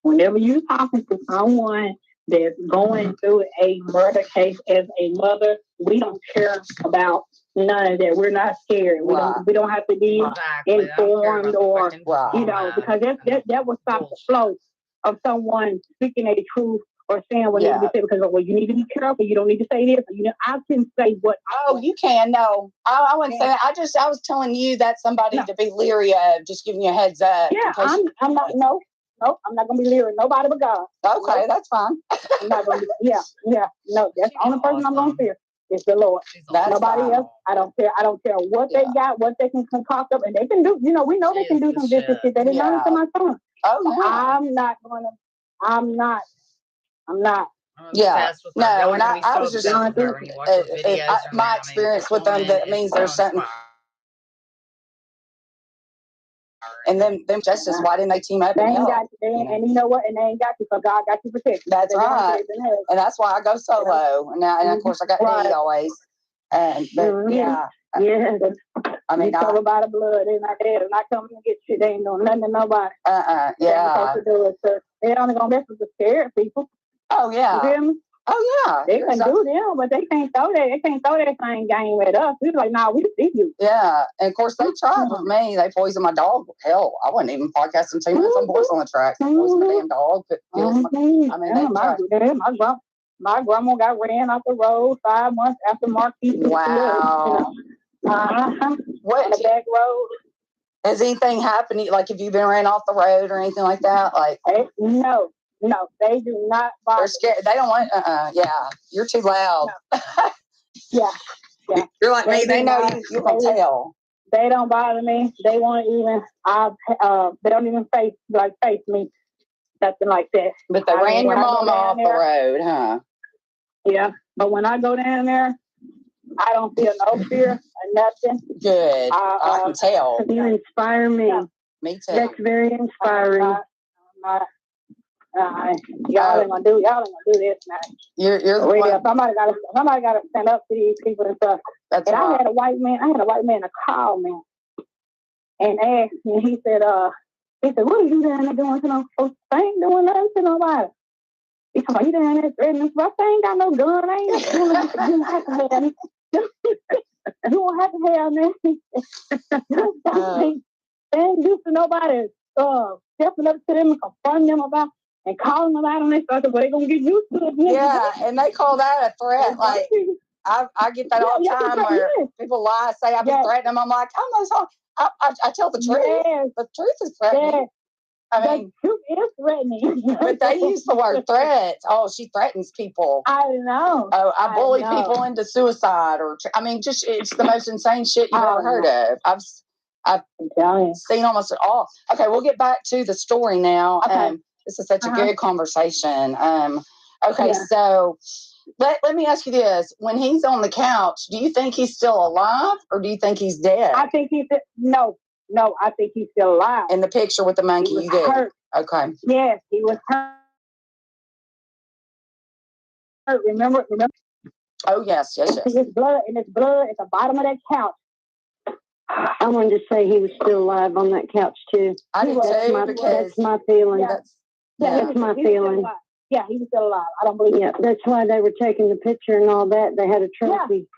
B: whenever you talking to someone that's going through a murder case as a mother, we don't care about none of that. We're not scared. We don't have to be informed or because that will stop the flow of someone speaking a truth or saying what needs to be said because, well, you need to be careful. You don't need to say this. You know, I can say what.
C: Oh, you can. No, I wouldn't say that. I was telling you that somebody to be leery of, just giving you a heads up.
B: Yeah, I'm not. No, I'm not going to be leery. Nobody but God.
C: Okay, that's fine.
B: I'm not going to be. Yeah. No, that's the only person I'm going to fear. It's the Lord. Nobody else. I don't care. I don't care what they got, what they can concoct up, and they can do. You know, we know they can do some different shit. They didn't learn it to my son.
C: Oh, yeah.
B: I'm not.
C: Yeah. No, and I was just my experience with them. That means there's something. And them justice. Why didn't they team up?
B: They ain't got you, and you know what? And they ain't got you, so God got you protected.
C: That's right. And that's why I go solo. And now, and of course, I got D always. And yeah. I mean,
B: covered by the blood. They're not there. They're not coming to get you. They ain't doing nothing to nobody.
C: Yeah.
B: They're only gonna mess with the scared people.
C: Oh yeah.
B: You hear me?
C: Oh yeah.
B: They can do them, but they can't throw that. They can't throw that same game with us. We like, nah, we see you.
C: Yeah, and of course they tried with me. They poisoned my dog. Hell, I wasn't even podcasting 2 minutes on boys on the tracks. They poisoned my damn dog.
B: My grandma got ran off the road 5 months after Marquis.
C: Wow.
B: What? On the back road.
C: Has anything happened? Like, have you been ran off the road or anything like that? Like,
B: no, they do not bother.
C: They're scared. They don't want. Yeah, you're too loud.
B: No. Yeah.
C: You're like me. They know you can tell.
B: They don't bother me. They won't even. They don't even face me. Nothing like that.
C: But they ran your mom off the road, huh?
B: Yeah, but when I go down there, I don't feel no fear or nothing.
C: Good. I can tell.
D: You inspire me.
B: Yeah.
C: Me too.
D: That's very inspiring.
B: Y'all ain't gonna do this now.
C: You're the
B: one. Somebody gotta stand up to these people and stuff.
C: That's
B: and
C: right.
B: I had a white man to call me and asked me. He said, what are you down there doing to them folks? I ain't doing nothing to nobody. He said, you down there threatening? I ain't got no gun. I ain't you have to have me. You don't have to have me. They ain't used to nobody stepping up to them and confronting them about and calling them out on this stuff, but they're gonna get used to it.
C: Yeah, and they call that a threat. Like I get that all the time where people lie, say I've been threatening them. I'm like, I'm not. I tell the truth.
B: Yes.
C: The truth is threatening.
B: Yes.
C: I mean,
B: the truth is threatening.
C: But they use the word threat. Oh, she threatens people.
B: I know.
C: Oh, I bully people into suicide, or just it's the most insane shit you've ever heard of. I've seen almost it all. Okay, we'll get back to the story now.
B: Okay.
C: This is such a good conversation. So let me ask you this. When he's on the couch, do you think he's still alive or do you think he's dead?
B: I think no, I think he's still alive.
C: In the picture with the monkey, you did?
B: Hurt.
C: Okay.
B: Yes, he was hurt. Remember?
C: Oh, yes.
B: His blood at the bottom of that couch.
D: I wanted to say he was still alive on that couch too.
C: I did too, because
D: that's my feeling.
B: That's
D: my feeling.
B: Yeah, he was still alive. I don't believe.
D: Yeah, that's why they were taking the picture and all that. They had a trophy.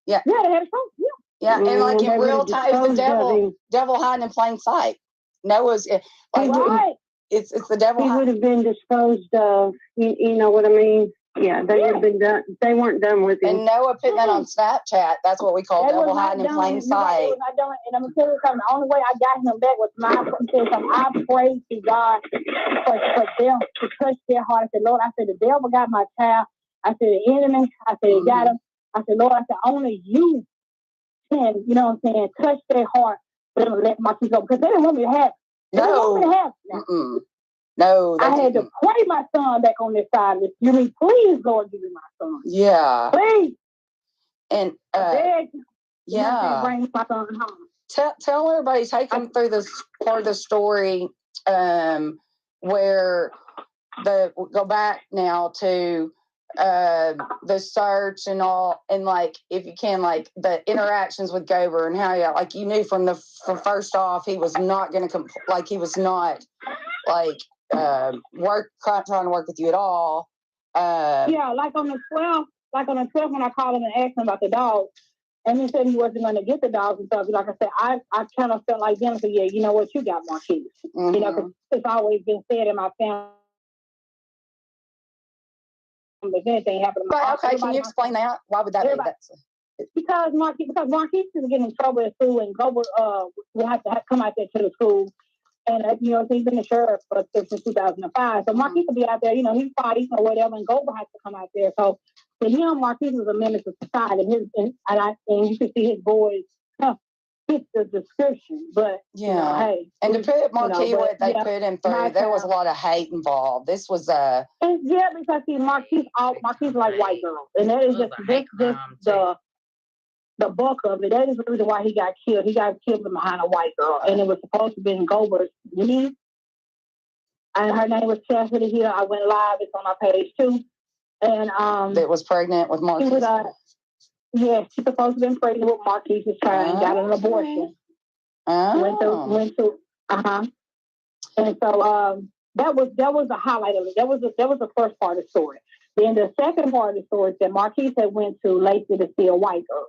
B: Yeah, they had a trophy.
C: Yeah, and like in real time, the devil hiding in plain sight. Noah's
B: right.
C: It's the devil.
D: He would have been disposed of. You know what I mean? Yeah, they would have been done. They weren't done with him.
C: And Noah put that on Snapchat. That's what we call devil hiding in plain sight.
B: And I'm gonna tell you something. The only way I got him back was I prayed to God for them to touch their heart. I said, Lord, the devil got my child. I said, the enemy. I said, he got him. I said, Lord, only you can, you know what I'm saying, touch their heart for them to let Marquis go, because they didn't want me to have it. They didn't want me to have it.
C: No,
B: I had to pray my son back on this side. You mean, please, Lord, give me my son.
C: Yeah.
B: Please.
C: And
B: bring my son home.
C: Tell everybody, take them through this part of the story, where go back now to the search and all, and like if you can, like the interactions with Govar and how you knew from first off he was not going to he was not trying to work with you at all.
B: Like on the 12th when I called him and asked him about the dog, and he said he wasn't going to get the dogs and stuff. Like I said, I kind of felt like them. So you know what, you got Marquis. Mm-hmm. You know, because it's always been said in my family. if anything happened to
C: Right, okay, can you explain that? Why would that be?
B: Because Marquis is getting in trouble at school, and Govar will have to come out there to the school. And, he's been the sheriff since 2005. So Marquis will be out there, he's fighting or whatever, and Govar has to come out there. So to him, Marquis was a menace to society. And you can see his boys fit the description. But, hey.
C: And to put Marquis what they put him through, there was a lot of hate involved. This was
B: Yeah, because Marquis like white girls. And that is just the bulk of it. That is the reason why he got killed. He got killed behind a white girl. And it was supposed to be in Govar's niece. And her name was Chastity Hill. I went live. It's on our page too. And
C: that was pregnant with Marquis.
B: She's supposed to have been pregnant with Marquis' child and got an abortion. Went to And so that was the highlight of it. That was the first part of the story. Then the second part of the story is that Marquis had went to Lacey to see a white girl.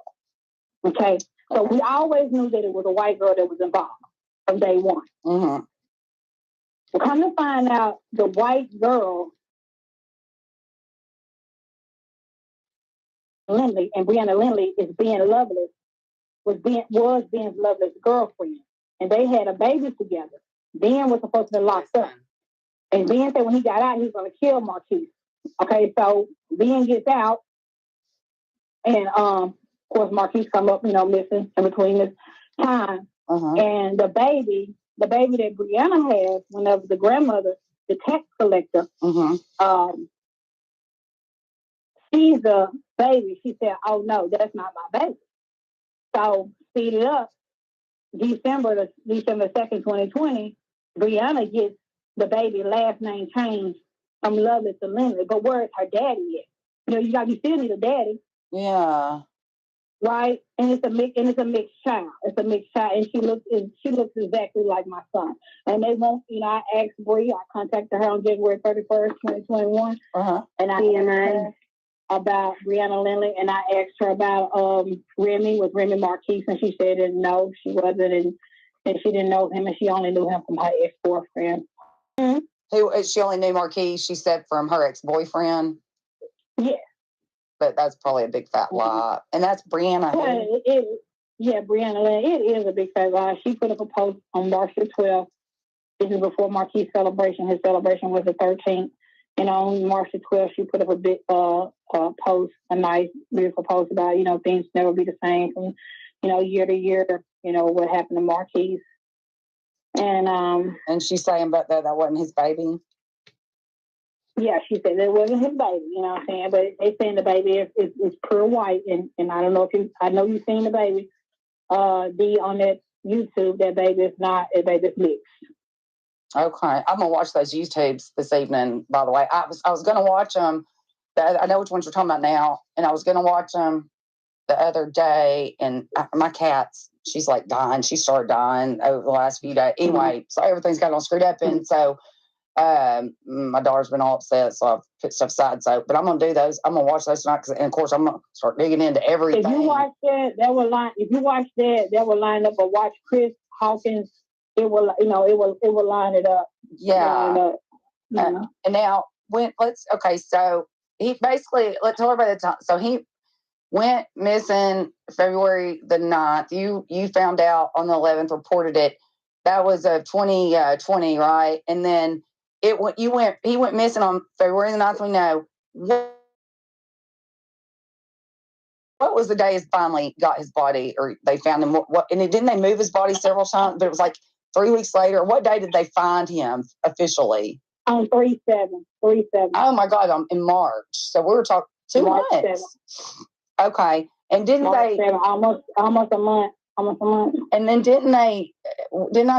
B: Okay, so we always knew that it was a white girl that was involved from day one.
C: Mm-hmm.
B: Well, come to find out, the white girl, Lindley, and Brianna Lindley is Ben Lovelace, was Ben's Lovelace's girlfriend, and they had a baby together. Ben was supposed to be locked up, and Ben said when he got out, he was going to kill Marquis. Okay, so Ben gets out, and of course, Marquis come up, missing in between this time. And the baby that Brianna has, whenever the grandmother, the tax collector, sees the baby, she said, "Oh no, that's not my baby." So speed it up. December 2nd, 2020, Brianna gets the baby last name changed from Lovelace to Lindley. But where's her daddy at? You still need a daddy.
C: Yeah.
B: Right, and it's a mixed child. It's a mixed child, and she looks exactly like my son. And they won't, I asked Bree. I contacted her on January 31st, 2021, and I asked her about Brianna Lindley, and I asked her about Remy Marquis, and she said that no, she wasn't, and she didn't know him, and she only knew him from her ex-boyfriend.
C: She only knew Marquis, she said, from her ex-boyfriend.
B: Yeah.
C: But that's probably a big fat lie. And that's Brianna.
B: Brianna Lynn. It is a big fat lie. She put up a post on March the 12th. This is before Marquis' celebration. His celebration was the 13th. And on March the 12th, she put up a big post, a nice, beautiful post about, things never be the same from, year to year, what happened to Marquis.
C: And she's saying, but that wasn't his baby.
B: Yeah, she said it wasn't his baby, you know what I'm saying? But they saying the baby is pure white, and I don't know if I know you've seen the baby, on that YouTube, that baby is not, a baby's mixed.
C: Okay, I'm gonna watch those YouTubes this evening. By the way, I was gonna watch them. I know which ones you're talking about now, and I was gonna watch them the other day. And my cat's, she's like dying. She started dying over the last few days. Anyway, so everything's got all screwed up, and so. My daughter's been all upset, so I've put stuff aside. So, but I'm gonna do those. I'm gonna watch those tonight, and of course, I'm gonna start digging into everything.
B: If you watch that will line. If you watch that will line up. But watch Chris Hawkins. It will, it will line it up.
C: Yeah. And now, so he basically, let's talk about the time. So he went missing February the 9th. You found out on the 11th, reported it. That was 2020, right? And then he went missing on February the 9th. We know. What was the day he finally got his body, or they found him? And didn't they move his body several times? But it was like 3 weeks later. What day did they find him officially?
B: On 3/7.
C: Oh my God! In March. So we were talking 2 months. Okay. And didn't
B: March
C: they
B: 7, almost a month? Almost a month.
C: And then didn't I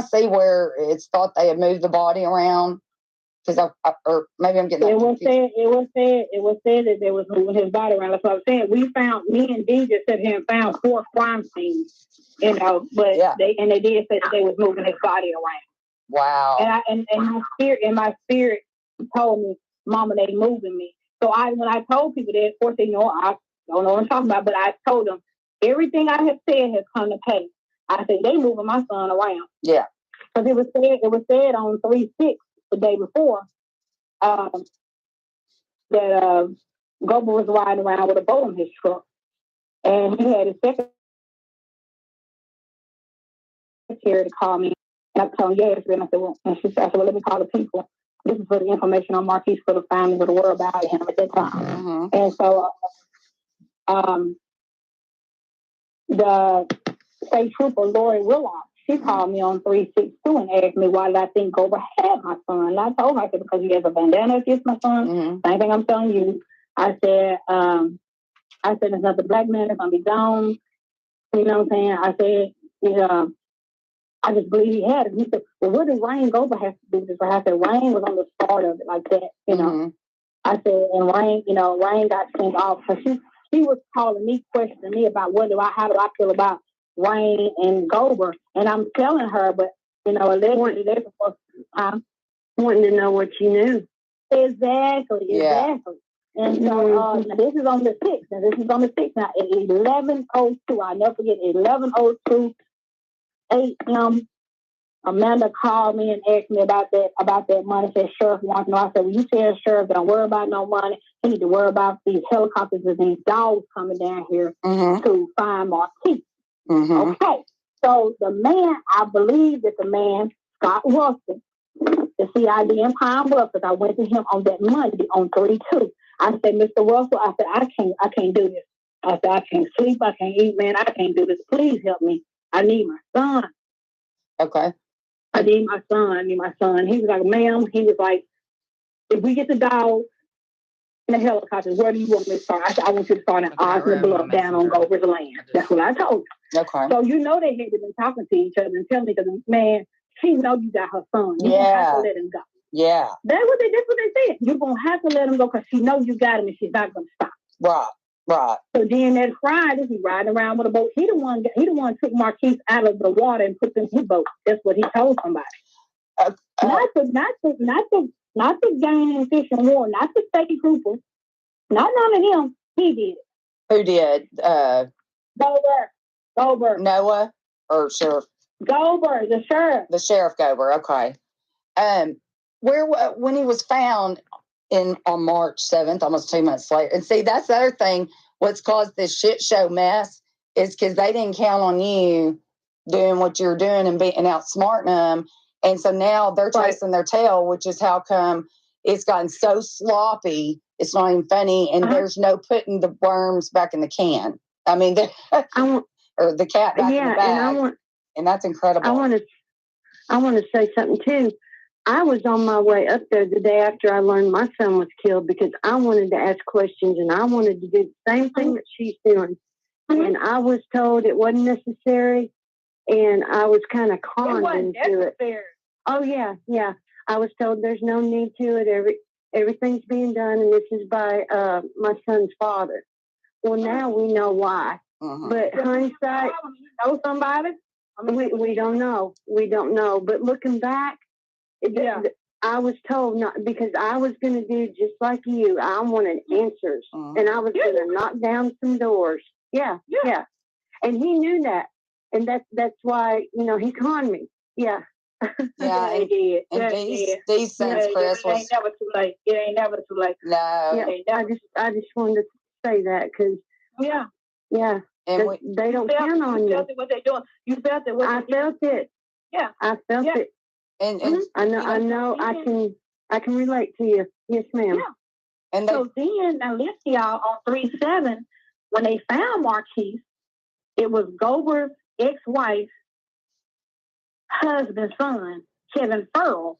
C: see where it's thought they had moved the body around? Because or maybe I'm getting.
B: It was said that they was moving his body around. That's what I'm saying. Me and D just sat here and found 4 crime scenes, but they did say that they was moving his body around.
C: Wow.
B: And my spirit told me, Mama, they moving me. So when I told people that, of course they know I don't know what I'm talking about, but I told them everything I have said has come to pass. I said they moving my son around.
C: Yeah.
B: Because it was said on 3/6 the day before that Govar was riding around with a boat in his truck. And he had his secretary to call me. And I told him, yeah, it's real. I said, well, and she said, well, let me call the people. This is for the information on Marquis for the family, for the world about him at that time.
C: Mm-hmm.
B: And so the state trooper, Lori Willock, she called me on 362 and asked me why did I think Govar had my son. And I told her, I said, because he has a bandana against my son.
C: Mm-hmm.
B: Same thing I'm telling you. I said, there's another black man that's going to be gone. You know what I'm saying? I said, I just believe he had it. He said, well, what did Rain Govar have to do with this? I said, Rain was on the start of it like that, you know.
C: Mm-hmm.
B: I said, and Rain got sent off. So she was calling me, questioning me about how do I feel about Rain and Govar. And I'm telling her, but, allegedly they're supposed to,
D: wanting to know what you knew.
B: Exactly.
C: Yeah.
B: And so this is on the 6th. Now, at 11:02, I'll never forget, 11:02 a.m., Amanda called me and asked me about that money. Said, Sheriff wants to know. I said, well, you tell Sheriff don't worry about no money. He need to worry about these helicopters and these dogs coming down here to find Marquis.
C: Mm-hmm.
B: Okay. So the man, I believe that the man, Scott Wilson, the CID in Pine Bluff, because I went to him on that Monday on 3-2. I said, Mr. Russell, I said, I can't do this. I said, I can't sleep, I can't eat, man, I can't do this. Please help me. I need my son.
C: Okay.
B: I need my son. He was like, ma'am, he was like, if we get the dog and the helicopters, where do you want me to start? I said, I want you to start in Osmond Bluff down on Govar's land. That's what I told her.
C: Okay.
B: So they had been talking to each other and telling me, because, man, she know you got her son. You gonna have to let him go.
C: Yeah.
B: That's what they said. You're gonna have to let him go because she knows you got him and she's not gonna stop.
C: Right.
B: So then that Friday, he riding around with a boat. He the one took Marquis out of the water and put them in his boat. That's what he told somebody. Not the gang and fish and war, not the state troopers, not none of them. He did.
C: Who did?
B: Govar.
C: Noah or Sheriff?
B: Govar, the sheriff.
C: The Sheriff Govar. Okay. When he was found on March 7th, almost 2 months later, and see, that's the other thing. What's caused this shit show mess is because they didn't count on you doing what you're doing and outsmarting them, and so now they're chasing their tail, which is how come it's gotten so sloppy. It's not even funny, and there's no putting the worms back in the can. I mean, or the cat back in the bag, and that's incredible.
D: I want to say something too. I was on my way up there the day after I learned my son was killed because I wanted to ask questions and I wanted to do the same thing that she's doing. And I was told it wasn't necessary, and I was kind of conned into it. Oh, yeah. I was told there's no need to it. Everything's being done, and this is by my son's father. Well, now we know why. But hindsight,
B: know somebody?
D: We don't know. We don't know. But looking back, I was told not, because I was going to do just like you. I wanted answers, and I was going to knock down some doors. Yeah. And he knew that, and that's why he conned me. Yeah.
C: Yeah, and these things, Chris,
B: it ain't never too late. It ain't never too late.
C: No.
D: I just wanted to say that because
C: and
D: they don't count on you.
B: You felt it, what they're doing. You felt it.
D: I felt it.
B: Yeah.
D: I felt it.
C: And
D: I know. I can relate to you. Yes, ma'am.
B: Yeah.
C: And
B: so then, now listen, y'all, on 3-7, when they found Marquis, it was Govar's ex-wife, husband, son, Kevin Furl,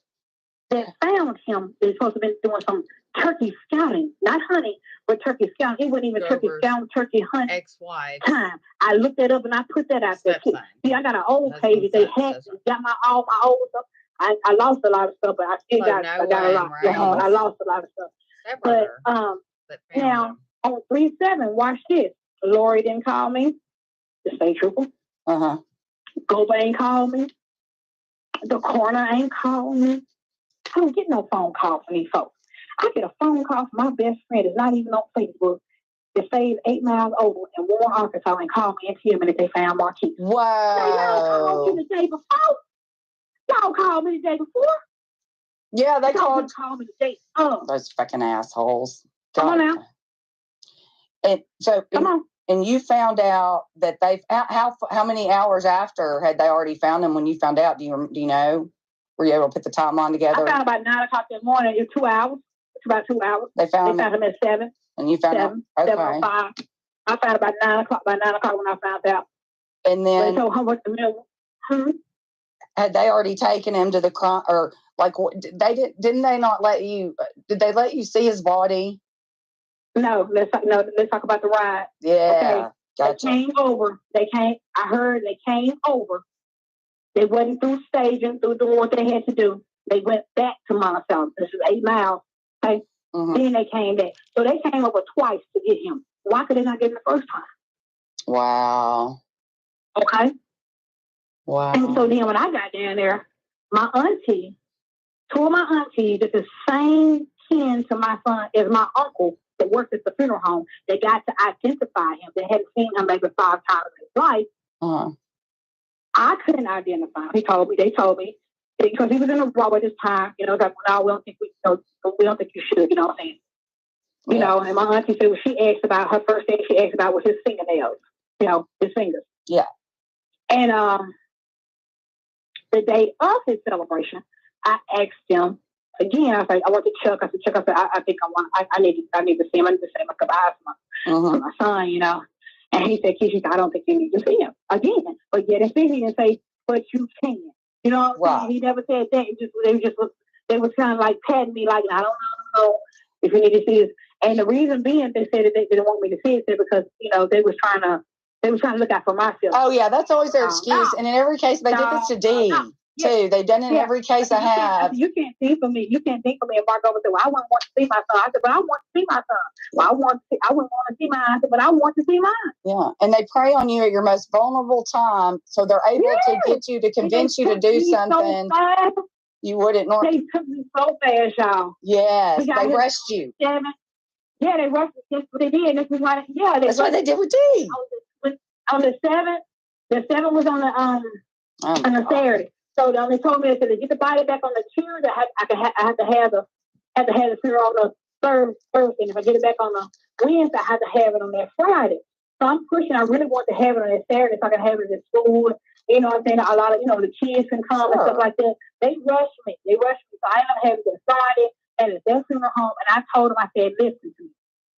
B: that found him. They're supposed to have been doing some turkey scouting, not hunting, but turkey scouting. It wasn't even turkey scouting, turkey hunting.
A: Ex-wife.
B: Time. I looked that up and I put that out there too. See, I got an old page that they hacked. Got all my old stuff. I lost a lot of stuff, but I still got a lot. I lost a lot of stuff. But now on 3-7, watch this. Lori didn't call me. The state trooper. Govar ain't called me. The coroner ain't called me. I don't get no phone call from these folks. I get a phone call from my best friend. It's not even on Facebook. They stayed 8 miles over in Warren, Arkansas, and called me and told me that they found Marquis.
C: Wow.
B: Now, y'all called me the day before. Y'all called me the day before.
C: Yeah, they
B: called me the day of.
C: Those fucking assholes.
B: Come on now.
C: And so,
B: Come on.
C: And you found out that how many hours after had they already found them when you found out? Do you know? Were you able to put the timeline together?
B: I found about 9 o'clock in the morning. It was 2 hours. It's about 2 hours.
C: They found
B: him at 7.
C: And you found
B: 7,
C: out? Okay.
B: 7:05. I found about 9 o'clock. By 9 o'clock when I found out.
C: And then
B: so how much the middle?
C: Had they already taken him to the crime, or like didn't they not let you? Did they let you see his body?
B: No. Let's talk about the ride.
C: Yeah.
B: Okay.
C: Gotcha.
B: They came over. I heard they came over. They went through staging, through doing what they had to do. They went back to Monticello. This is 8 miles. Okay.
C: Mm-hmm.
B: Then they came back. So they came over twice to get him. Why could they not get him the first time?
C: Wow.
B: Okay.
C: Wow.
B: And so then when I got down there, my auntie, 2 of my aunties, that's the same kin to my son as my uncle that worked at the funeral home, they got to identify him. They hadn't seen him maybe 5 times in his life.
C: Uh-huh.
B: I couldn't identify him. They told me, because he was in a row at this time, like, no, we don't think you should, you know what I'm saying? You know, and my auntie said, she asked about her first thing she asked about was his fingernails, his fingers.
C: Yeah.
B: And the day of his celebration, I asked him again. I was like, I want to Chuck. I said, Chuck, I think I need to see him. I need to say my goodbyes to my son, And he said, Keisha, I don't think you need to see him again. But yet in speaking and say, but you can. You know what I'm saying? He never said that. They was kind of like patting me like, I don't know if you need to see this. And the reason being, they said that they didn't want me to see it because, they was trying to look out for myself.
C: Oh yeah, that's always their excuse. And in every case, they did this to D too. They've done it in every case I have.
B: You can't think for me. You can't think for me. And Mark over said, well, I wouldn't want to see my son. I said, but I want to see my son. Well, I wouldn't want to see mine. I said, but I want to see mine.
C: Yeah. And they prey on you at your most vulnerable time. So they're able to get you to convince you to do something you wouldn't normally.
B: They took me so fast, y'all.
C: Yes. They rushed you.
B: Yeah, they rushed me. That's what they did. This is why,
C: that's what they did with D.
B: On the 7th, the 7th was on the Saturday. So they told me to get the body back on the Tuesday. I had to have the funeral on the Thursday. And if I get it back on the Wednesday, I had to have it on that Friday. So I'm pushing. I really want to have it on that Saturday so I can have it at school. You know what I'm saying? A lot of, the kids can come and stuff like that. They rushed me. So I ended up having it Friday and at their funeral home. And I told them, I said, listen to me.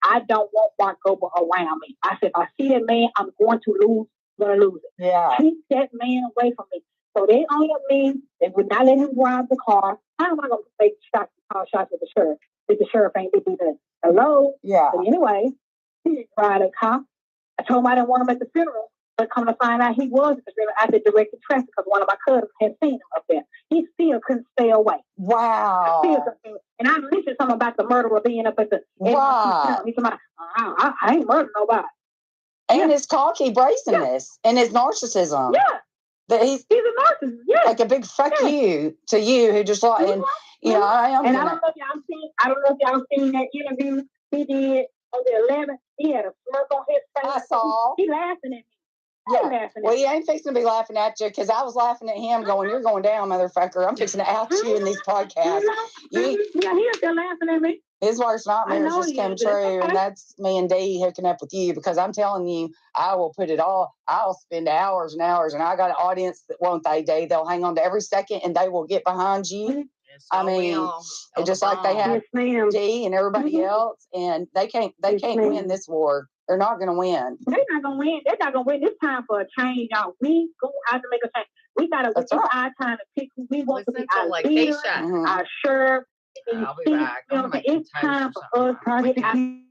B: I don't want Mark Govar around me. I said, if I see that man, I'm going to lose it.
C: Yeah.
B: Keep that man away from me. So they owned up me. They would not let him drive the car. How am I going to make call shots with the sheriff? If the sheriff ain't be the hello?
C: Yeah.
B: But anyway, he didn't drive the car. I told him I didn't want him at the funeral. But come to find out he was at the funeral. I said directed traffic because one of my cousins had seen him up there. He still couldn't stay away.
C: Wow.
B: And I mentioned something about the murderer being up at the
C: wow.
B: He said, I ain't murdered nobody.
C: And his cocky brazenness and his narcissism.
B: Yeah.
C: That he's
B: a narcissist. Yeah.
C: Like a big fuck you to you who just like, and I am.
B: And I don't know if y'all seen that interview he did on the 11th. He had a smirk on his face.
C: I saw.
B: He laughing at me.
C: Yeah. Well, he ain't fixing to be laughing at you because I was laughing at him going, you're going down, motherfucker. I'm fixing to out you in these podcasts.
B: Yeah, he's still laughing at me.
C: His worst nightmares just come true, and that's me and Dee hooking up with you because I'm telling you, I will put it all. I'll spend hours and hours, and I got an audience that won't they, Dee? They'll hang on to every second, and they will get behind you.
A: Yes,
C: I mean, just like they have Dee and everybody else, and they can't win this war. They're not going to win.
B: They're not going to win. They're not going to win. It's time for a change, y'all. We go out to make a change. We got to. It's our time to pick who we want to be our leader, our sheriff.
A: I'll be back.
B: It's time for us.
D: Prosecutors,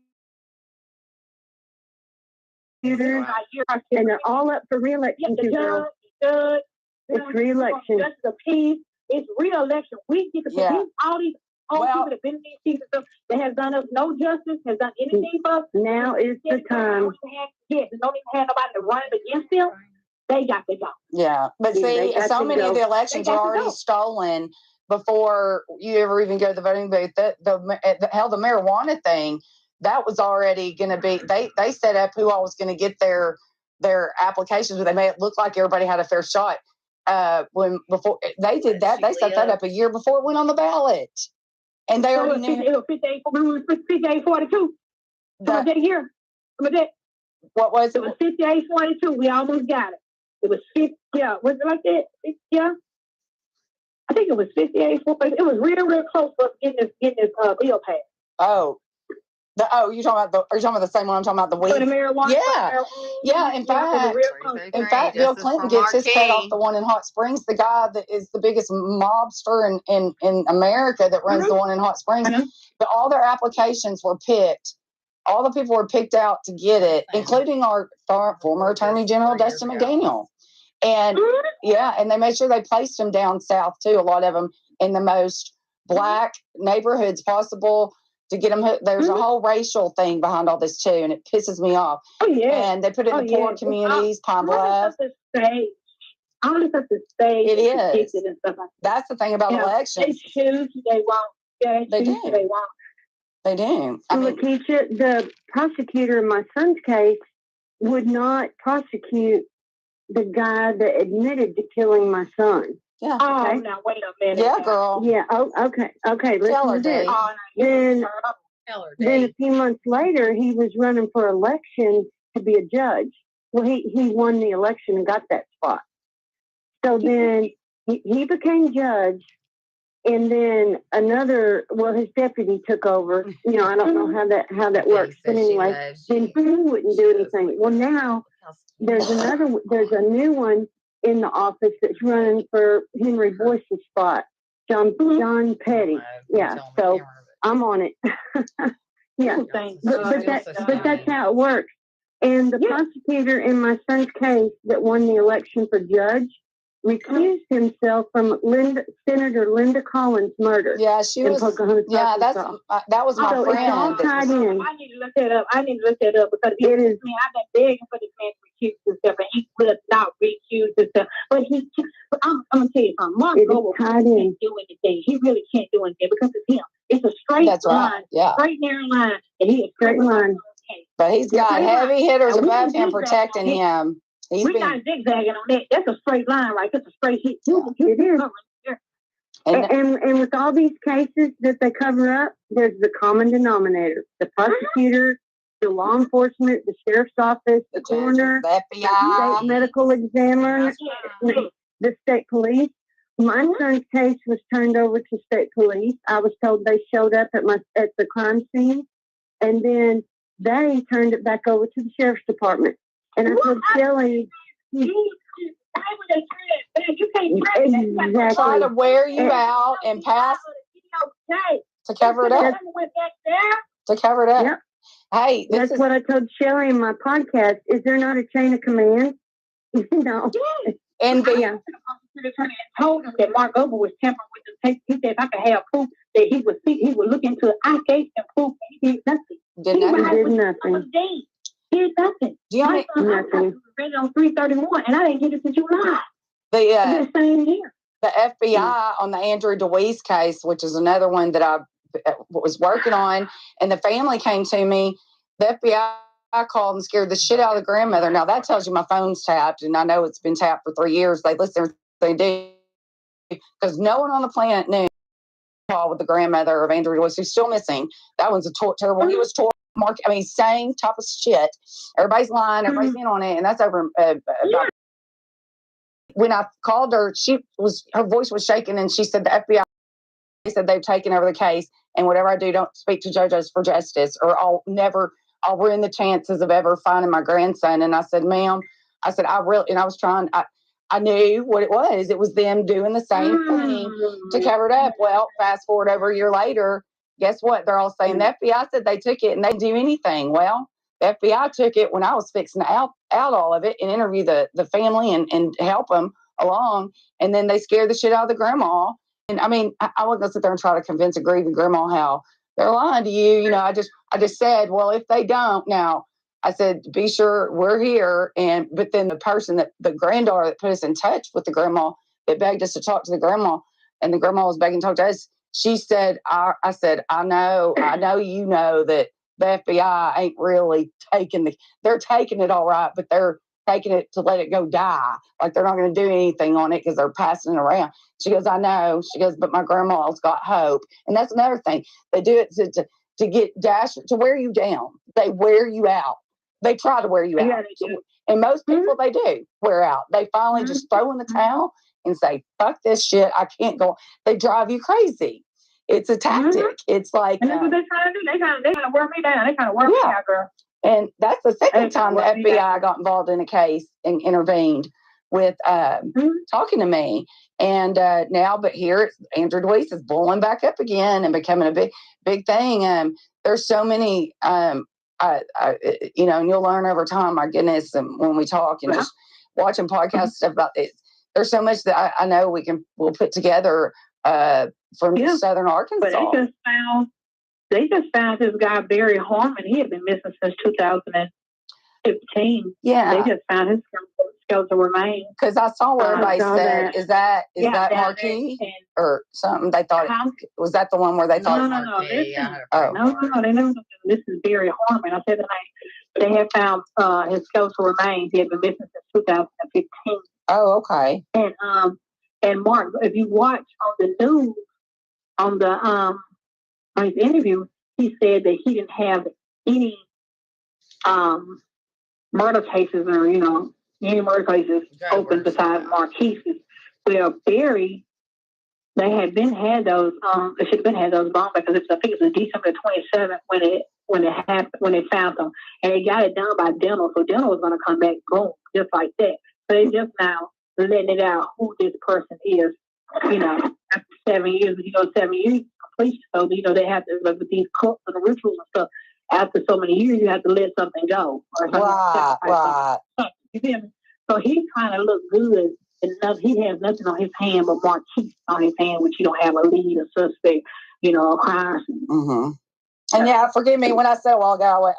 D: and they're all up for re-election.
B: Judge,
D: it's re-election.
B: Just the peace. It's re-election. We get to put all these old people that have been in these seats that has done us no justice, has done anything for us.
D: Now is the time.
B: Don't even have nobody to run against them. They got to go.
C: Yeah, but see, so many of the elections are already stolen before you ever even go to the voting booth. The marijuana thing, that was already going to be. They set up who all was going to get their applications, but they made it look like everybody had a fair shot. Before they did that, they set that up a year before it went on the ballot, and they already knew.
B: It was 5842. That year. Remember that?
C: What was
B: It
C: it?
B: was 5842. We almost got it. It was 50. Yeah, was it like that? Yeah. I think it was 5842. It was real close for getting this bill passed.
C: Oh. Are you talking about the same one I'm talking about? The weed?
B: For the marijuana.
C: Yeah. In fact, Bill Clinton gets his cut off the one in Hot Springs. The guy that is the biggest mobster in America that runs the one in Hot Springs. But all their applications were picked. All the people were picked out to get it, including our former Attorney General Dustin McDaniel. And and they made sure they placed them down south too. A lot of them in the most black neighborhoods possible. To get them, there's a whole racial thing behind all this too, and it pisses me off. Oh yeah, and they put it in the poor communities, Pine Bluff.
B: All this stuff is staged.
C: It is.
B: And stuff like that.
C: That's the thing about elections.
B: They choose who they want. Yeah,
C: they do.
B: Who they want.
C: They do.
D: Lakeisha, the prosecutor in my son's case would not prosecute the guy that admitted to killing my son.
B: Yeah. Oh, okay. Now wait a minute.
C: Yeah, girl.
D: Yeah. Oh, okay. Okay.
C: Tell her,
D: listen to
C: Dave.
D: Then a few months later, he was running for election to be a judge. Well, he won the election and got that spot. So then he became judge, and then his deputy took over. You know, I don't know how that works, but anyway, then he wouldn't do anything. Well, now there's a new one in the office that's running for Henry Boyce's spot, John Petty. Yeah, so I'm on it. Yeah, but that's how it works. And the prosecutor in my son's case that won the election for judge recused himself from Senator Linda Collins' murder.
C: Yeah, she was. Yeah, that was my friend.
D: It's all tied in.
B: I need to look that up. Because it is. Man, I've been begging for this man to recuse himself, and he will not recuse himself. But I'm gonna tell you something. Mark Govar can't do anything. He really can't do anything because it's him. It's a straight line, straight narrow line, and he is straight line.
C: But he's got heavy hitters above him protecting him.
B: We're not zigzagging on that. That's a straight line, right? That's a straight hit. It is.
D: And with all these cases that they cover up, there's the common denominator: the prosecutor, the law enforcement, the sheriff's office, the coroner,
C: the FBI,
D: the state medical examiner, the state police. My son's case was turned over to state police. I was told they showed up at the crime scene, and then they turned it back over to the sheriff's department. And I told Shelly,
B: you can't
C: try to wear you out and pass to cover it up. To cover it up.
D: Yep.
C: Hey,
D: that's what I told Shelly in my podcast. Is there not a chain of command? No.
C: And
B: told him that Mark Govar was tampering with the tape. He said if I could have proof that he would look into it. I gave him proof. He did nothing.
D: Did nothing.
B: He did nothing.
D: Nothing.
B: Read on 331, and I didn't get it to July.
C: The
B: same year.
C: The FBI on the Andrew DeWeese case, which is another one that I was working on, and the family came to me. The FBI called and scared the shit out of the grandmother. Now that tells you my phone's tapped, and I know it's been tapped for 3 years. They listen, they do, because no one on the planet knew with the grandmother of Andrew DeWeese, who's still missing. That one's a terrible. He was torn. Same type of shit. Everybody's lying. Everybody's in on it, and that's over. When I called her, her voice was shaking, and she said the FBI said they've taken over the case, and whatever I do, don't speak to JoJo's for justice, or I'll ruin the chances of ever finding my grandson. And I said, ma'am, I was trying. I knew what it was. It was them doing the same thing to cover it up. Well, fast forward over a year later. Guess what? They're all saying the FBI said they took it and they didn't do anything. Well, the FBI took it when I was fixing to out all of it and interview the family and help them along. And then they scared the shit out of the grandma. And I mean, I wasn't gonna sit there and try to convince a grieving grandma how they're lying to you. You know, I just said, well, if they don't now, I said, be sure we're here. But then the granddaughter that put us in touch with the grandma that begged us to talk to the grandma, and the grandma was begging to talk to us. She said, I said, I know you know that the FBI ain't really they're taking it all right, but they're taking it to let it go die. Like they're not going to do anything on it because they're passing it around. She goes, I know. She goes, but my grandma's got hope. And that's another thing. They do it to get to wear you down. They wear you out. they try to wear you out.
B: Yeah, they do.
C: And most people, they do wear out. They finally just throw in the towel and say, fuck this shit. I can't go. They drive you crazy. It's a tactic. It's like.
B: And that's what they try to do. They kind of work me down. They kind of work me out, girl.
C: And that's the second time the FBI got involved in a case and intervened with talking to me. And now, but here, Andrew Deweese is blowing back up again and becoming a big thing. There's so many, and you'll learn over time, my goodness, when we talk and just watching podcast stuff about this. There's so much that I know we'll put together from Southern Arkansas.
B: But they just found this guy, Barry Harmon. He had been missing since 2015.
C: Yeah.
B: They just found his skeletal remains.
C: Because I saw where everybody said, is that Marquis or something? They thought, was that the one where they thought?
B: No. They never. This is Barry Harmon. I said the name. They had found his skeletal remains. He had been missing since 2015.
C: Oh, okay.
B: And Mark, if you watch on the news, on his interview, he said that he didn't have any murder cases or any murder cases open besides Marquise's. Well, Barry, they had those. They should have been had those bombed because I think it was December 27th when it happened, when they found them, and they got it done by dental. So dental was going to come back, boom, just like that. So they just now letting it out who this person is. After 7 years, 7 years completion. So they have to, like with these cults and rituals and stuff. After so many years, you have to let something go.
C: Right.
B: You feel me? So he kind of looked good. He has nothing on his hand but Marquis on his hand, which you don't have a lead, a suspect, a crime.
C: Mm-hmm. And forgive me, when I said a while ago,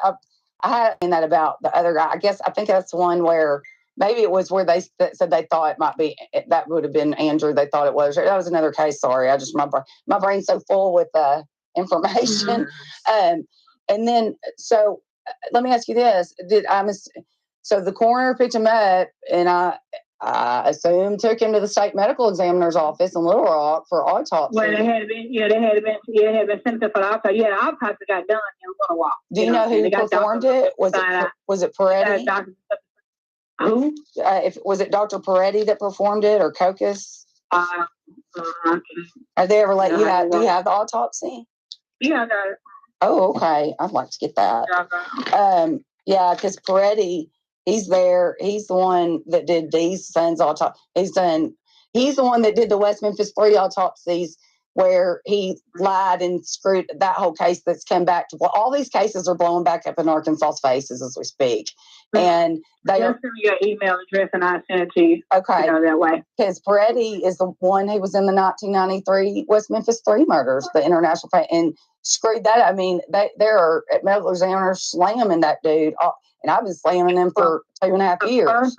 C: I had in that about the other guy. I think that's one where maybe it was where they said they thought it might be, that would have been Andrew. They thought it was. That was another case. Sorry. My brain's so full with information.
B: Mm-hmm.
C: And then, so let me ask you this. So the coroner picked him up and I assume took him to the state medical examiner's office in Little Rock for autopsy.
B: Well, they had been sent to for the autopsy. Yeah, the autopsy got done in Little Rock.
C: Do you know who performed it? Was it Peretti?
B: Who?
C: Was it Dr. Peretti that performed it, or Cocos? Have they ever let you have? Do you have the autopsy?
B: Yeah, I got it.
C: Oh, okay. I'd like to get that. Yeah, because Peretti, he's there. He's the one that did these son's autopsy. He's the one that did the West Memphis 3 autopsies, where he lied and screwed that whole case that's come back to. Well, all these cases are blowing back up in Arkansas's faces as we speak. And they
B: just send me your email address and I'll send it to you.
C: Okay.
B: That way.
C: Because Peretti is the one who was in the 1993 West Memphis 3 murders, the international and screwed that. I mean, they're at medical examiners slamming that dude. And I've been slamming them for 2.5 years.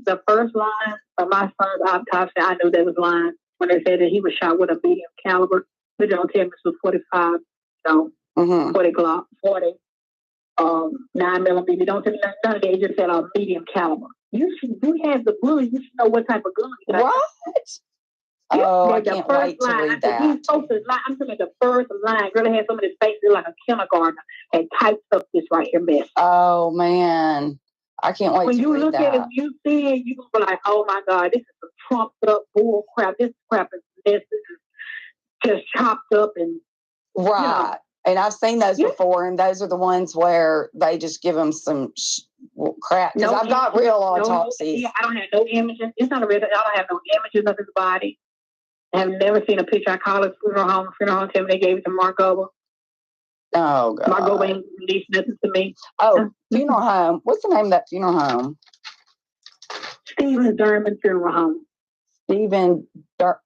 B: The first line of my son's autopsy, I knew they was lying when they said that he was shot with a medium caliber. They don't tell me it was 45, 40 Glock, 40, 9mm. They don't tell me none of that. They just said a medium caliber. You have the bullet. You should know what type of gun.
C: What? Oh, I can't wait to read that.
B: He's supposed to lie. I'm talking the first line. Girl, had some of his face like a kindergartner and typed up this right here, mess.
C: Oh, man. I can't wait to read that. When you look at it,
B: you see it, you're going to be like, oh, my God, this is some trumped up bull crap. This crap is this. This is just chopped up and...
C: Right. And I've seen those before, and those are the ones where they just give them some crap. Because I've got real autopsies.
B: I don't have no images. It's not a real... I don't have no images of his body. I have never seen a picture. I called his funeral home. Tell me they gave it to Mark Govar.
C: Oh, God.
B: Mark Govar ain't released nothing to me.
C: Oh, funeral home. What's the name of that funeral home?
B: Stephen Dermott Funeral Home.
C: Stephen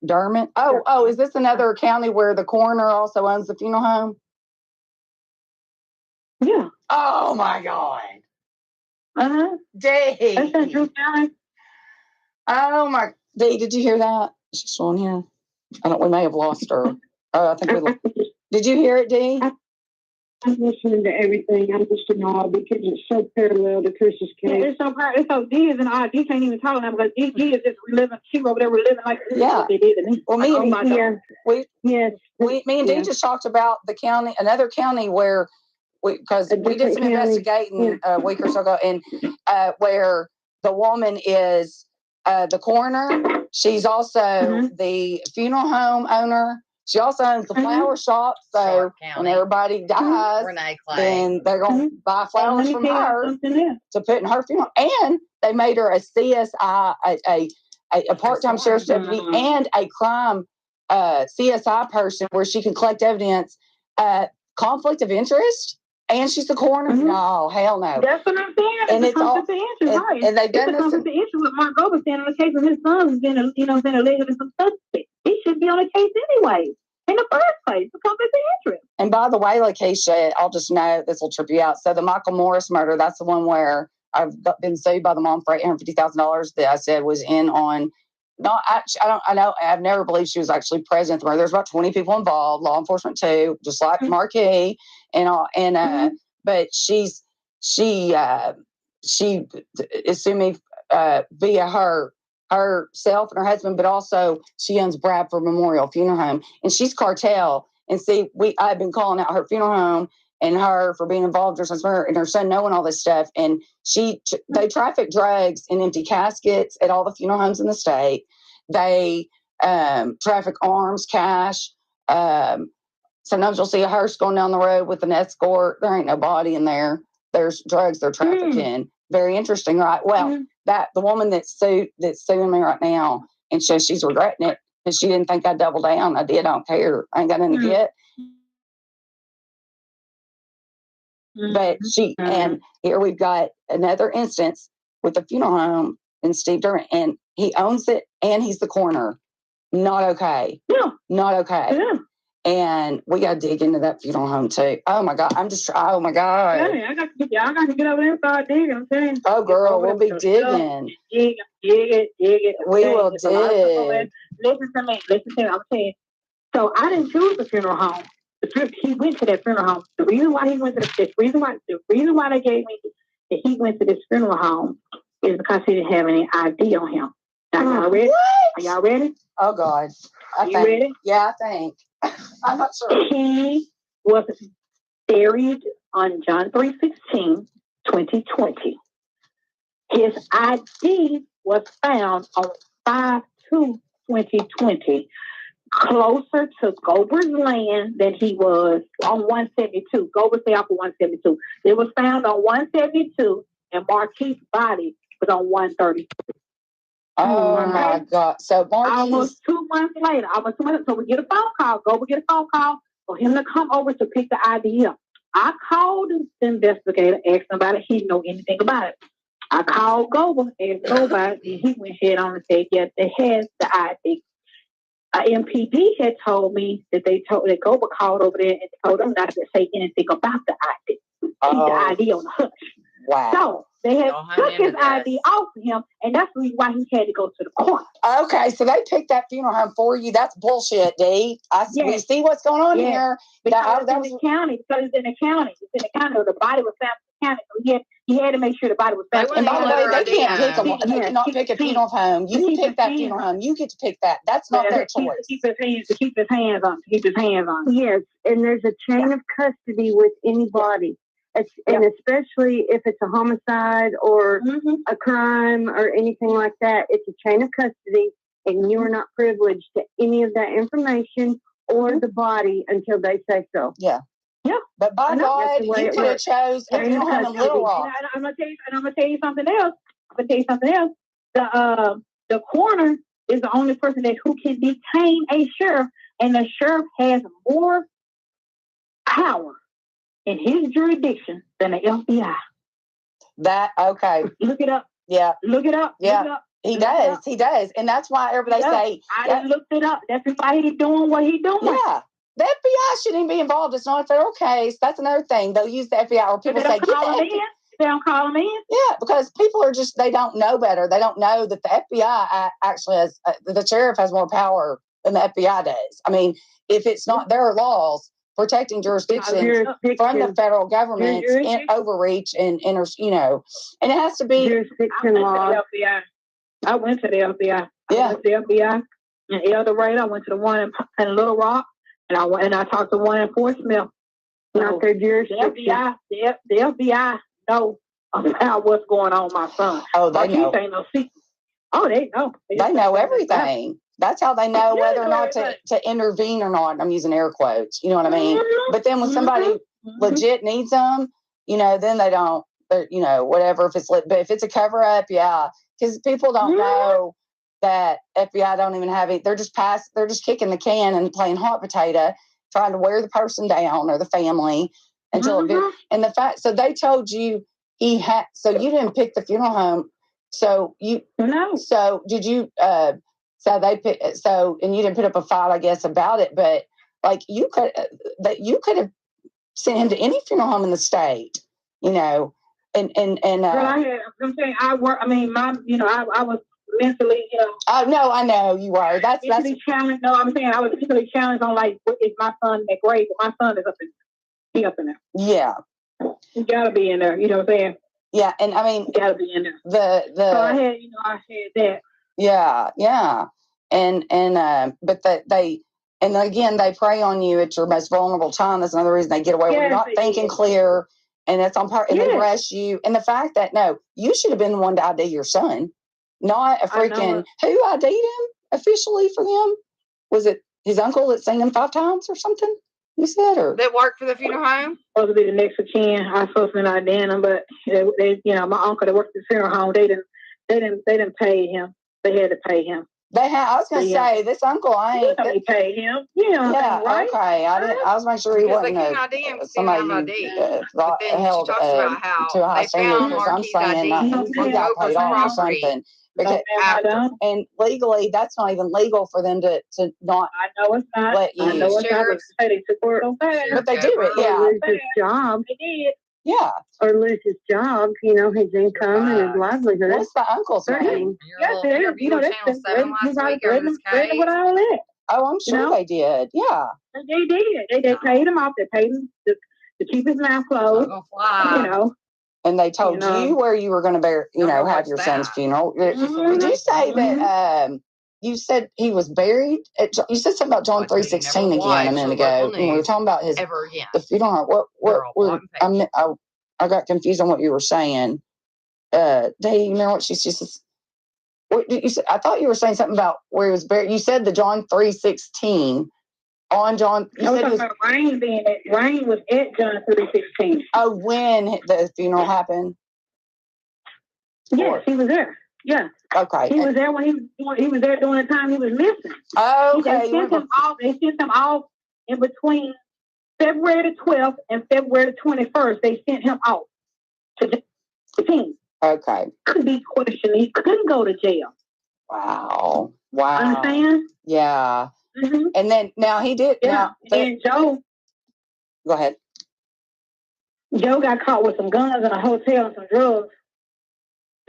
C: Dermott? Oh, is this another county where the coroner also owns the funeral home?
B: Yeah.
C: Oh, my God.
B: Dee. That's in Drew County.
C: Oh, my. Dee, did you hear that? She's still on here. We may have lost her. I think we Did you hear it, Dee?
D: I'm listening to everything. I'm just in awe because it's so parallel to Chris's case.
B: Yeah, it's so Dee is in awe. Dee can't even talk now because Dee is just reliving. She over there reliving like this.
C: Yeah.
B: They did to me.
C: Well, me and Dee just talked about the county, another county where because we did some investigating a week or so ago, and where the woman is the coroner. She's also the funeral home owner. She also owns the flower shop. So when everybody dies, then they're going to buy flowers from her to put in her funeral. And they made her a CSI, a part-time sheriff's deputy, and a crime CSI person where she can collect evidence. Conflict of interest. And she's the coroner. No, hell no.
B: That's what I'm saying. And it's all conflict of interest, right? And they've done this. Conflict of interest with Mark Govar saying on the case of his son has been, been alleged in some suspect. He should be on the case anyway. In the first place, the conflict of interest.
C: And by the way, Lakeisha, I'll just know this will trip you out. So the Michael Morris murder, that's the one where I've been sued by the mom for $850,000 that I said was in on. Not actually, I've never believed she was actually present at the murder. There's about 20 people involved, law enforcement too, just like Marquis and all. And but she is suing me via herself and her husband, but also she owns Bradford Memorial Funeral Home, and she's cartel. And see, I've been calling out her funeral home and her for being involved in her and her son knowing all this stuff. And they traffic drugs in empty caskets at all the funeral homes in the state. They traffic arms, cash. Sometimes you'll see a hearse going down the road with an escort. There ain't no body in there. There's drugs they're trafficking. Very interesting, right? Well, the woman that's suing me right now, and she's regretting it because she didn't think I'd double down. I did. I don't care. I ain't got nothing to get. But and here we've got another instance with the funeral home in Steve Durant, and he owns it, and he's the coroner. Not okay. Yeah. Not okay. Yeah. And we got to dig into that funeral home too. Oh my God. Oh my God.
B: Yeah, I got to get over there and start digging. I'm saying.
C: Oh girl, we'll be digging.
B: Dig it.
C: We will dig.
B: Listen to me. I'm saying. So I didn't choose the funeral home. He went to that funeral home. The reason why he went to the reason why they gave me that he went to this funeral home is because he didn't have any ID on him. Are y'all ready? What? Are y'all ready?
C: Oh God.
B: You ready?
C: Yeah, I think. I'm not sure.
B: He was buried on John 3:16, 2020. His ID was found on 5/2/2020. Closer to Govar's land than he was on 172. Govar stay off of 172. It was found on 172, and Marquis' body was on 132.
C: Oh my God! So Marquis,
B: almost 2 months later, so we get a phone call. Govar get a phone call for him to come over to pick the ID up. I called the investigator, asked him about it. He didn't know anything about it. I called Govar, asked Govar, and he went head on and said, "Yes, they had the ID." MPD had told me that that Govar called over there and told them not to say anything about the ID. Keep the ID on the hush.
C: Wow.
B: So they had took his ID off of him, and that's the reason why he had to go to the court.
C: Okay, so they picked that funeral home for you. That's bullshit, D. We see what's going on here.
B: Because it's in the county. Because it's in the county. It's in the county. The body was found in the county. So he had to make sure the body was found.
C: And by the way, they can't pick them. They cannot pick a funeral home. You pick that funeral home. You get to pick that. That's not their choice.
B: To keep his hands on.
D: Yes, and there's a chain of custody with any body. And especially if it's a homicide or a crime or anything like that, it's a chain of custody, and you are not privileged to any of that information or the body until they say so.
C: Yeah. Yeah. But by God, you could have chose a funeral home in Little Rock.
B: I'm gonna tell you something else. The coroner is the only person who can detain a sheriff, and the sheriff has more power in his jurisdiction than the FBI.
C: Okay.
B: Look it up.
C: Yeah.
B: Look it up.
C: Yeah.
B: Look it up.
C: He does. He does. And that's why everybody say.
B: I looked it up. That's why he's doing what he's doing.
C: Yeah. The FBI shouldn't even be involved. It's not a federal case. That's another thing. They'll use the FBI, or people say,
B: they don't call them in.
C: Yeah, because people are they don't know better. They don't know that the FBI actually has, the sheriff has more power than the FBI does. I mean, if it's not their laws protecting jurisdiction from the federal government in overreach and and it has to be
D: jurisdiction law.
B: I went to the FBI.
C: Yeah.
B: I went to the FBI in El Dorado. I went to the one in Little Rock, and I talked to one in Fort Smith.
D: Not their jurisdiction.
B: The FBI know about what's going on with my son.
C: Oh, they know.
B: Ain't no secret. Oh, they know.
C: They know everything. That's how they know whether or not to intervene or not. I'm using air quotes. You know what I mean? But then when somebody legit needs them, then they don't. Whatever. But if it's a cover up, yeah, because people don't know that FBI don't even have it. They're just They're just kicking the can and playing hot potato, trying to wear the person down or the family until and the fact. So they told you he had. So you didn't pick the funeral home. So So did you? So they picked. So and you didn't put up a fight, I guess, about it. But like you could have sent him to any funeral home in the state. And
B: I'm saying I work. I mean, I was mentally,
C: Oh no, I know you are. That's
B: challenged. No, I'm saying I was mentally challenged on like, is my son that great? But my son is up in there.
C: Yeah,
B: he gotta be in there. You know what I'm saying?
C: Yeah, and I mean,
B: he gotta be in there.
C: So
B: I had that.
C: Yeah, but and again they prey on you at your most vulnerable time. That's another reason they get away when you're not thinking clear, and it's on part. And they rush you, and the fact that you should have been the one to ID your son, not a freaking who ID'd him officially for them. Was it his uncle that seen him 5 times or something? You said, or
A: that worked for the funeral home?
B: Supposed to be the next of kin. I was supposed to be IDing him, but they my uncle that worked at the funeral home, they didn't pay him. They had to pay him.
C: I was going to say, this uncle,
B: They paid him. Yeah, right?
C: Okay. I was making sure he wasn't somebody held to a high standard, because I'm saying he got paid off or something. Because and legally, that's not even legal for them to not.
B: I know it's not.
C: Let you.
B: I know it's not. They took it so bad.
C: But they do it. Yeah.
D: Lose his job.
B: They did.
C: Yeah.
D: Or lose his job. His income and his livelihood.
C: What's the uncle's name?
B: Yes, it is. That's read with all that.
C: Oh, I'm sure they did. Yeah.
B: They did. They paid him off. They paid him to keep his mouth closed.
C: And they told you where you were going to have your son's funeral. Did you say that? You said he was buried. You said something about John 3:16 again a minute ago. When we were talking about the funeral. I got confused on what you were saying. Dave, you remember what she said? What did you say? I thought you were saying something about where he was buried. You said the John 3:16. On John,
B: you said about Rain being at Rain was at John 3:16.
C: Oh, when the funeral happened?
B: Yes, he was there. Yeah.
C: Okay.
B: He was there when he was there during the time he was missing.
C: Oh, okay.
B: They sent him off in between February the 12th and February the 21st. They sent him off to the team.
C: Okay.
B: Could be questioned. He couldn't go to jail.
C: Wow.
B: Understand?
C: Yeah.
B: Mm-hmm.
C: And then now he did.
B: Yeah. And Joe.
C: Go ahead.
B: Joe got caught with some guns in a hotel and some drugs.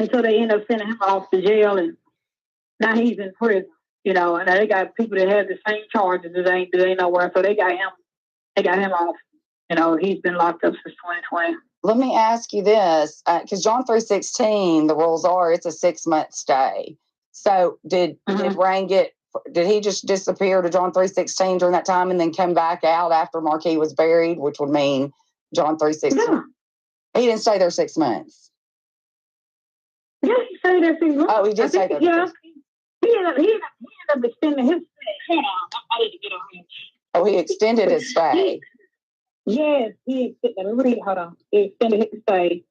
B: And so they ended up sending him off to jail, and now he's in prison. And they got people that have the same charges that ain't nowhere. So they got him off. He's been locked up since 2020.
C: Let me ask you this, because John 3:16, the rules are it's a 6-month stay. So did Rain did he just disappear to John 3:16 during that time and then come back out after Marquis was buried, which would mean John 3:16?
B: Yeah.
C: He didn't stay there 6 months.
B: Yeah, he stayed there 6 months.
C: Oh, he did stay there.
B: Yeah. He ended up extending his stay. Hold on. I need to get on here.
C: Oh, he extended his stay.
B: Yes, he extended. Hold on. He extended his stay.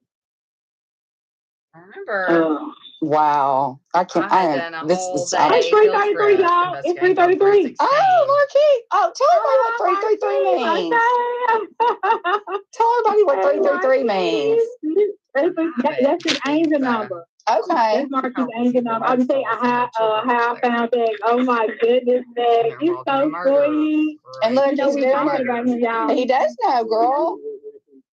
A: I remember.
C: Wow. I can't.
A: This
B: is 3:33, y'all. It's 3:33.
C: Oh, Marquis. Oh, tell everybody what 333 means. Tell everybody what 333 means.
B: That's his angel number.
C: Okay.
B: That's Marquis' angel number. I'll say how I found that. Oh my goodness, man. He's so sweet.
C: And look, he's doing it. He does know, girl.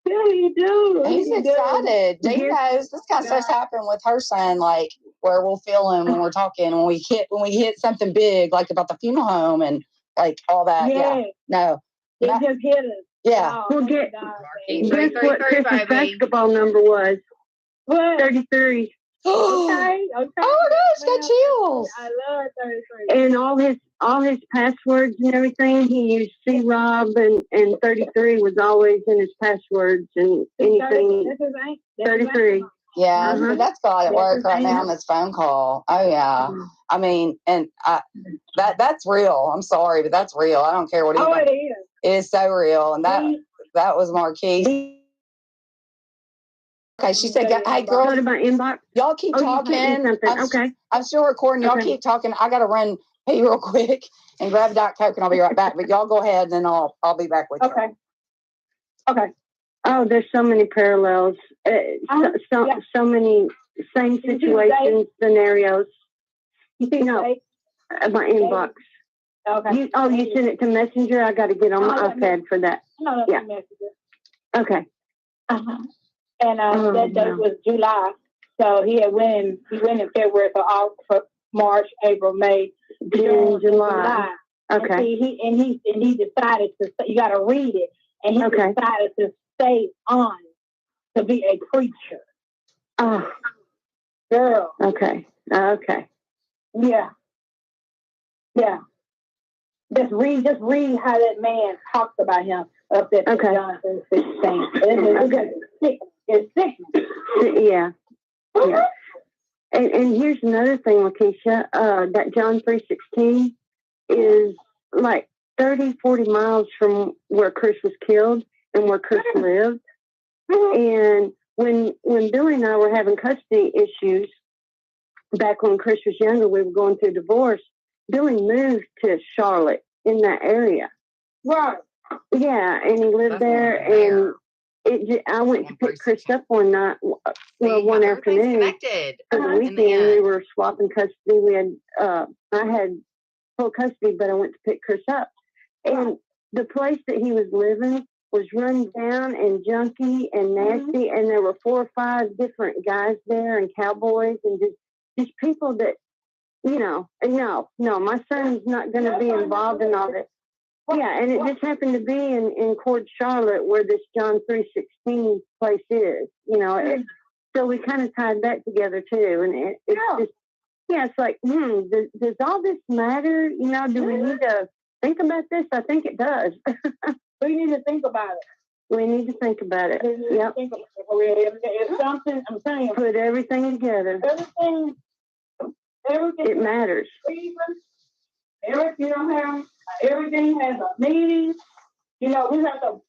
B: Yeah, he do.
C: He's excited. Dee knows this kind of stuff's happened with her son, like where we'll feel him when we're talking, when we hit something big, like about the funeral home and like all that. Yeah. No.
B: It just hit us.
C: Yeah.
D: We'll guess what Chris's basketball number was.
B: What?
D: 33.
B: Okay.
C: Oh my gosh, got chills.
B: I love 33.
D: And all his passwords and everything, he used C-Rob and 33 was always in his passwords and anything. 33.
C: Yeah, so that's God at work right now on this phone call. Oh yeah. I mean, and that's real. I'm sorry, but that's real. I don't care what he
B: it is.
C: It is so real. And that was Marquis. Okay, she said, hey girl,
D: Go to my inbox.
C: Y'all keep talking.
D: Okay.
C: I'm still recording. Y'all keep talking. I gotta run pee real quick and grab a Diet Coke and I'll be right back. But y'all go ahead and then I'll be back with you.
B: Okay.
D: Oh, there's so many parallels. So many same situations, scenarios. You see, no, my inbox.
B: Okay.
D: You sent it to Messenger? I got to get on my iPad for that.
B: No,
D: yeah.
B: Messenger.
D: Okay.
B: Uh-huh. And that date was July. So he went in February for March, April, May, June, July.
D: Okay.
B: And he decided to, you got to read it. And he decided to stay on to be a preacher.
D: Oh,
B: girl.
D: Okay.
B: Yeah. Just read how that man talks about him up there.
D: Okay.
B: John 16. It's sick.
D: Yeah. And here's another thing, Lakeisha. That John 3:16 is like 30, 40 miles from where Chris was killed and where Chris lived. And when Billy and I were having custody issues back when Chris was younger, we were going through divorce. Billy moved to Charlotte in that area.
B: Right.
D: Yeah, and he lived there, and I went to pick Chris up one night, one afternoon for the weekend. We were swapping custody. We had, I had full custody, but I went to pick Chris up, and the place that he was living was run down and junky and nasty, and there were 4 or 5 different guys there and cowboys and just people that, no, my son's not going to be involved in all this. Yeah, and it just happened to be in Cord, Charlotte, where this John 3:16 place is. So we kind of tied that together too, and it's just, it's like, does all this matter? Do we need to think about this? I think it does.
B: We need to think about it.
D: We need to think about it. Yep.
B: It's something, I'm saying.
D: Put everything together.
B: Everything.
D: It matters.
B: Everything has a meaning. We have to,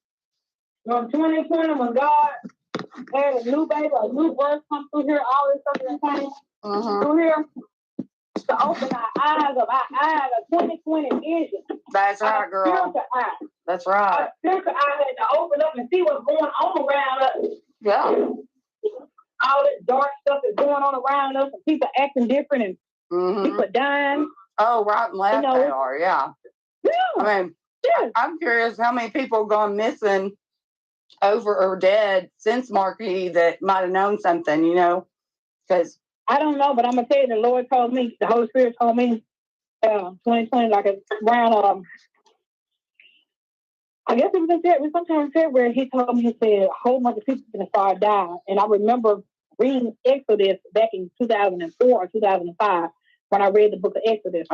B: from 2020, when God had a new baby, a new birth come through here, all this stuff that came through here, to open our eyes of 2020 vision.
C: That's right, girl.
B: Spiritual eye.
C: That's right.
B: Our spiritual eye had to open up and see what's going on around us.
C: Yeah.
B: All this dark stuff is going on around us, and people acting different, and people dying.
C: Oh, right and left they are, yeah. I mean, I'm curious how many people have gone missing over or dead since Marquis that might have known something, because
B: I don't know, but I'm gonna tell you, the Lord told me, the Holy Spirit told me, 2020, like around, I guess it was in February, sometime in February, he told me, he said, a whole bunch of people are gonna start dying. And I remember reading Exodus back in 2004 or 2005 when I read the book of Exodus.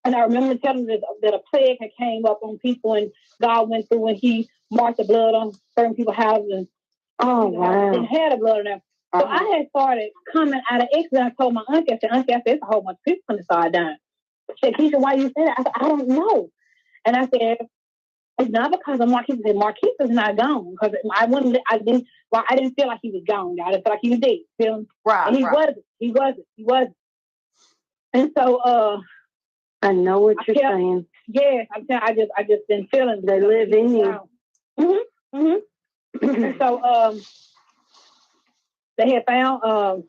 B: And I remember telling them that a plague had came up on people, and God went through and he marked the blood on certain people's houses, and didn't have the blood on them. So I had started coming out of Exodus. I told my auntie, I said, it's a whole bunch of people going to start dying. She said, Keisha, why you say that? I said, I don't know. And I said, it's not because of Marquis. I said, Marquis is not gone, because I didn't feel like he was gone. I didn't feel like he was dead. Feel?
C: Right.
B: And he wasn't. And so,
D: I know what you're saying.
B: Yes, I'm saying I just been feeling
D: they live in you.
B: And so they had found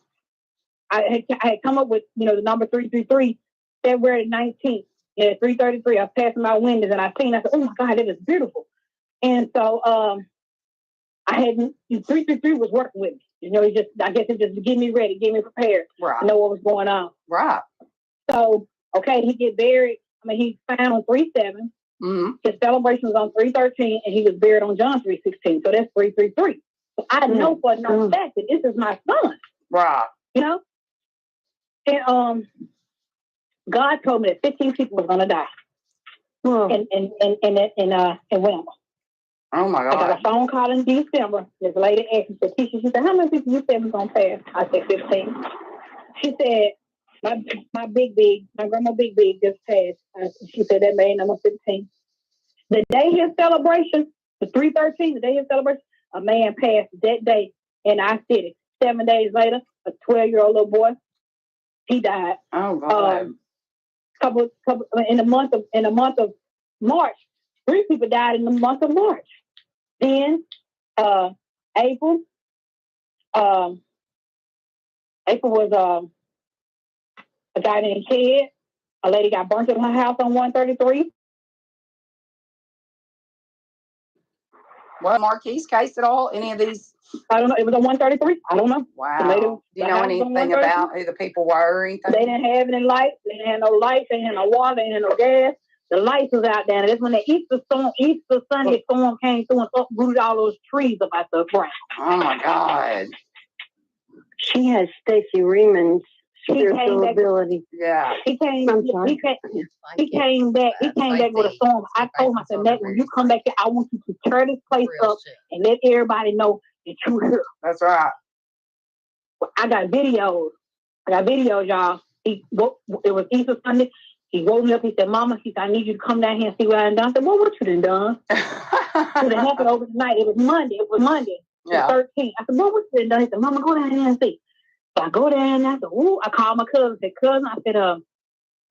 B: I had come up with the number 333, February 19th. 333. I was passing my windows and I seen. I said, "Oh my God, it is beautiful." And so I had 333 was working with me. I guess it just get me ready, get me prepared, to know what was going on.
C: Right.
B: So he get buried. He found on 3/7. His celebration was on 3/13, and he was buried on John 3/16. So that's 333. So I know for a fact that this is my son.
C: Right.
B: You know? And God told me that 15 people were gonna die. In Wilma.
C: Oh my God.
B: I got a phone call in December. This lady asked me, said, Tisha, she said, how many people you said was gonna pass? I said 15. She said, my grandma Big just passed. She said that made number 15. The day his celebration, the 313, the day his celebration, a man passed that day in our city. 7 days later, a 12-year-old little boy, he died.
C: Oh God.
B: Couple in the month of March, 3 people died in the month of March. Then April was a guy named Ted. A lady got burnt in her house on 133.
C: What Marquis case at all? Any of these?
B: I don't know. It was on 133. I don't know.
C: Wow. Do you know anything about who the people were or anything?
B: They didn't have any lights. They didn't have no lights. They didn't have no water. They didn't have no gas. The lights was out there. And that's when the Easter Sunday storm came through and uprooted all those trees up out the ground.
C: Oh my God.
D: She has Stacey Reeman's spiritual ability.
C: Yeah.
B: He came back with a storm. I told him, I said, Matt, when you come back here, I want you to tear this place up and let everybody know that you're here.
C: That's right.
B: I got videos, y'all. It was Easter Sunday. He woke me up. He said, Mama, he said, I need you to come down here and see what I done. I said, well, what you done? It happened over the night. It was Monday.
C: Yeah.
B: The 13th. I said, well, what you done? He said, Mama, go down here and see. So I go down and I said, ooh, I called my cousin. I said, cousin, I said,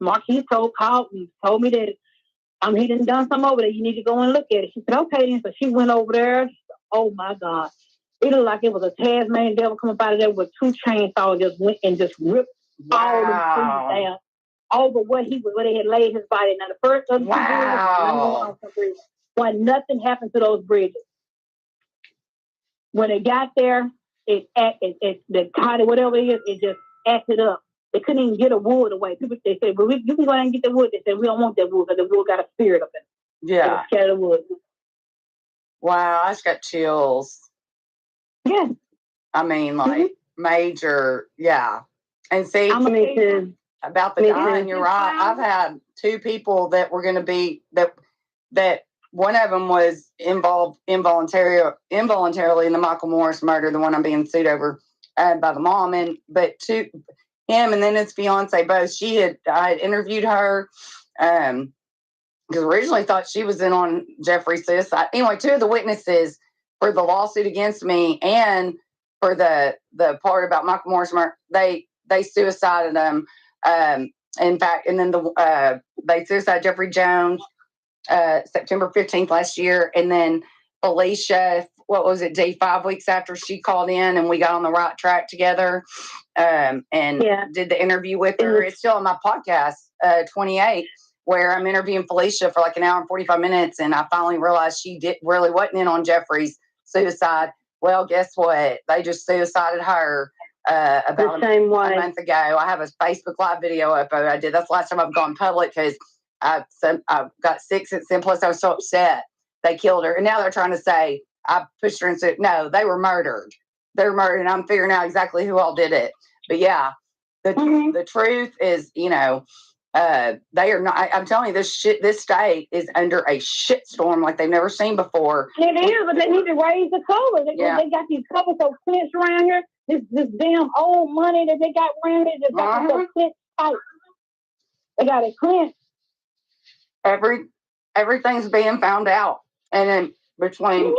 B: Marquis called me, told me that he done something over there. You need to go and look at it. She said, okay. And so she went over there. Oh my God. It looked like it was a Tasmanian devil coming out of there with 2 chainsaws, just went and just ripped all the trees down over where they had laid his body. Now the first of the 2 bridges, when nothing happened to those bridges. When it got there, the tide, whatever it is, it just acted up. They couldn't even get a wood away. People, they said, well, you can go ahead and get the wood. They said, we don't want that wood because the wood got a spirit up in it.
C: Yeah.
B: Scared of wood.
C: Wow, I just got chills.
B: Yeah.
C: I mean, like, major, yeah. And see, about the dying, you're right. I've had 2 people that were going to be, that one of them was involved involuntarily in the Michael Morris murder, the one I'm being sued over by the mom, but him and then his fiance both. I had interviewed her because originally thought she was in on Jeffrey's suicide. Anyway, 2 of the witnesses for the lawsuit against me and for the part about Michael Morris murder, they suicided him. In fact, and then they suicided Jeffrey Jones September 15th last year, and then Felicia, what was it, 5 weeks after she called in, and we got on the right track together, and did the interview with her. It's still on my podcast, 28, where I'm interviewing Felicia for like an hour and 45 minutes, and I finally realized she really wasn't in on Jeffrey's suicide. Well, guess what? They just suicided her about a month ago. I have a Facebook Live video up I did. That's the last time I've gone public because I got sick since then. Plus, I was so upset they killed her, and now they're trying to say I pushed her and said no, they were murdered. They're murdered, and I'm figuring out exactly who all did it. But yeah, the truth is, they are not. I'm telling you, this state is under a shit storm like they've never seen before.
B: It is, but they need to raise the cover. They got these covers so clinched around here. This damn old money that they got around here just got so clinched tight. They got it clinched.
C: Everything's being found out, and then between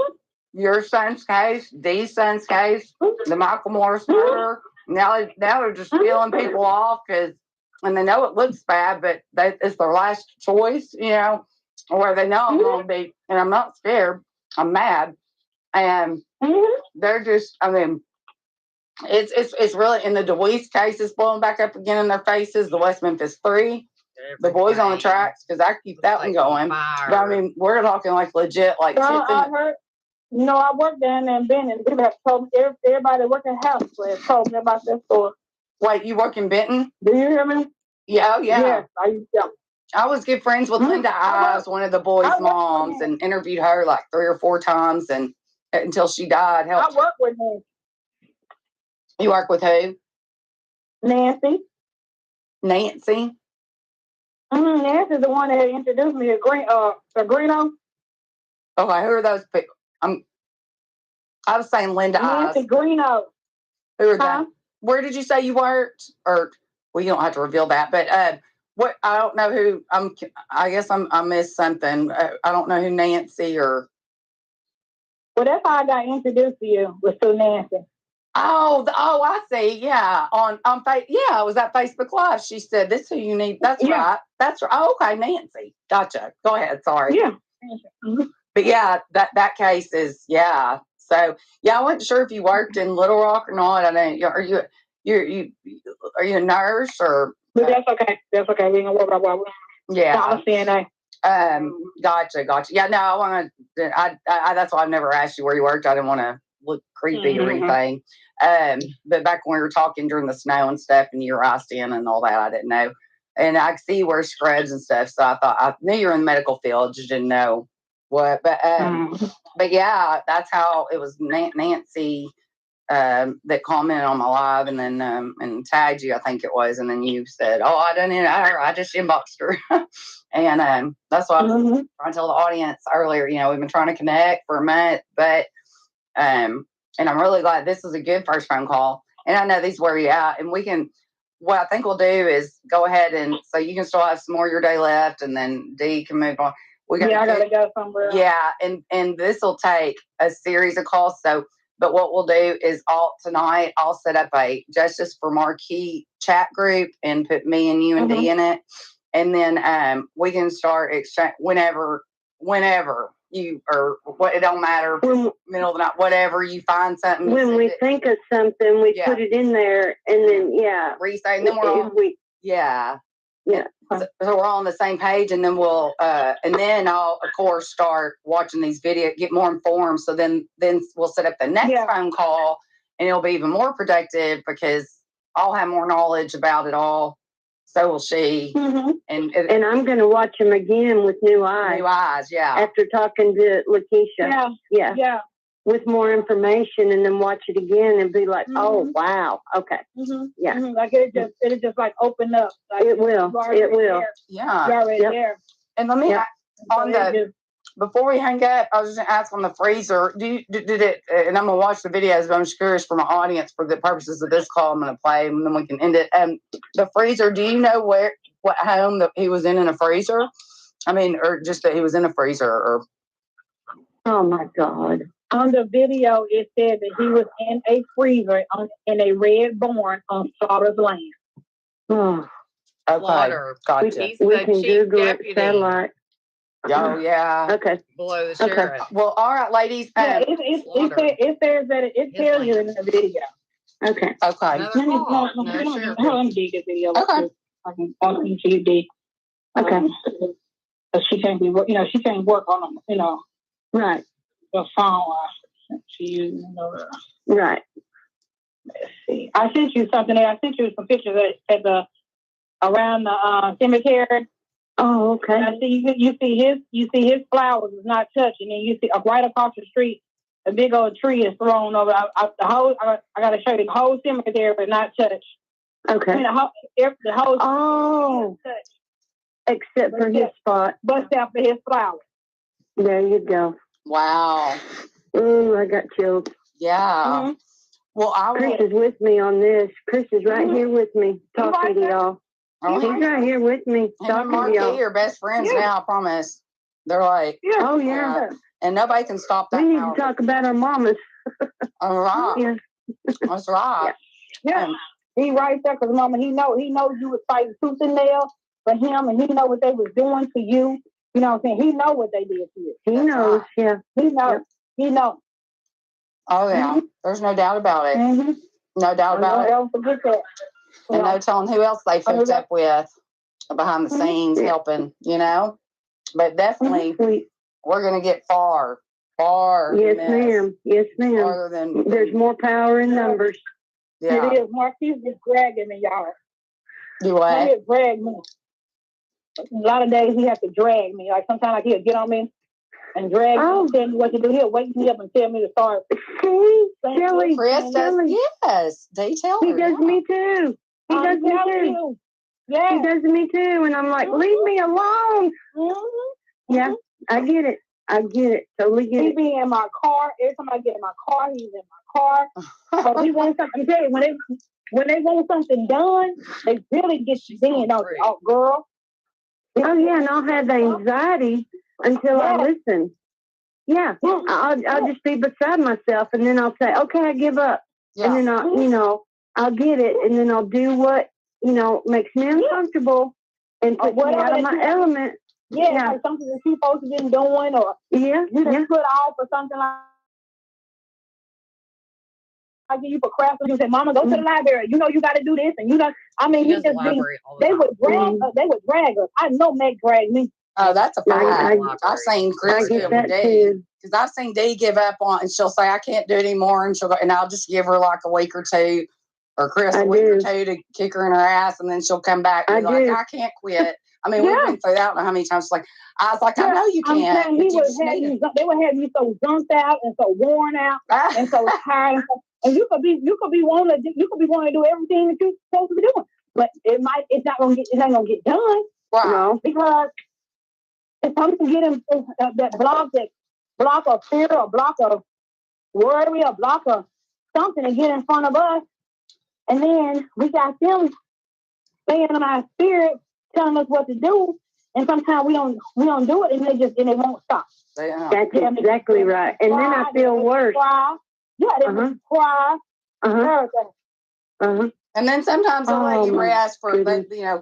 C: your son's case, Dee's son's case, the Michael Morris murder, now they're just peeling people off and they know it looks bad, but it's their last choice, or they know I'm going to be, and I'm not scared. I'm mad, and they're just. I mean, it's really, in the DeWeese case is blowing back up again in their faces. The West Memphis 3. The boys on the tracks, because I keep that one going. But I mean, we're talking like legit, like.
B: I worked down there in Benton. People have told me, everybody that work in house told me about that store.
C: Wait, you work in Benton?
B: Do you hear me?
C: Yeah, yeah.
B: Yes,
C: I was good friends with Linda Ives, one of the boys' moms, and interviewed her like 3 or 4 times, and until she died.
B: I work with him.
C: You work with who?
B: Nancy.
C: Nancy?
B: Nancy's the one that had introduced me to Greeno.
C: Okay, who are those people? I was saying Linda
B: Nancy
C: Eyes.
B: Greeno.
C: Who are that? Where did you say you worked? Or, well, you don't have to reveal that, but what, I don't know who, I guess I missed something. I don't know who Nancy or.
B: Well, that's how I got introduced to you, was through Nancy.
C: Oh, I see. Yeah, on yeah, it was that Facebook Live. She said, "This is who you need." That's right. That's right. Oh, okay, Nancy. Gotcha. Go ahead. Sorry.
B: Yeah.
C: But yeah, that case is So yeah, I wasn't sure if you worked in Little Rock or not. I mean, are you a nurse or?
B: But that's okay. That's okay. We can work about what.
C: Yeah.
B: CNA.
C: Gotcha. Yeah, no, I want to. I that's why I've never asked you where you worked. I didn't want to look creepy or anything. But back when we were talking during the snow and stuff, and you were iced in and all that, I didn't know. And I could see you wear scrubs and stuff, so I thought I knew you were in the medical field, just didn't know what. But yeah, that's how it was. Nancy that commented on my live, and then and tagged you, I think it was, and then you said, "Oh, I didn't know her. I just inboxed her." And that's why I was trying to tell the audience earlier. You know, we've been trying to connect for a month, but and I'm really glad this is a good first phone call. And I know these wear you out, and we can. What I think we'll do is go ahead and so you can still have some more of your day left, and then Dee can move on. I gotta go somewhere. Yeah, and this will take a series of calls. So, but what we'll do is tonight I'll set up a Justice for Marquis chat group and put me and you and Dee in it, and then we can start exchange whenever you or what, it don't matter, middle of the night, whatever you find something.
D: When we think of something, we put it in there, and then
C: resay, and then we're all So we're all on the same page, and then we'll and then I'll of course start watching these videos, get more informed. So then we'll set up the next phone call, and it'll be even more productive because I'll have more knowledge about it all. So will she. And
D: I'm going to watch them again with new eyes.
C: New eyes, yeah.
D: After talking to Laskisha. Yeah. With more information, and then watch it again and be like, oh, wow. Okay. Yeah.
B: Like it'll just like open up. Like
D: it will. It will.
B: There.
C: Yeah.
B: You're already there.
C: And let me before we hang up, I was just going to ask on the freezer, did it, and I'm going to watch the videos, but I'm just curious for my audience, for the purposes of this call, I'm going to play, and then we can end it. The freezer, do you know what home that he was in a freezer? I mean, or just that he was in a freezer, or?
D: Oh, my God.
B: On the video, it said that he was in a freezer in a red barn on Slaughter's land.
D: Oh.
C: Okay.
A: Slaughter.
C: Gotcha.
D: We can Google it, satellite.
C: Oh, yeah.
D: Okay.
A: Below the sheriff.
C: Well, all right, ladies.
B: It says that it tells you in the video.
D: Okay.
B: Let me dig the video.
C: Okay.
B: I can see you dig.
D: Okay.
B: She can't she can't work on them,
D: Right.
B: The phone. She
D: Right.
B: Let's see. I sent you something there. I sent you some pictures around the cemetery.
D: Oh, okay.
B: And I see you see his flowers is not touching, and you see right across the street a big old tree is thrown over. I got to show you the whole cemetery, but not touched.
D: Okay.
B: I mean, the whole.
D: Oh. Except for his spot.
B: But except for his flowers.
D: There you go.
C: Wow.
D: Ooh, I got chilled.
C: Yeah. Well,
D: Chris is with me on this. Chris is right here with me, talking to y'all. He's right here with me, talking to y'all.
C: Marquis are best friends now, I promise. They're like,
D: oh, yeah.
C: And nobody can stop that.
D: We need to talk about our mamas.
C: All right.
D: Yeah.
C: That's right.
B: Yeah. He right there, because Mama, he knows you was fighting tooth and nail for him, and he know what they was doing to you. You know what I'm saying? He know what they did to you.
D: He knows, yeah.
B: He knows. He knows.
C: Oh, yeah. There's no doubt about it. No doubt about it. And no telling who else they hooked up with behind the scenes helping, But definitely, we're going to get far.
D: Yes, ma'am. Yes, ma'am.
C: Farther than
D: there's more power in numbers.
B: Yeah. It is. Marquis is dragging me, y'all.
C: Do what?
B: He drag me. A lot of days he has to drag me. Like sometimes he'll get on me and drag me and tell me what to do. He'll wake me up and tell me to start.
D: See, Shelly.
C: Chris does. Yes, they tell her.
D: He does me too. He does me too. Yeah. He does me too. And I'm like, leave me alone. Yeah, I get it. Totally get it. He be in my car. Every time I get in my car, he's in my car. So he wants something. When they want something done, they really get you in. Oh, girl. Oh, yeah, and I'll have anxiety until I listen. Yeah, I'll just be beside myself, and then I'll say, okay, I give up. Yeah. And then I'll get it, and then I'll do what, makes me uncomfortable and puts me out of my element. Yeah, like something that you're supposed to be doing, or you just put off or something like you procrastinate. You say, "Mama, go to the library. You know you got to do this," and you know. I mean, he just they would drag us. I know Meg dragged me.
C: Oh, that's a fact. I've seen Chris give a day because I've seen Dee give up on, and she'll say, "I can't do it anymore," and she'll go, and I'll just give her like a week or two, or Chris a week or two to kick her in her ass, and then she'll come back and be like, "I can't quit." I mean, we've been through that. I don't know how many times. Like, I was like, I know you can't. They would have you so zunked out and so worn out and so tired, and you could be wanting to do everything that you're supposed to be doing, but it ain't gonna get done. Wow. You know, because if something get him that block of fear, or block of worry, or block of something to get in front of us, and then we got them staying in our spirit, telling us what to do, and sometimes we don't do it, and they won't stop. Yeah. That's exactly right. And then I feel worse. Yeah, they cry. And then sometimes they'll let you rest for,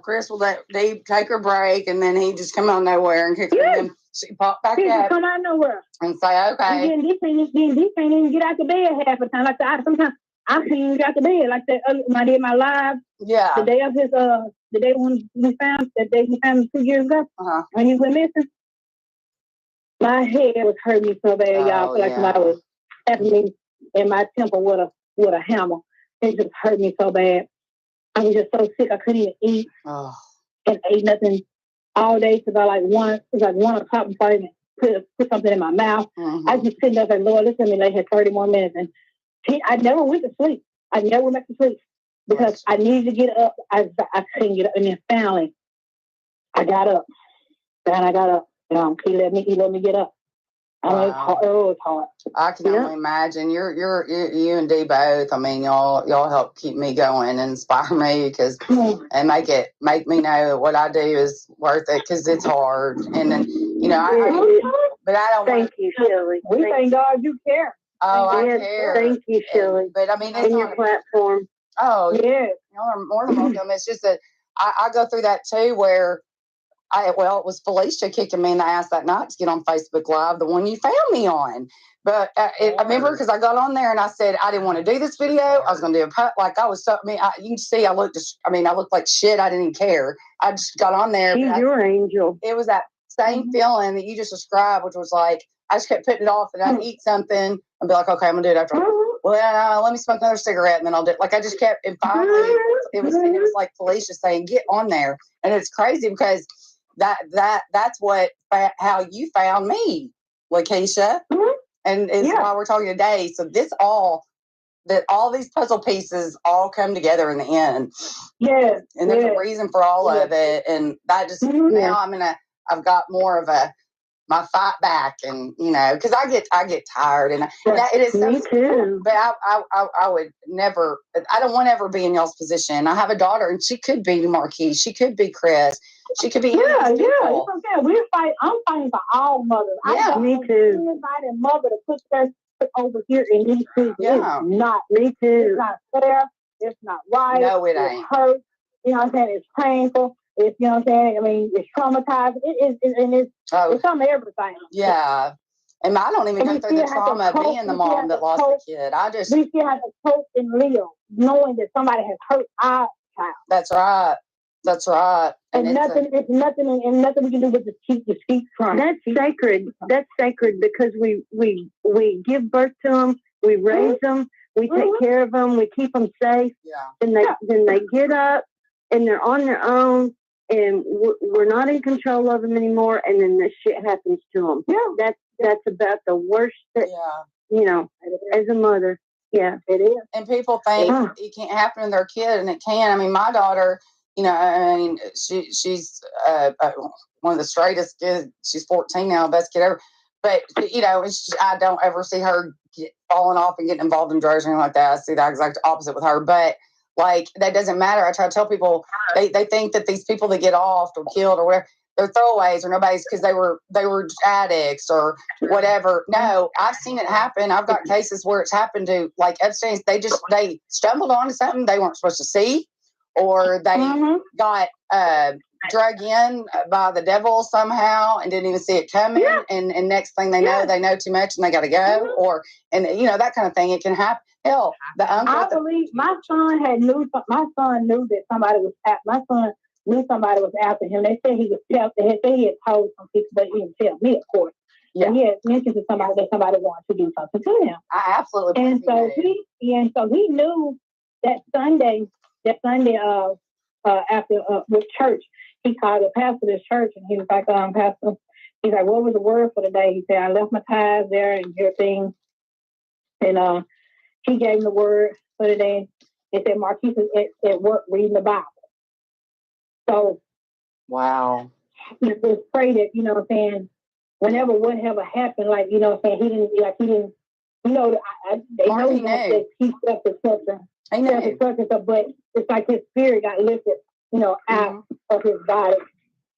C: Chris will let Dave take her break, and then he just come out of nowhere and kick her, and then she pop back up.
B: Come out of nowhere
C: and say, okay.
B: And then he can't even get out the bed half the time. Like sometimes I can't even get out the bed. Like that when I did my live. Yeah. The day of his the day when we found him 2 years ago when he went missing. My head was hurting me so bad, y'all. Like somebody was tapping me in my temple with a hammer. It just hurt me so bad. I was just so sick I couldn't even eat. And ate nothing all day because it was like 1 o'clock before I even put something in my mouth. I just sitting there like, Lord, listen to me. They had 30 more minutes, and I never went to sleep. I never went to sleep because I needed to get up. I couldn't get up, and then finally I got up. And I got up. He let me get up. Wow. It was hard.
C: I can only imagine. You and Dee both. I mean, y'all help keep me going and inspire me and make me know what I do is worth it because it's hard. And then but I don't.
D: Thank you, Shelly.
B: We thank God you care.
C: Oh, I care.
D: Thank you, Shelly.
C: But I mean, it's
D: your platform.
C: Oh, yeah. Y'all are more than welcome. It's just that I go through that too, where. It was Felicia kicking me in the ass that night to get on Facebook Live, the one you found me on. But I remember because I got on there and I said I didn't want to do this video. I was going to do I was so. I mean, you can see I looked like shit. I didn't even care. I just got on there.
D: She's your angel.
C: It was that same feeling that you just described, which was like I just kept putting it off, and I'd eat something and be like, okay, I'm gonna do it after. Well, let me smoke another cigarette, and then I'll do it. Like I just kept, and finally, it was like Felicia saying, get on there, and it's crazy because. That's how you found me, Laskisha, and is why we're talking today. So all these puzzle pieces all come together in the end.
B: Yeah,
C: and there's a reason for all of it, and that just now I've got more of my fight back, and because I get tired, and it is
D: me too.
C: But I would never. I don't want to ever be in y'all's position. I have a daughter, and she could be Marquis. She could be Chris. She could be
B: it's okay. I'm fighting for all mothers.
D: Yeah, me too.
B: Anybody mother to put their foot over here in these things.
C: Yeah,
D: not me too.
B: It's not fair. It's not right.
C: No, it ain't.
B: It hurts. You know what I'm saying? It's painful. It's what I'm saying. I mean, it's traumatized. It's some everything.
C: Yeah. And I don't even go through the trauma of being the mom that lost the kid. We
B: still have to cope and live, knowing that somebody has hurt our child.
C: That's right. That's right.
B: And nothing we can do but just keep trying.
D: That's sacred. That's sacred because we give birth to them, we raise them, we take care of them, we keep them safe.
C: Yeah.
D: Then they get up and they're on their own, and we're not in control of them anymore. And then this shit happens to them. Yeah. That's about the worst that as a mother. Yeah, it is.
C: And people think it can't happen to their kid, and it can. I mean, my daughter, I mean, she's one of the straightest kids. She's 14 now, best kid ever. But, I don't ever see her falling off and getting involved in drugs or anything like that. I see the exact opposite with her. But, that doesn't matter. I try to tell people, they think that these people that get off or killed or whatever, they're throwaways or nobody's because they were addicts or whatever. No, I've seen it happen. I've got cases where it's happened to Epstein's. They stumbled onto something they weren't supposed to see, or they got drug in by the devil somehow and didn't even see it coming. Yeah. And next thing they know too much and they got to go. Or that kind of thing. It can happen. Hell, the uncle.
D: I believe my son knew that somebody was my son knew somebody was after him. They said he had told some people, but he didn't tell me, of course. Yeah. And he had mentioned to somebody that somebody wanted to do something to him.
C: I absolutely.
D: And so he knew that Sunday after with church, he called the pastor of this church, and he was like, Pastor, he's like, what was the word for the day? He said, I left my tithes there and everything, and he gave him the word for the day. It said Marquis is at work reading the Bible. So,
C: wow.
D: Just pray that, what I'm saying, whenever whatever happened, he didn't, they know that he slept with something. I know. But it's like his spirit got lifted, out of his body.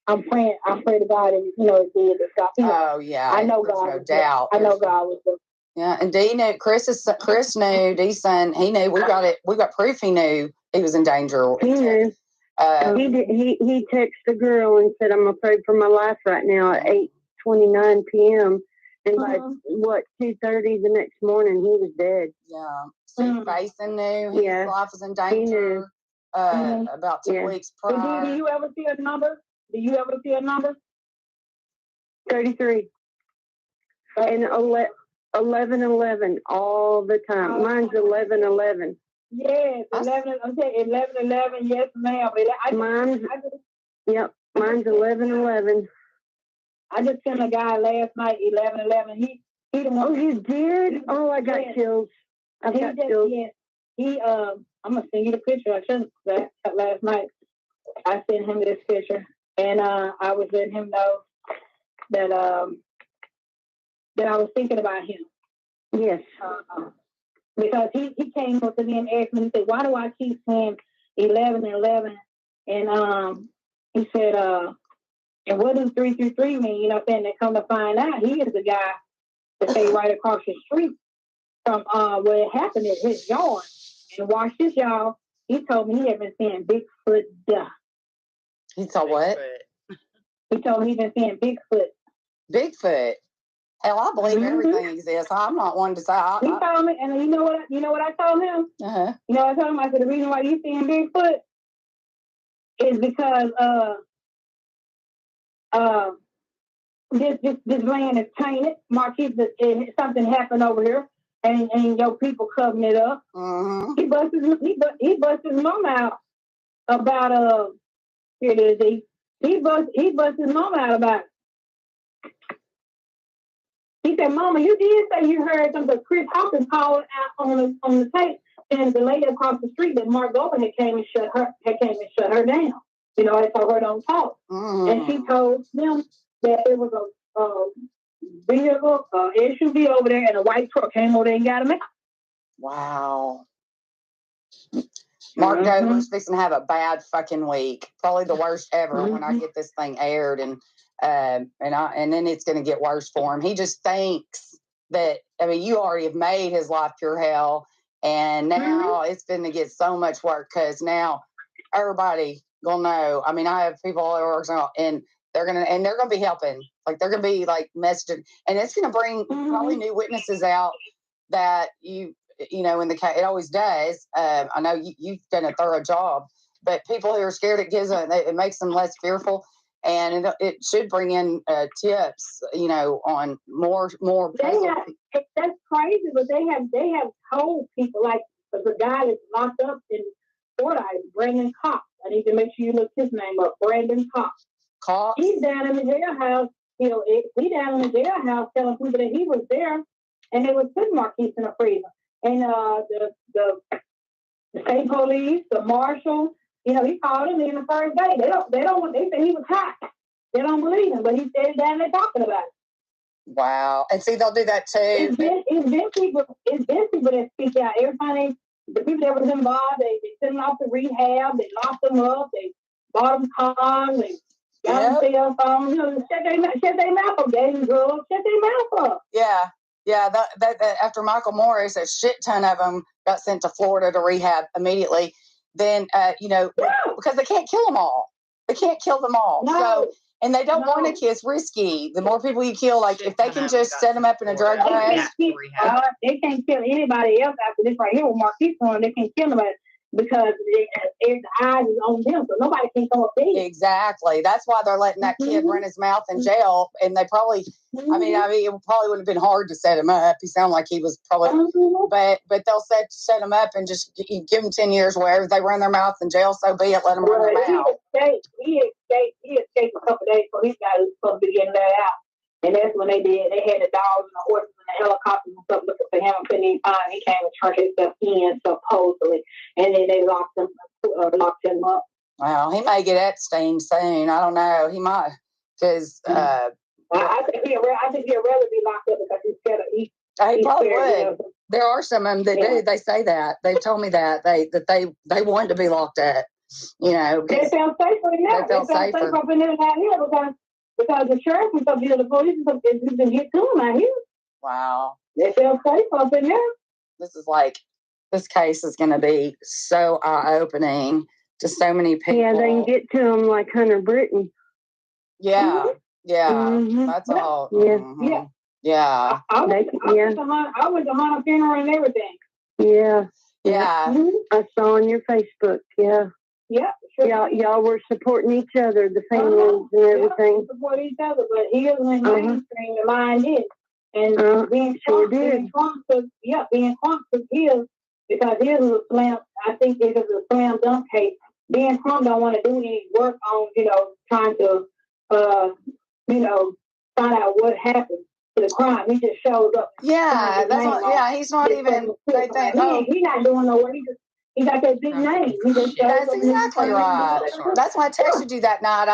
D: I pray to God, and it did.
C: Oh yeah,
D: I know God.
C: No doubt.
D: I know God was there.
C: Yeah, and Dee knew. Chris knew. Dee's son, he knew. We got proof. He knew he was in danger.
D: He knew. He texted the girl and said, "I'm afraid for my life right now." At 8:29 p.m. and by 2:30 the next morning, he was dead.
C: Yeah, Steve Basin knew his life was in danger. About 2 weeks prior.
D: Do you ever see a number? 33 and 11:11 all the time. Mine's 11:11. Yes, 11. I'm saying 11:11. Yes, ma'am. Mine's 11:11. I just sent a guy last night 11:11. He oh, you did? Oh, I got chills. I got chills. Yeah. I'm gonna send you the picture. I sent that last night. I sent him this picture, and I was letting him know that I was thinking about him. Yes. Because he came up to me and asked me, he said, why do I keep saying 11:11? And he said, and what does 333 mean? And they come to find out he is the guy that stay right across the street from where it happened at his yard. And watch this, y'all. He told me he had been seeing Bigfoot.
C: He saw what?
D: He told me he'd been seeing Bigfoot.
C: Bigfoot. Hell, I believe everything exists. I'm not one to say.
D: He told me, and you know what I told him?
C: Uh-huh.
D: You know what I told him? I said the reason why you seeing Bigfoot is because this land is tainted. Marquis, something happened over here, and your people covering it up.
C: Mm-hmm.
D: He busted his mom out about here it is. He busted his mom out about. He said, "Mama, you did say you heard something." Chris Hawkins called out on the tape, and the lady across the street that Mark Govar had came and shut her down. I told her don't talk, and she told them that there was a vehicle, SUV over there, and a white truck came over there and got him out.
C: Wow. Mark Govar's fixing to have a bad fucking week, probably the worst ever when I get this thing aired, and then it's going to get worse for him. He just thinks that, you already have made his life pure hell, and now it's going to get so much work because now everybody gonna know. I have people all over, and they're gonna be helping. They're gonna be messaging, and it's gonna bring probably new witnesses out that in the case it always does. I know you've done a thorough job, but people who are scared, it makes them less fearful. And it should bring in tips, on more.
D: That's crazy, but they have told people the guy that's locked up in Florida is Brandon Cox. I need to make sure you look his name up, Brandon Cox.
C: Cox.
D: He's down in the jailhouse. He down in the jailhouse telling people that he was there, and they was putting Marquis in a freezer.
B: and the state police, the marshal, he called him in the first day. They said he was hot. They don't believe him, but he said that they're talking about it.
C: Wow. And see, they'll do that too.
B: It's been people that speak out. Everybody, the people that was involved, they sent them off to rehab, they locked them up, they bought them cars, they got them cell phones, shut their mouth up, gave them drugs, shut their mouth up.
C: Yeah. Yeah, that after Michael Morris, a shit ton of them got sent to Florida to rehab immediately. Then, because they can't kill them all. They can't kill them all.
B: No.
C: So, and they don't want to kiss risky. The more people you kill, like if they can just set them up in a drug rash.
B: They can't kill anybody else after this right here with Marquis on. They can't kill nobody because the eyes is on them, so nobody can come up there.
C: Exactly. That's why they're letting that kid run his mouth in jail. And they probably, I mean, it probably would have been hard to set him up. He sounded like he was probably, but they'll set him up and just give him 10 years wherever they run their mouth in jail. So be it. Let them run their mouth.
B: He escaped a couple of days, so he got supposed to be getting let out. And that's when they did. They had the dogs and the horses and the helicopters and stuff looking for him and couldn't even find him. He came and turned himself in, supposedly. And then they locked him up.
C: Well, he may get Epstein soon. I don't know. He might. Because
B: I think he'd rather be locked up because he's scared of
C: he probably would. There are some of them that do. They say that. They've told me that they want to be locked up.
B: They felt safer than that. They felt safer up in there out here because the sheriff was up here, the police was up there to get to him out here.
C: Wow.
B: They felt safe up in there.
C: This case is going to be so eye-opening to so many people.
D: Yeah, they can get to them like Hunter Britton.
C: Yeah, that's all.
B: Yeah. I went to Hunter funeral and everything.
D: Yeah.
C: I
D: saw on your Facebook. Yeah.
B: Yeah. Sure.
D: Y'all were supporting each other, the families and everything.
B: We support each other, but he was in mainstream, and mine did. And being Trump took his, because his was a slam. I think it was a slam dunk case. Ben Trump don't want to do any work on, trying to, find out what happened to the crime. He just shows up.
C: Yeah, that's what. Yeah, he's not even. They think,
B: he's not doing no work. He got that big name.
C: That's exactly right. That's why I texted you that night.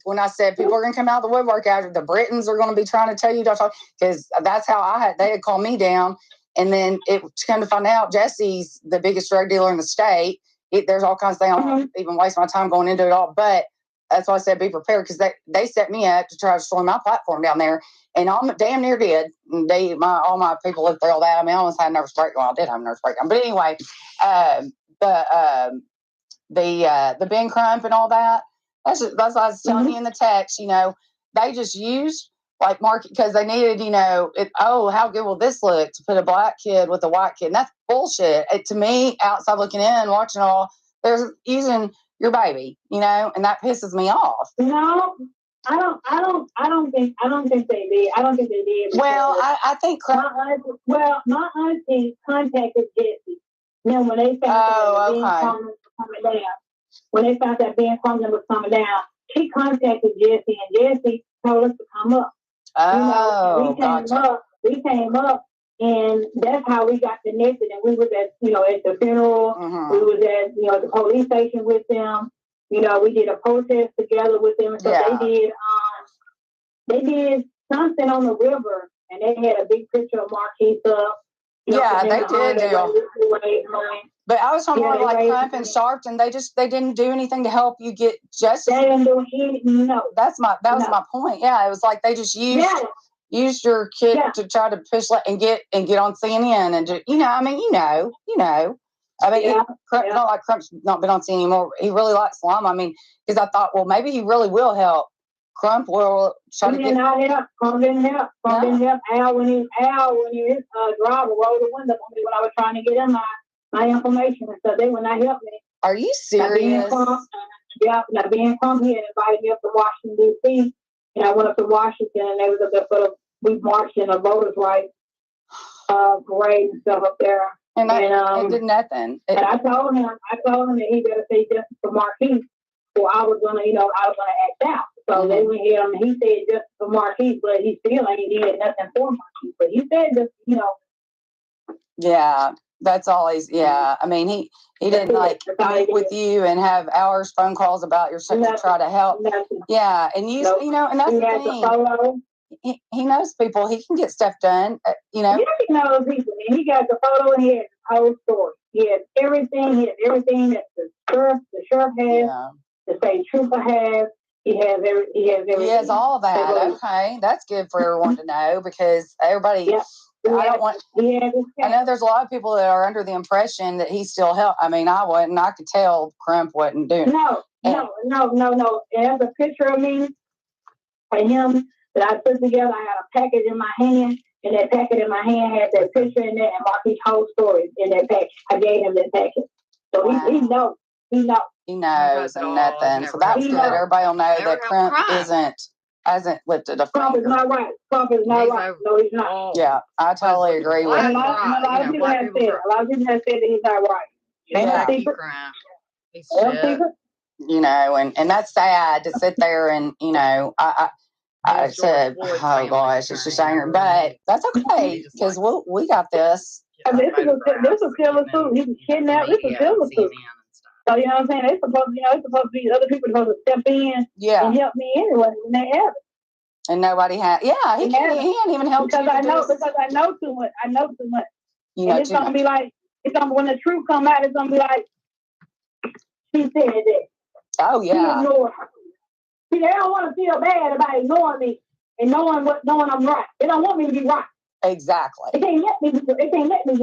C: When I said people are going to come out of the woodwork after the Britons are going to be trying to tell you, because that's how they had called me down. And then it come to find out Jesse's the biggest drug dealer in the state. There's all kinds of things. I don't even waste my time going into it all. But that's why I said be prepared, because they set me up to try to destroy my platform down there. And I damn near did. All my people lived through all that. I mean, I almost had a nervous breakdown. Well, I did have a nervous breakdown. But anyway, the Ben Crump and all that. That's what I was telling you in the text. They just used like Marquis because they needed, how good will this look to put a black kid with a white kid? And that's bullshit. To me, outside looking in, watching all, they're using your baby, and that pisses me off.
B: No, I don't think they did. I don't think they did.
C: Well, I think
B: my auntie contacted Jesse. Then when they found that Ben Crump was coming down, she contacted Jesse, and Jesse told us to come up. We came up, and that's how we got connected. And we was at the funeral. We was at the police station with them. We did a protest together with them. So they did something on the river, and they had a big picture of Marquis up.
C: Yeah, they did. But I was talking about like Crump and Sharpton. They didn't do anything to help you get justice.
B: They didn't do anything. No.
C: That was my point. Yeah, it was like they just used your kid to try to push and get on CNN and not like Crump's not been on CNN anymore. He really likes Slum. I mean, because I thought, well, maybe he really will help. Crump will try to get.
B: Crump didn't help. Al, when his driver rolled the window on me when I was trying to get him my information and stuff, they would not help me.
C: Are you serious?
B: Now being Crump, he had invited me up to Washington, D.C., and I went up to Washington, and they was up there we marched in a voters' rights parade and stuff up there.
C: And it did nothing.
B: And I told him that he better say justice for Marquis, or I was gonna act out. So they went here and he said justice for Marquis, but he still ain't did nothing for Marquis. But he said just,
C: Yeah, that's always, yeah. I mean, he didn't like meet with you and have hours phone calls about your son to try to help. Yeah, and you know, and that's the thing. He knows people. He can get stuff done. You know.
B: Yeah, he knows people. And he got the photo and he has the whole story. He has everything. He has everything that the sheriff has. Yeah. The state trooper has. He has everything.
C: He has all of that. Okay, that's good for everyone to know because everybody. Yeah. I don't want. Yeah, I know there's a lot of people that are under the impression that he still helped. I mean, I wasn't. I could tell Crump wasn't doing it.
B: No. There's a picture of me and him that I put together. I had a package in my hand, and that packet in my hand had that picture in there and Marquis' whole story in that package. I gave him that package. So wow. He knows.
C: He knows and nothing. So that's good. Everybody will know that Crump hasn't lifted a finger.
B: Crump is not right. Crump is not right. No, he's not.
C: Yeah, I totally agree with you.
B: A lot of people have said that he's not right.
A: Yeah.
C: You know, and that's sad to sit there and, you know, I said, oh gosh, it's just angry, but that's okay because we got this.
B: This is a killer too. He was kidnapped. This is a killer too. So you know what I'm saying? It's supposed to be other people supposed to step in and help me anyway when they have it.
C: And nobody had. Yeah, he can't even help
B: because I know too much. I know too much. And it's gonna be like when the truth come out, it's gonna be like she said that.
C: Oh yeah.
B: She ignored her. See, they don't want to feel bad about ignoring me and knowing I'm right. They don't want me to be right.
C: Exactly.
B: They can't let me be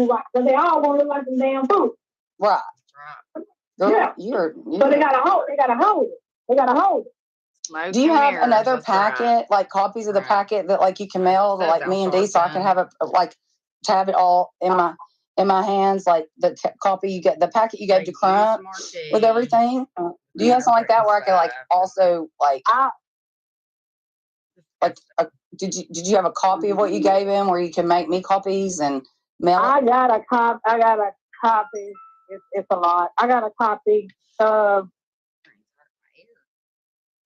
B: right because they all want to look like some damn fool.
C: Right.
B: Yeah. So they gotta hold it.
C: Do you have another packet, like copies of the packet that like you can mail to like me and Dee, so I can have to have it all in my hands, like the copy you get, the packet you gave to Crump with everything? Do you have something like that where I could like also like did you have a copy of what you gave him where you can make me copies and mail it?
B: I got a copy. It's a lot. I got a copy of.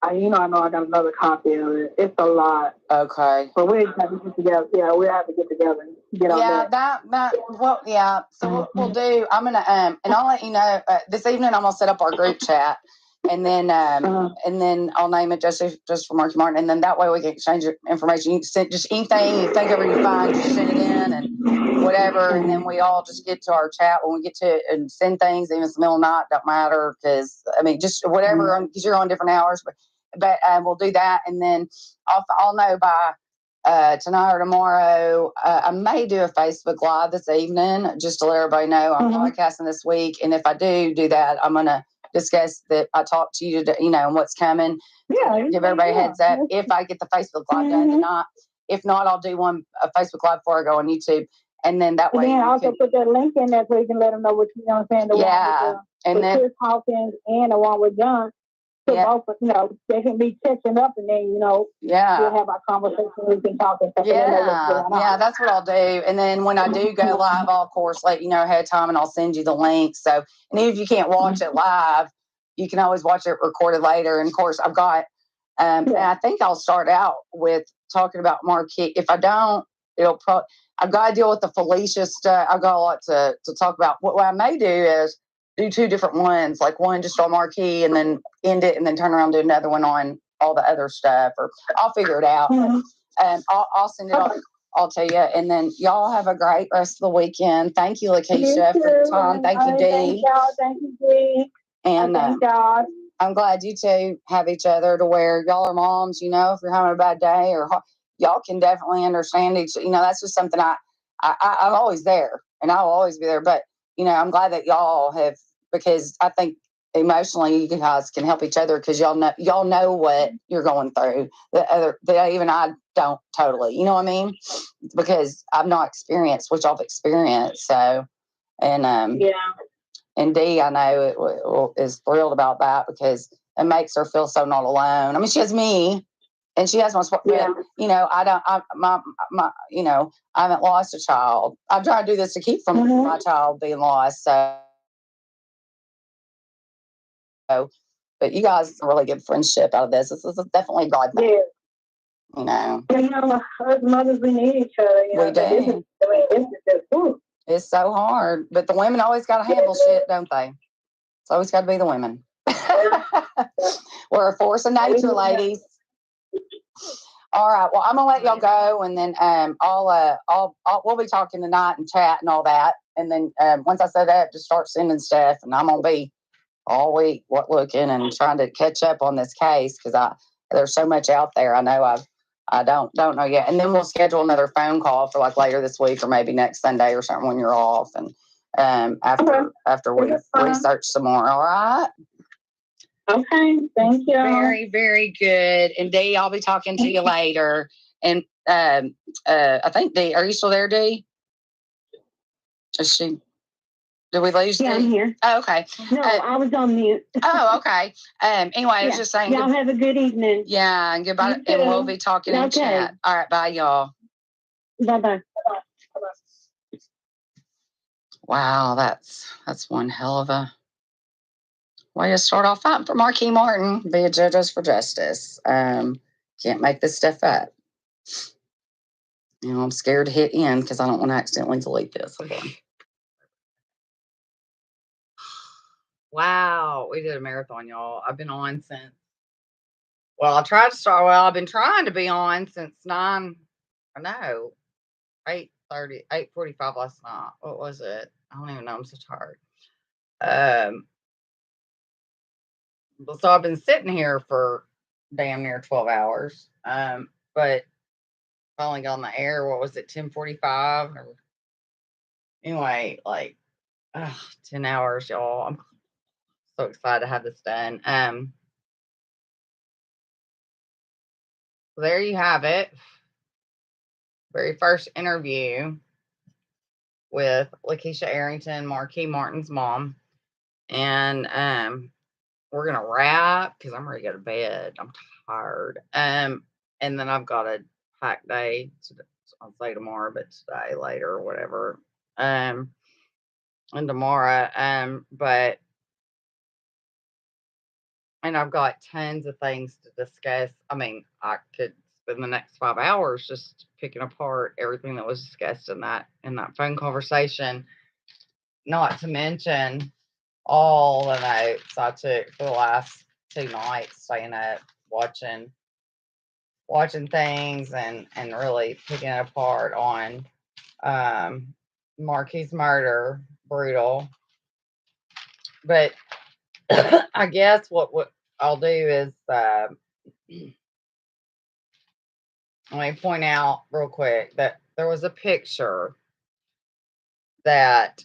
B: I know I got another copy of it. It's a lot.
C: Okay.
B: But we have to get together. Yeah, we have to get together and get on that.
C: So what we'll do, I'm gonna and I'll let you know this evening. I'm gonna set up our group chat, and then I'll name it just for Marky Martin, and then that way we can exchange information. You can send just anything you think of you find, just send it in and whatever, and then we all just get to our chat when we get to it and send things. Even if it's the middle of the night, don't matter because I mean just whatever because you're on different hours, but we'll do that, and then I'll know by tonight or tomorrow. I may do a Facebook Live this evening just to let everybody know I'm podcasting this week, and if I do that, I'm gonna discuss that I talked to you today, you know, and what's coming.
B: Yeah,
C: give everybody a heads up if I get the Facebook Live done tonight. If not, I'll do a Facebook Live before I go on YouTube, and then that way.
B: And then also put that link in there so you can let them know what you know what I'm saying.
C: And then
B: Chris Hawkins and the one with John. So both, you know, they can be catching up, and then we'll have our conversation. We can talk and stuff.
C: Yeah, that's what I'll do. And then when I do go live, I'll of course let you know ahead of time, and I'll send you the link. So, and even if you can't watch it live, you can always watch it recorded later. And of course, I've got. And I think I'll start out with talking about Marquis. If I don't, I've got to deal with the Felicia stuff. I've got a lot to talk about. What I may do is do two different ones, like one just on Marquis and then end it and then turn around and do another one on all the other stuff, or I'll figure it out. I'll send it off. I'll tell you. And then y'all have a great rest of the weekend. Thank you, Laskisha, for the time. Thank you, Dee.
B: Thank you, Dee.
C: And
B: thank God.
C: I'm glad you two have each other to where y'all are moms, you know, if you're having a bad day or y'all can definitely understand each, you know, that's just something I'm always there and I'll always be there. But, you know, I'm glad that y'all have, because I think emotionally you guys can help each other because y'all know what you're going through. Even I don't totally, you know what I mean? Because I've not experienced what y'all have experienced. So, and and Dee, I know is thrilled about that because it makes her feel so not alone. I mean, she has me, and she has my support. You know, you know, I haven't lost a child. I'm trying to do this to keep from my child being lost. So, but you guys really good friendship out of this. This is definitely God thing. You know.
B: You know, us mothers, we need each other. You know,
C: we do.
B: This is just,
C: It's so hard. But the women always got to handle shit, don't they? It's always got to be the women. We're a force of nature, ladies. All right. Well, I'm gonna let y'all go, and then we'll be talking tonight and chat and all that. And then once I set up, just start sending stuff, and I'm gonna be all week looking and trying to catch up on this case because there's so much out there. I know I don't know yet. And then we'll schedule another phone call for like later this week or maybe next Sunday or something when you're off, and after we research some more. All right.
B: Okay, thank you.
C: Very, very good. And Dee, I'll be talking to you later. And I think Dee, are you still there, Dee? Is she? Did we lose Dee?
D: Yeah, I'm here.
C: Oh, okay.
D: No, I was on mute.
C: Oh, okay. Anyway, I was just saying.
D: Y'all have a good evening.
C: Yeah, and goodbye. And we'll be talking in chat. All right, bye, y'all.
D: Bye-bye.
C: Wow, that's one hell of a way to start off fighting for Marquis Martin, be a judge for justice. Can't make this stuff up. I'm scared to hit end because I don't want to accidentally delete this. Okay. Wow, we did a marathon, y'all. I've been on since. Well, I've been trying to be on since 8:30, 8:45 last night. What was it? I don't even know. I'm so tired. So I've been sitting here for damn near 12 hours. But finally got on the air. What was it? 10:45. Anyway, 10 hours, y'all. I'm so excited to have this done. So there you have it. Very first interview with Laskisha Arrington, Marquis Martin's mom. And we're gonna wrap because I'm ready to go to bed. I'm tired. And then I've got a packed day. I'll say tomorrow, but today, later, or whatever. And tomorrow. And I've got tons of things to discuss. I mean, I could spend the next 5 hours just picking apart everything that was discussed in that phone conversation. Not to mention all the notes I took for the last 2 nights, staying up, watching things and really picking it apart on Marquis' murder. Brutal. But I guess what I'll do is let me point out real quick that there was a picture that,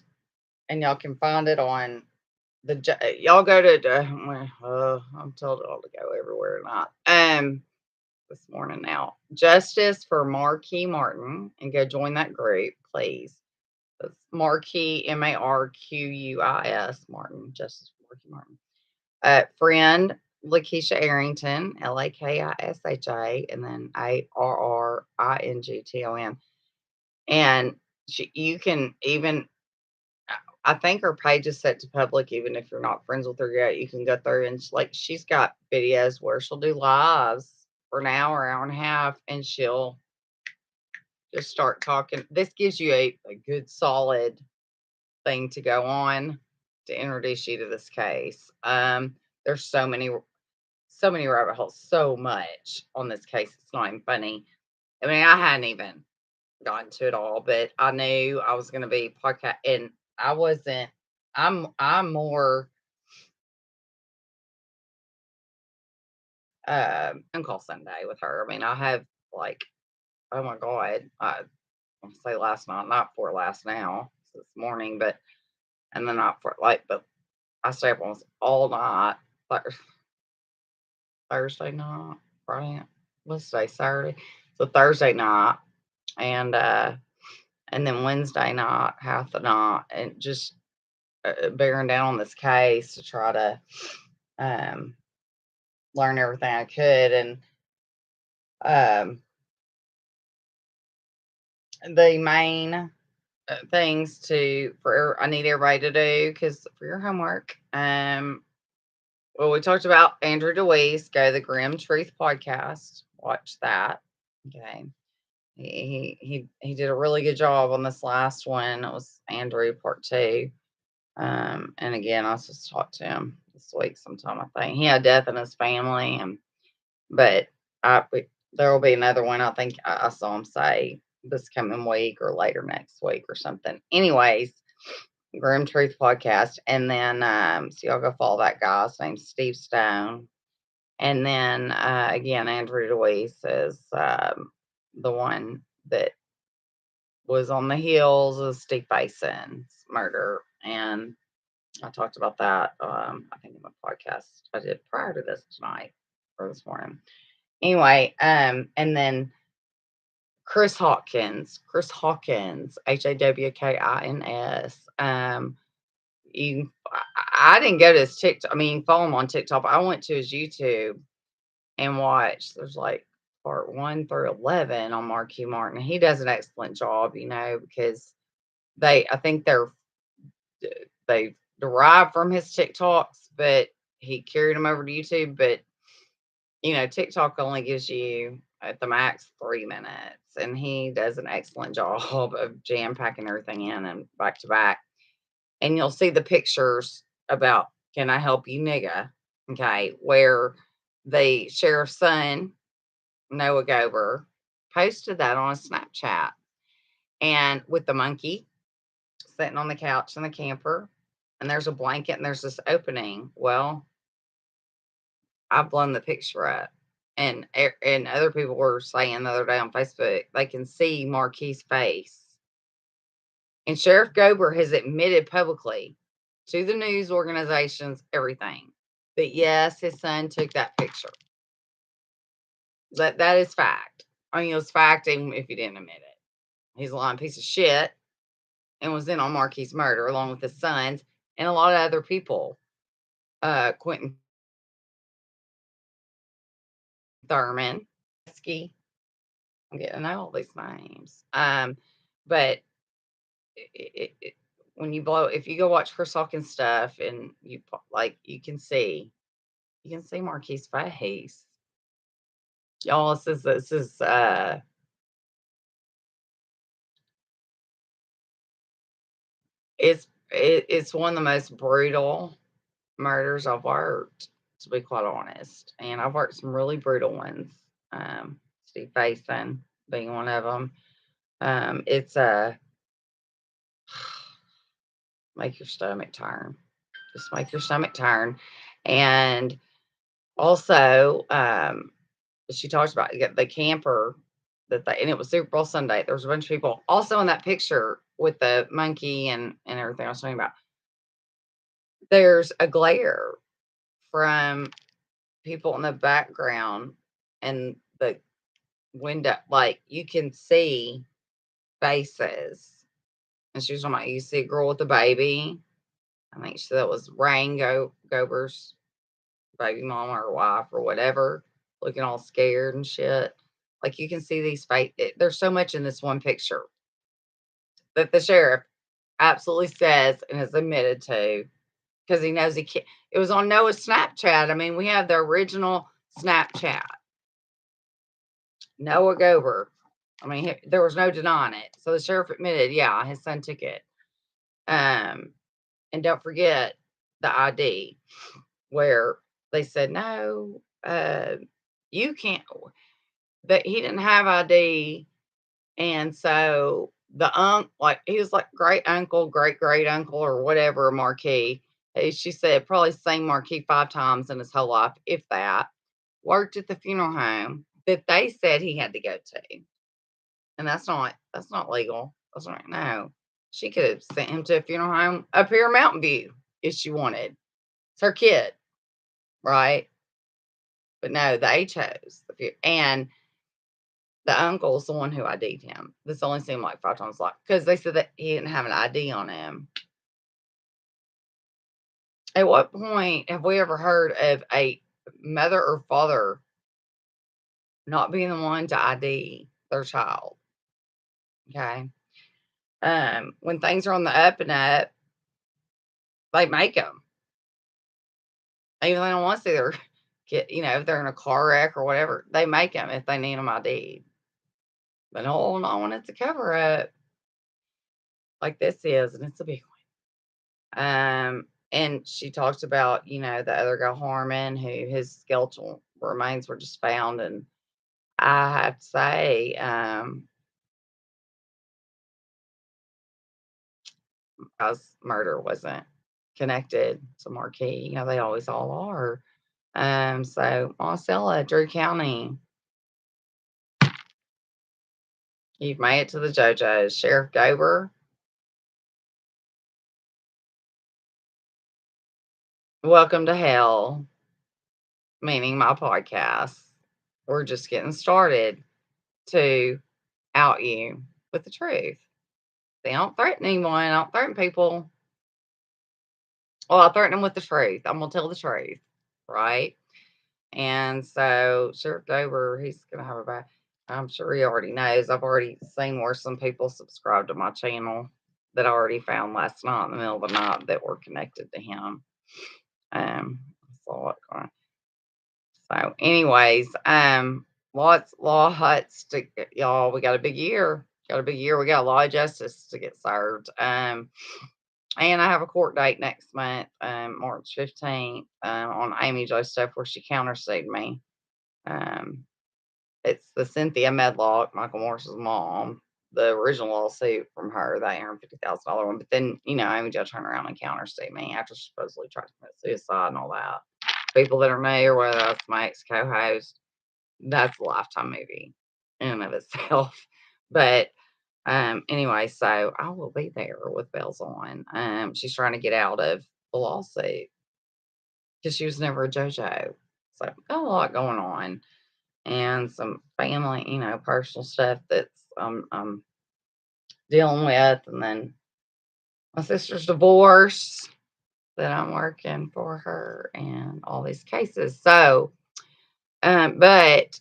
C: and y'all can find it on y'all go to I'm told it all to go everywhere not this morning now. Justice for Marquis Martin, and go join that group, please. It's Marquis, Marquis Martin, Justice for Marquis Martin. Friend Laskisha Arrington, Lakisha, and then Arrington. And you can even, I think her page is set to public, even if you're not friends with her yet. You can go through and she's got videos where she'll do lives for an hour and a half, and she'll just start talking. This gives you a good solid thing to go on to introduce you to this case. There's so many rabbit holes, so much on this case. It's not even funny. I mean, I hadn't even gotten to it all, but I knew I was going to be podcast, and I wasn't. I'm more on call Sunday with her. I mean, I have oh my God, I'll say last night, not for last now, this morning, but and then not for but I stay up almost all night, Thursday night, Friday, let's say Saturday, so Thursday night, and then Wednesday night, half the night, and just bearing down on this case to try to learn everything I could. And the main things I need everybody to do, because for your homework, well, we talked about Andrew DeWeese. Go to the Grim Truth podcast, watch that. Okay.
A: He did a really good job on this last one. It was Andrew part 2. And again, I was just talked to him this week sometime. I think he had death in his family, but there will be another one. I think I saw him say this coming week or later next week or something. Anyways, Grim Truth podcast, and then so y'all go follow that guy. His name's Steve Stone, and then again, Andrew DeWeese is the one that was on the heels of Steve Bason's murder, and I talked about that. I think in the podcast I did prior to this tonight or this morning. Anyway, and then Chris Hawkins, HAWKINS. I didn't go to his TikTok. I mean, follow him on TikTok. But I went to his YouTube and watched. There's like part 1 through 11 on Marquis Martin. He does an excellent job, because I think they derive from his TikToks, but he carried them over to YouTube. But TikTok only gives you at the max 3 minutes, and he does an excellent job of jam packing everything in and back to back. And you'll see the pictures about "Can I help you, nigga?" Okay, where the sheriff's son, Noah Govar, posted that on a Snapchat, and with the monkey sitting on the couch in the camper, and there's a blanket and there's this opening. Well, I've blown the picture up, and other people were saying the other day on Facebook they can see Marquis' face. And Sheriff Govar has admitted publicly to the news organizations, everything, that yes, his son took that picture. That is fact. I mean, it was fact even if he didn't admit it. He's a lying piece of shit and was in on Marquis' murder along with his sons and a lot of other people. Quentin Thurman, I'm getting to know all these names. But when you if you go watch Chris Hawkins stuff, and you can see Marquis' face. Y'all, this is it's one of the most brutal murders I've worked, to be quite honest, and I've worked some really brutal ones. Steve Basin being one of them. It's make your stomach turn. Just make your stomach turn. And also, she talks about the camper and it was Super Bowl Sunday. There was a bunch of people also in that picture with the monkey and everything I was talking about. There's a glare from people in the background and the window, like you can see faces. And she was talking about, you see a girl with a baby. I think she said that was Rain Govar's baby mama or wife or whatever, looking all scared and shit. Like you can see these faces. There's so much in this one picture that the sheriff absolutely says and has admitted to, because he knows he can't. It was on Noah's Snapchat. I mean, we have the original Snapchat. Noah Govar. I mean, there was no denying it. So the sheriff admitted, yeah, his son took it. And don't forget the ID, where they said, no, you can't, that he didn't have ID. And so he was like great uncle, great uncle, or whatever, Marquis. She said probably seen Marquis 5 times in his whole life, if that. Worked at the funeral home that they said he had to go to, and that's not legal. That's not, no. She could have sent him to a funeral home up here in Mountain View if she wanted. It's her kid, right? But no, they chose and the uncle's the one who ID'd him. This only seemed like 5 times, like, because they said that he didn't have an ID on him. At what point have we ever heard of a mother or father not being the one to ID their child? Okay. When things are on the up and up, they make them. Even they don't want to see their kid, if they're in a car wreck or whatever, they make them if they need them ID'd. Been holding on. It's a cover up, like this is, and it's a big one. And she talks about, the other guy Harmon, who his skeletal remains were just found, and I have to say, because murder wasn't connected to Marquis. They always all are. So Marcella, Drew County, you've made it to the JoJo's. Sheriff Govar, welcome to hell, meaning my podcast. We're just getting started to out you with the truth. They don't threaten anyone. I don't threaten people. Well, I threaten them with the truth. I'm going to tell the truth, right? And so Sheriff Govar, he's going to have a bad. I'm sure he already knows. I've already seen where some people subscribe to my channel that I already found last night in the middle of the night that were connected to him. So anyways, lots to y'all. We got a big year. We got a lot of justice to get served. And I have a court date next month, March 15th, on Amy Jo stuff where she countersued me. It's the Cynthia Medlock, Michael Morris's mom, the original lawsuit from her, the $850,000 one. But then, Amy Jo turned around and countersued me after she supposedly tried to commit suicide and all that. People that are familiar with us, my ex co-host, that's a Lifetime movie in and of itself. But anyway, so I will be there with bells on. She's trying to get out of the lawsuit because she was never a JoJo. So got a lot going on. And some family, personal stuff that's I'm dealing with, and then my sister's divorce that I'm working for her, and all these cases. So, but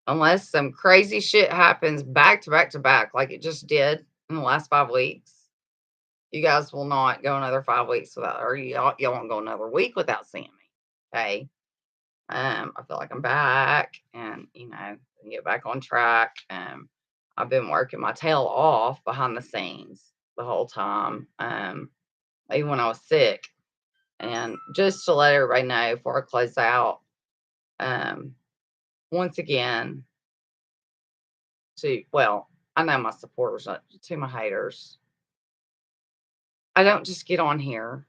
A: unless some crazy shit happens back to back to back, like it just did in the last 5 weeks, you guys will not go another 5 weeks without, or y'all won't go another week without seeing me. Okay. I feel like I'm back and, get back on track. I've been working my tail off behind the scenes the whole time, even when I was sick. And just to let everybody know before I close out, once again, I know my supporters, to my haters, I don't just get on here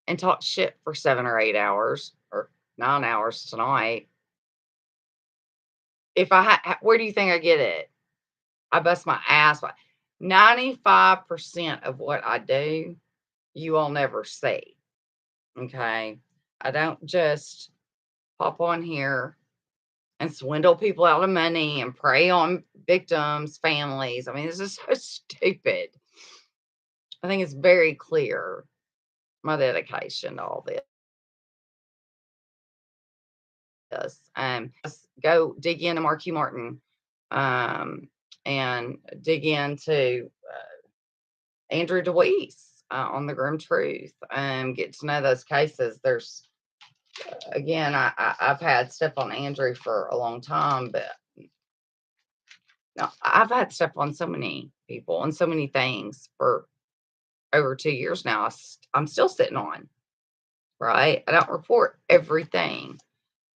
A: and talk shit for 7 or 8 hours or 9 hours tonight. If where do you think I get it? I bust my ass. 95% of what I do, you will never see. Okay. I don't just pop on here and swindle people out of money and prey on victims, families. I mean, this is so stupid. I think it's very clear my dedication to all this. Just go dig into Marquis Martin, and dig into Andrew DeWeese on the Grim Truth, and get to know those cases. There's again, I've had stuff on Andrew for a long time, but no, I've had stuff on so many people and so many things for over 2 years now. I'm still sitting on, right? I don't report everything.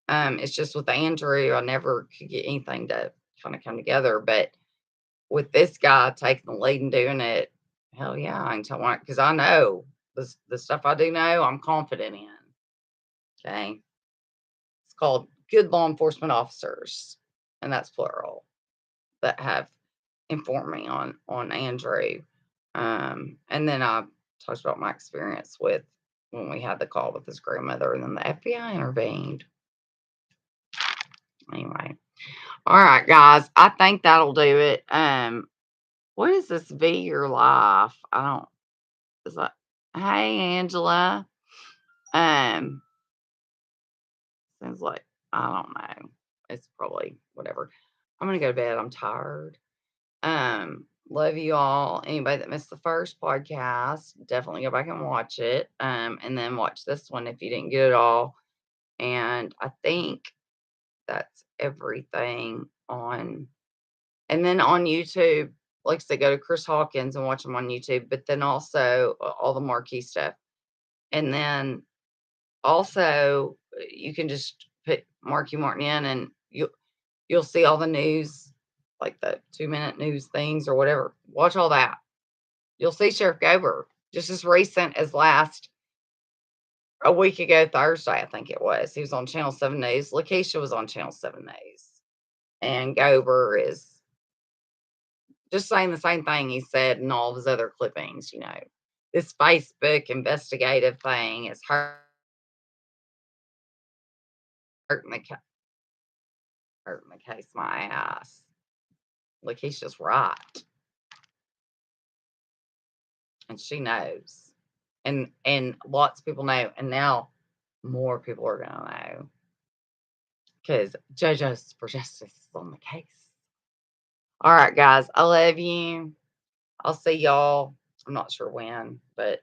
A: It's just with Andrew, I never could get anything to kind of come together. But with this guy taking the lead and doing it, hell yeah, I can tell why, because I know the stuff I do know, I'm confident in. Okay. It's called good law enforcement officers, and that's plural, that have informed me on Andrew. And then I talked about my experience with when we had the call with his grandmother, and then the FBI intervened. Anyway. All right, guys. I think that'll do it. What is this Be Your Life? Is that, hey, Angela. Seems like, I don't know. It's probably whatever. I'm going to go to bed. I'm tired. Love you all. Anybody that missed the first podcast, definitely go back and watch it. And then watch this one if you didn't get it all. And I think that's everything on And then on YouTube, like I said, go to Chris Hawkins and watch them on YouTube, but then also all the Marquis stuff. And then also you can just put Marquis Martin in and you'll see all the news, like the 2-minute news things or whatever. Watch all that. You'll see Sheriff Govar just as recent as a week ago, Thursday, I think it was. He was on Channel 7 News. Laskisha was on Channel 7 News. And Govar is just saying the same thing he said in all of his other clippings, This Facebook investigative thing is hurting the case my ass. Lakeisha's right. And she knows. And lots of people know. And now more people are gonna know. Because JoJo's for Justice is on the case. All right, guys. I love you. I'll see y'all. I'm not sure when, but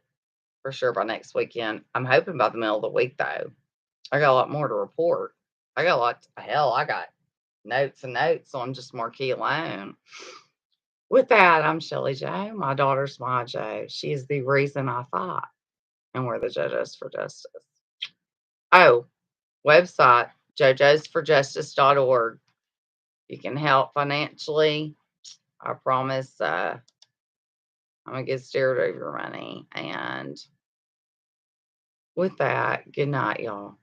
A: for sure by next weekend. I'm hoping by the middle of the week, though. I got a lot more to report. I got notes and notes on just Marquis alone. With that, I'm Shelly Jo. My daughter's my Jo. She is the reason I fought. And we're the JoJo's for Justice. Oh, website, jojosforjustice.org. You can help financially. I promise I'm a good steward of your money. And with that, good night, y'all.